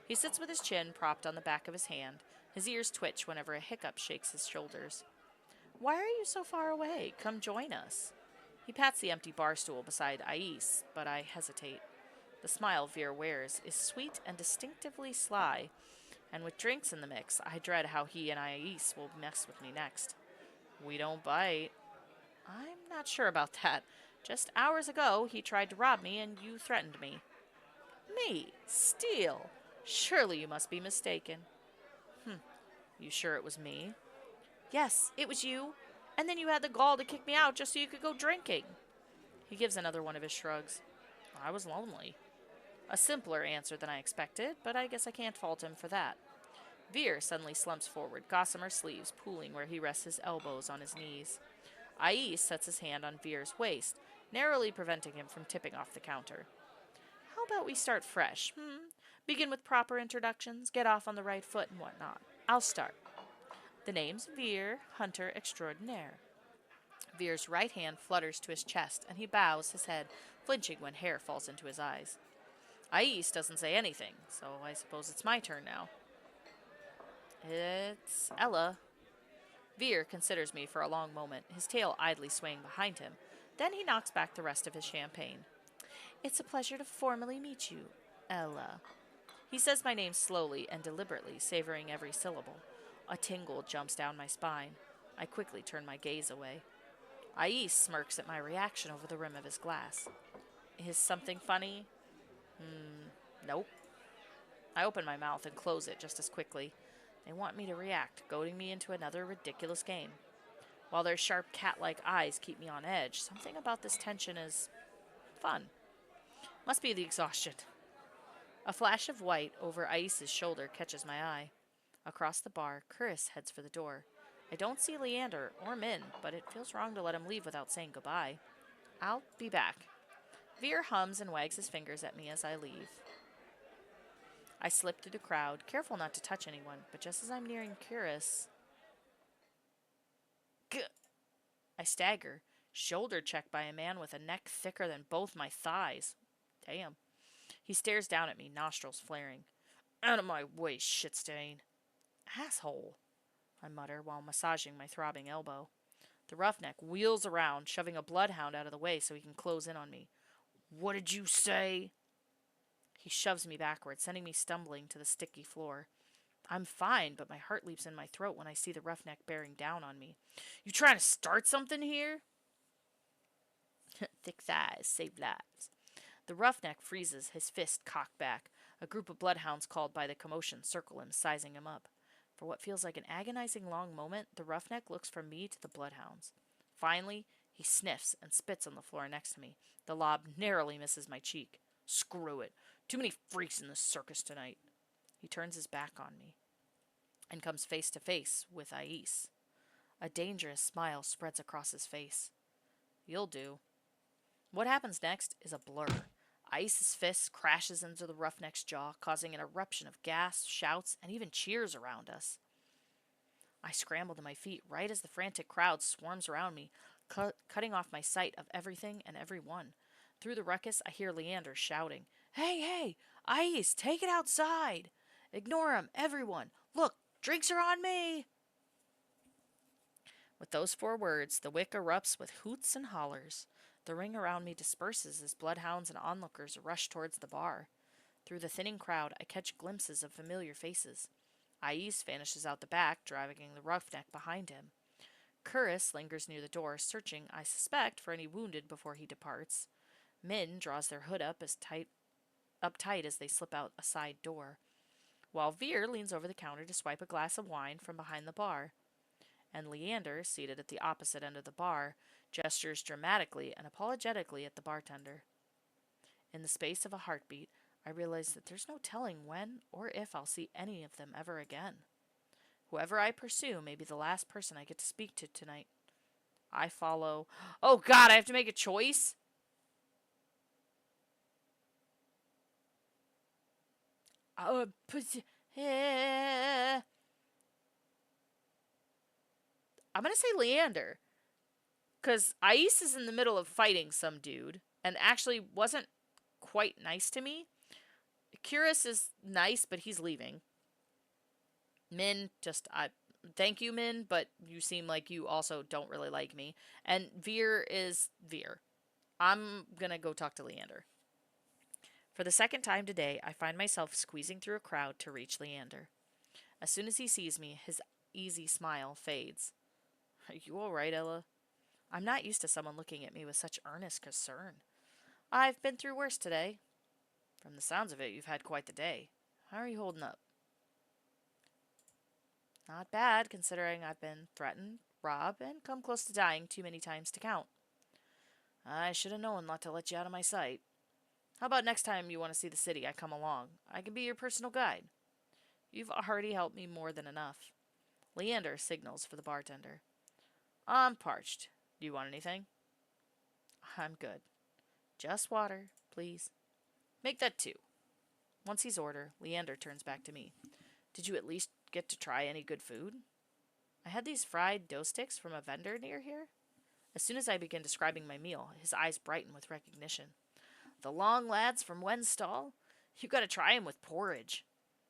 He sits with his chin propped on the back of his hand. His ears twitch whenever a hiccup shakes his shoulders. Why are you so far away? Come join us. He pats the empty bar stool beside Ais, but I hesitate. The smile Veer wears is sweet and distinctively sly, and with drinks in the mix, I dread how he and Ais will mess with me next. We don't bite. I'm not sure about that. Just hours ago, he tried to rob me, and you threatened me. Me? Steal? Surely you must be mistaken. You sure it was me? Yes, it was you. And then you had the gall to kick me out just so you could go drinking. He gives another one of his shrugs. I was lonely. A simpler answer than I expected, but I guess I can't fault him for that. Veer suddenly slumps forward, gossamer sleeves pooling where he rests his elbows on his knees. Ais sets his hand on Veer's waist, narrowly preventing him from tipping off the counter. How about we start fresh, Begin with proper introductions, get off on the right foot and whatnot. I'll start. The name's Veer, Hunter Extraordinaire. Veer's right hand flutters to his chest, and he bows his head, flinching when hair falls into his eyes. Ais doesn't say anything, so I suppose it's my turn now. It's Ella. Veer considers me for a long moment, his tail idly swaying behind him. Then he knocks back the rest of his champagne. It's a pleasure to formally meet you, Ella. He says my name slowly and deliberately, savoring every syllable. A tingle jumps down my spine. I quickly turn my gaze away. Ais smirks at my reaction over the rim of his glass. Is something funny? Nope. I open my mouth and close it just as quickly. They want me to react, goading me into another ridiculous game. While their sharp cat-like eyes keep me on edge, something about this tension is fun. Must be the exhaustion. A flash of white over Ais's shoulder catches my eye. Across the bar, Chris heads for the door. I don't see Leander or Min, but it feels wrong to let him leave without saying goodbye. I'll be back. Veer hums and wags his fingers at me as I leave. I slip through the crowd, careful not to touch anyone, but just as I'm nearing Curious, I stagger, shoulder checked by a man with a neck thicker than both my thighs. Damn. He stares down at me, nostrils flaring. Out of my way, shit stain. Asshole, I mutter while massaging my throbbing elbow. The roughneck wheels around, shoving a bloodhound out of the way so he can close in on me. What did you say? He shoves me backward, sending me stumbling to the sticky floor. I'm fine, but my heart leaps in my throat when I see the roughneck bearing down on me. You trying to start something here? Thick thighs save lives. The roughneck freezes, his fist cocked back. A group of bloodhounds called by the commotion circle him, sizing him up. For what feels like an agonizing long moment, the roughneck looks from me to the bloodhounds. Finally, he sniffs and spits on the floor next to me. The lob narrowly misses my cheek. Screw it. Too many freaks in this circus tonight. He turns his back on me and comes face to face with Ais. A dangerous smile spreads across his face. You'll do. What happens next is a blur. Ice's fist crashes into the roughneck's jaw, causing an eruption of gas, shouts, and even cheers around us. I scramble to my feet right as the frantic crowd swarms around me, cutting off my sight of everything and everyone. Through the ruckus, I hear Leander shouting, "Hey, hey! Ice! Take it outside! Ignore him, everyone! Look, drinks are on me!" With those 4 words, the wick erupts with hoots and hollers. The ring around me disperses as bloodhounds and onlookers rush towards the bar. Through the thinning crowd, I catch glimpses of familiar faces. Ais vanishes out the back, dragging the roughneck behind him. Curris lingers near the door, searching, I suspect, for any wounded before he departs. Min draws their hood up tight as they slip out a side door, while Veer leans over the counter to swipe a glass of wine from behind the bar. And Leander, seated at the opposite end of the bar, gestures dramatically and apologetically at the bartender. In the space of a heartbeat, I realize that there's no telling when or if I'll see any of them ever again. Whoever I pursue may be the last person I get to speak to tonight. I follow. Oh God, I have to make a choice? I'm gonna say Leander. Because Ais is in the middle of fighting some dude and actually wasn't quite nice to me. Curious is nice, but he's leaving. Min, thank you, Min, but you seem like you also don't really like me. And Veer is Veer. I'm gonna go talk to Leander. For the second time today, I find myself squeezing through a crowd to reach Leander. As soon as he sees me, his easy smile fades. Are you alright, Ella? I'm not used to someone looking at me with such earnest concern. I've been through worse today. From the sounds of it, you've had quite the day. How are you holding up? Not bad, considering I've been threatened, robbed, and come close to dying too many times to count. I should have known not to let you out of my sight. How about next time you want to see the city, I come along. I can be your personal guide. You've already helped me more than enough. Leander signals for the bartender. I'm parched. Do you want anything? I'm good. Just water, please. Make that 2. Once he's ordered, Leander turns back to me. Did you at least get to try any good food? I had these fried dough sticks from a vendor near here. As soon as I begin describing my meal, his eyes brighten with recognition. The long lads from Wen's stall? You gotta try 'em with porridge.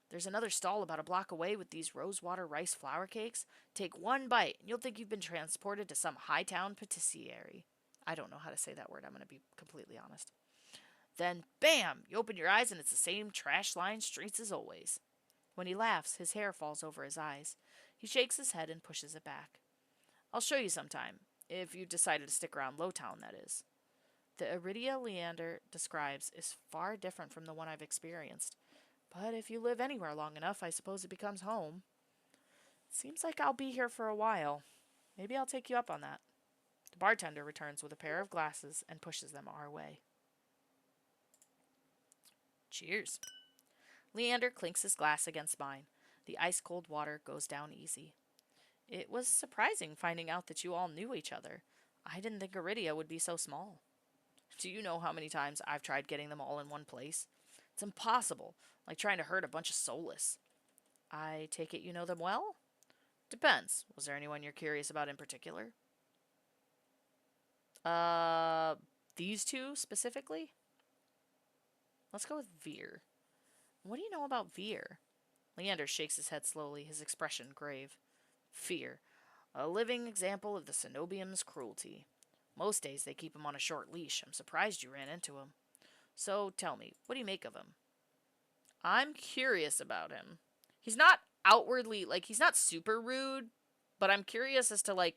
There's another stall about a block away with these rosewater rice flour cakes. Take one bite, and you'll think you've been transported to some high-town patisserie. I don't know how to say that word, I'm going to be completely honest. Then, bam! You open your eyes, and it's the same trash-lined streets as always. When he laughs, his hair falls over his eyes. He shakes his head and pushes it back. I'll show you sometime, if you decided to stick around Lowtown, that is. The Iridia Leander describes is far different from the one I've experienced. But if you live anywhere long enough, I suppose it becomes home. Seems like I'll be here for a while. Maybe I'll take you up on that. The bartender returns with a pair of glasses and pushes them our way. Cheers. Leander clinks his glass against mine. The ice-cold water goes down easy. It was surprising finding out that you all knew each other. I didn't think Iridia would be so small. Do you know how many times I've tried getting them all in one place? It's impossible, like trying to herd a bunch of soulless. I take it you know them well? Depends. Was there anyone you're curious about in particular? These 2 specifically? Let's go with Veer. What do you know about Veer? Leander shakes his head slowly, his expression grave. Fear. A living example of the Cenobium's cruelty. Most days they keep him on a short leash. I'm surprised you ran into him. So tell me, what do you make of him? I'm curious about him. He's not outwardly, he's not super rude, but I'm curious as to,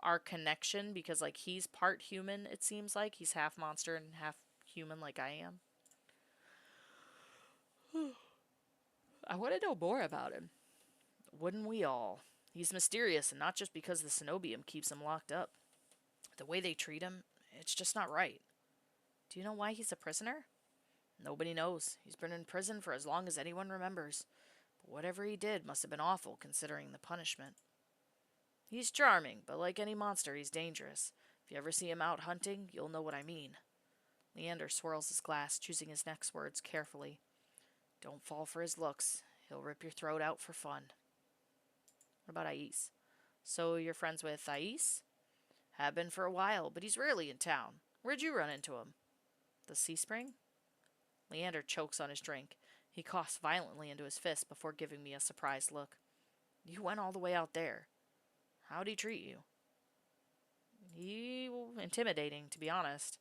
our connection because, he's part human, it seems like. He's half monster and half human like I am. I want to know more about him. Wouldn't we all? He's mysterious, and not just because the Cenobium keeps him locked up. The way they treat him, it's just not right. Do you know why he's a prisoner? Nobody knows. He's been in prison for as long as anyone remembers. But whatever he did must have been awful, considering the punishment. He's charming, but like any monster, he's dangerous. If you ever see him out hunting, you'll know what I mean. Leander swirls his glass, choosing his next words carefully. Don't fall for his looks. He'll rip your throat out for fun. What about Ais? So you're friends with Ais? Have been for a while, but he's rarely in town. Where'd you run into him? The Sea Spring? Leander chokes on his drink. He coughs violently into his fist before giving me a surprised look. You went all the way out there. How'd he treat you? Intimidating, to be honest.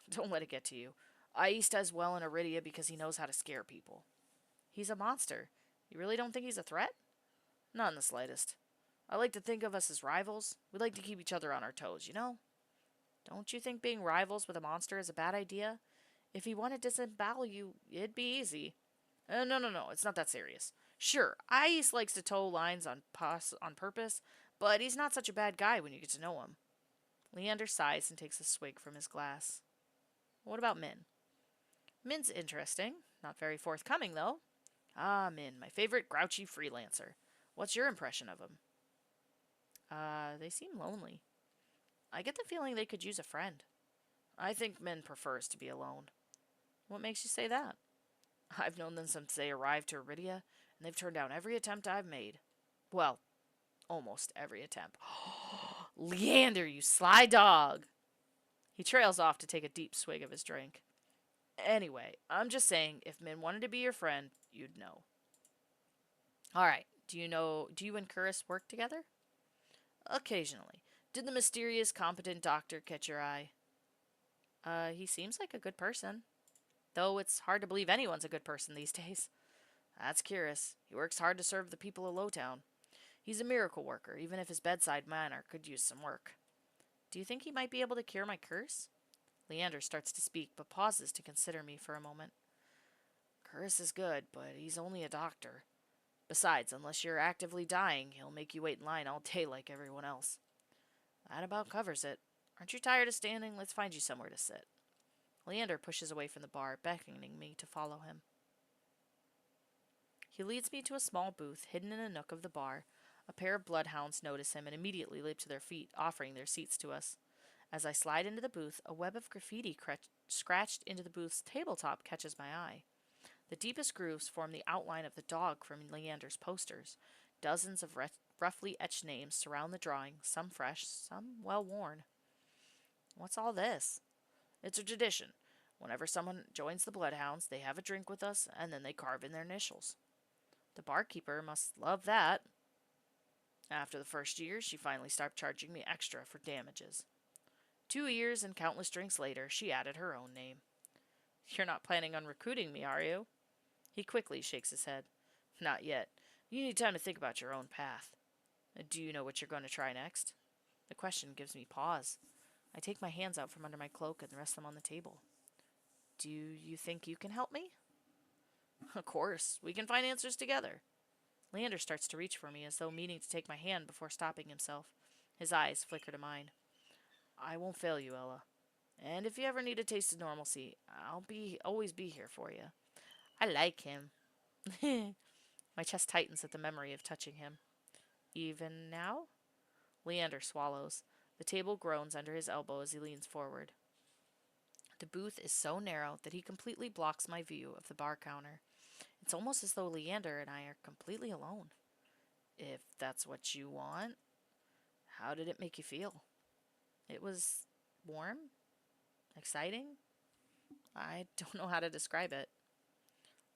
Don't let it get to you. Ais does well in Iridia because he knows how to scare people. He's a monster. You really don't think he's a threat? Not in the slightest. I like to think of us as rivals. We like to keep each other on our toes, you know? Don't you think being rivals with a monster is a bad idea? If he wanted to disembowel you, it'd be easy. No, it's not that serious. Sure, Ice likes to toe lines on purpose, but he's not such a bad guy when you get to know him. Leander sighs and takes a swig from his glass. What about Min? Min's interesting. Not very forthcoming, though. Ah, Min, my favorite grouchy freelancer. What's your impression of him? They seem lonely. I get the feeling they could use a friend. I think Min prefers to be alone. What makes you say that? I've known them since they arrived to Iridia, and they've turned down every attempt I've made. Well, almost every attempt. Leander, you sly dog! He trails off to take a deep swig of his drink. Anyway, I'm just saying, if Min wanted to be your friend, you'd know. Alright, do you and Curris work together? Occasionally. Did the mysterious, competent doctor catch your eye? He seems like a good person. Though it's hard to believe anyone's a good person these days. That's curious. He works hard to serve the people of Lowtown. He's a miracle worker, even if his bedside manner could use some work. Do you think he might be able to cure my curse? Leander starts to speak, but pauses to consider me for a moment. Curse is good, but he's only a doctor. Besides, unless you're actively dying, he'll make you wait in line all day like everyone else. That about covers it. Aren't you tired of standing? Let's find you somewhere to sit. Leander pushes away from the bar, beckoning me to follow him. He leads me to a small booth hidden in a nook of the bar. A pair of bloodhounds notice him and immediately leap to their feet, offering their seats to us. As I slide into the booth, a web of graffiti scratched into the booth's tabletop catches my eye. The deepest grooves form the outline of the dog from Leander's posters. Dozens of roughly etched names surround the drawing, some fresh, some well worn. What's all this? It's a tradition. Whenever someone joins the Bloodhounds, they have a drink with us, and then they carve in their initials. The barkeeper must love that. After the first year, she finally stopped charging me extra for damages. 2 years and countless drinks later, she added her own name. You're not planning on recruiting me, are you? He quickly shakes his head. Not yet. You need time to think about your own path. Do you know what you're going to try next? The question gives me pause. I take my hands out from under my cloak and rest them on the table. Do you think you can help me? Of course. We can find answers together. Leander starts to reach for me as though meaning to take my hand before stopping himself. His eyes flicker to mine. I won't fail you, Ella. And if you ever need a taste of normalcy, I'll always be here for you. I like him. My chest tightens at the memory of touching him. Even now? Leander swallows. The table groans under his elbow as he leans forward. The booth is so narrow that he completely blocks my view of the bar counter. It's almost as though Leander and I are completely alone. If that's what you want, how did it make you feel? It was warm? Exciting? I don't know how to describe it.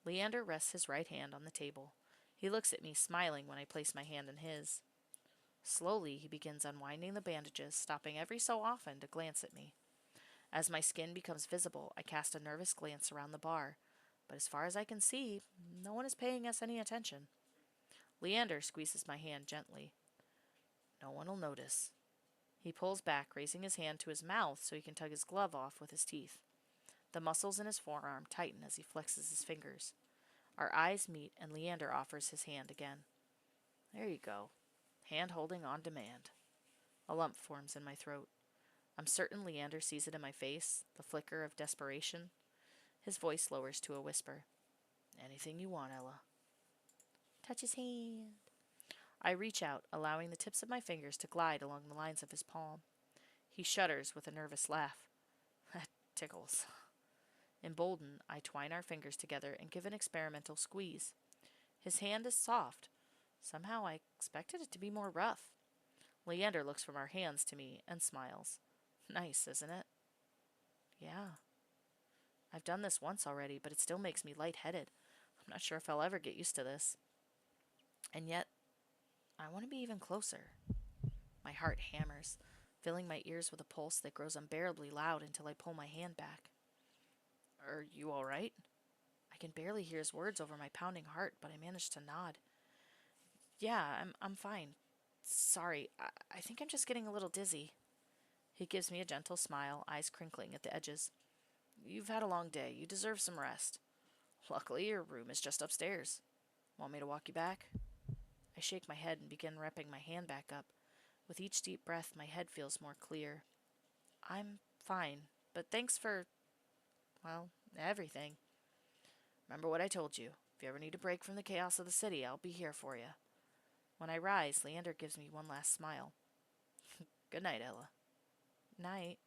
Leander rests his right hand on the table. He looks at me, smiling when I place my hand in his. Slowly, he begins unwinding the bandages, stopping every so often to glance at me. As my skin becomes visible, I cast a nervous glance around the bar, but as far as I can see, no one is paying us any attention. Leander squeezes my hand gently. No one will notice. He pulls back, raising his hand to his mouth so he can tug his glove off with his teeth. The muscles in his forearm tighten as he flexes his fingers. Our eyes meet, and Leander offers his hand again. There you go. Hand holding on demand. A lump forms in my throat. I'm certain Leander sees it in my face, the flicker of desperation. His voice lowers to a whisper. Anything you want, Ella. Touch his hand. I reach out, allowing the tips of my fingers to glide along the lines of his palm. He shudders with a nervous laugh. That tickles. Emboldened, I twine our fingers together and give an experimental squeeze. His hand is soft. Somehow I expected it to be more rough. Leander looks from our hands to me and smiles. Nice, isn't it? Yeah. I've done this once already, but it still makes me lightheaded. I'm not sure if I'll ever get used to this. And yet, I want to be even closer. My heart hammers, filling my ears with a pulse that grows unbearably loud until I pull my hand back. Are you all right? I can barely hear his words over my pounding heart, but I manage to nod. Yeah, I'm fine. Sorry, I think I'm just getting a little dizzy. He gives me a gentle smile, eyes crinkling at the edges. You've had a long day. You deserve some rest. Luckily, your room is just upstairs. Want me to walk you back? I shake my head and begin wrapping my hand back up. With each deep breath, my head feels more clear. I'm fine, but thanks for, well, everything. Remember what I told you. If you ever need a break from the chaos of the city, I'll be here for you. When I rise, Leander gives me one last smile. Good night, Ella. Night.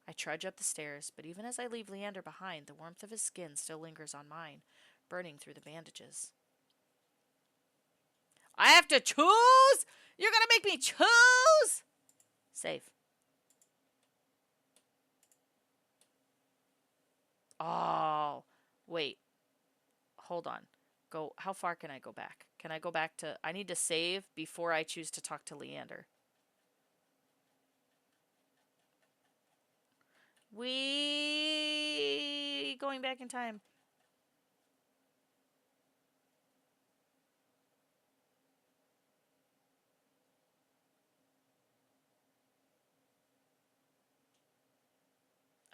I trudge up the stairs, but even as I leave Leander behind, the warmth of his skin still lingers on mine, burning through the bandages. I have to choose? You're gonna make me choose? Save. Oh, wait. Hold on. Go. How far can I go back? Can I go back to... I need to save before I choose to talk to Leander. We... Going back in time.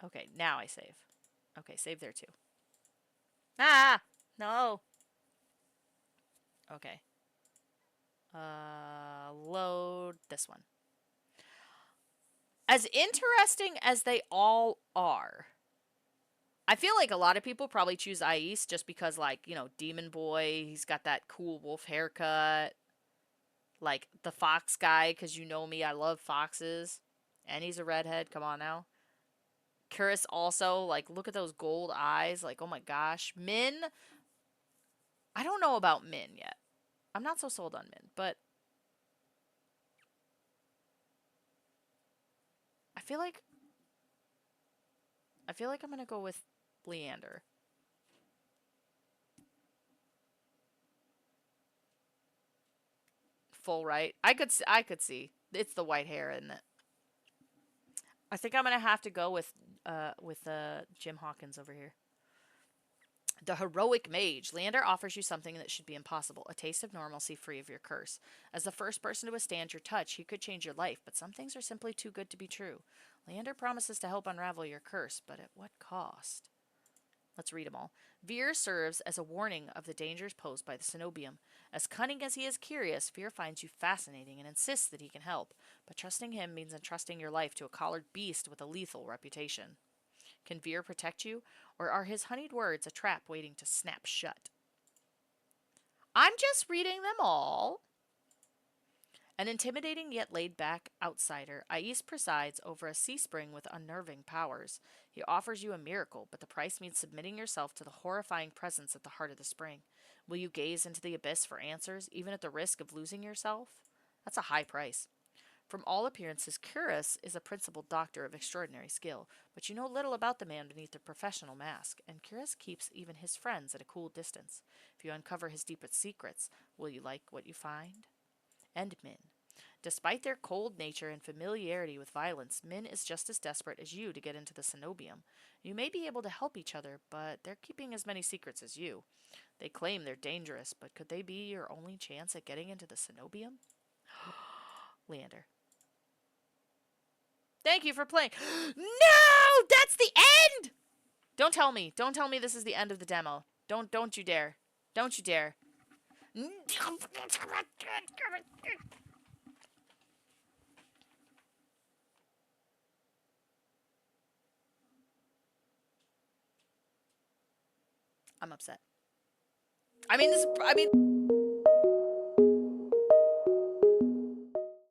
Okay, now I save. Okay, save there too. Ah! No! Okay. Load this one. As interesting as they all are, I feel like a lot of people probably choose Ais just because, like, you know, Demon Boy, he's got that cool wolf haircut. Like, the fox guy, because you know me, I love foxes. And he's a redhead, come on now. Curious also, like, look at those gold eyes. Like, oh my gosh. Min, I don't know about Min yet. I'm not so sold on Min, but I feel like I'm gonna go with Leander. Full right. I could see. It's the white hair, isn't it? I think I'm gonna have to go with Jim Hawkins over here. The heroic mage. Leander offers you something that should be impossible, a taste of normalcy free of your curse. As the first person to withstand your touch, he could change your life, but some things are simply too good to be true. Leander promises to help unravel your curse, but at what cost? Let's read them all. Veer serves as a warning of the dangers posed by the cenobium. As cunning as he is curious, Veer finds you fascinating and insists that he can help, but trusting him means entrusting your life to a collared beast with a lethal reputation. Can Veer protect you, or are his honeyed words a trap waiting to snap shut? I'm just reading them all. An intimidating yet laid-back outsider, Ais presides over a sea spring with unnerving powers. He offers you a miracle, but the price means submitting yourself to the horrifying presence at the heart of the spring. Will you gaze into the abyss for answers, even at the risk of losing yourself? That's a high price. From all appearances, Curus is a principled doctor of extraordinary skill, but you know little about the man beneath the professional mask, and Curus keeps even his friends at a cool distance. If you uncover his deepest secrets, will you like what you find? And Min. Despite their cold nature and familiarity with violence, Min is just as desperate as you to get into the cenobium. You may be able to help each other, but they're keeping as many secrets as you. They claim they're dangerous, but could they be your only chance at getting into the cenobium? Leander. Thank you for playing. No! That's the end! Don't tell me. Don't tell me this is the end of the demo. Don't you dare. Don't you dare. I'm upset. I mean,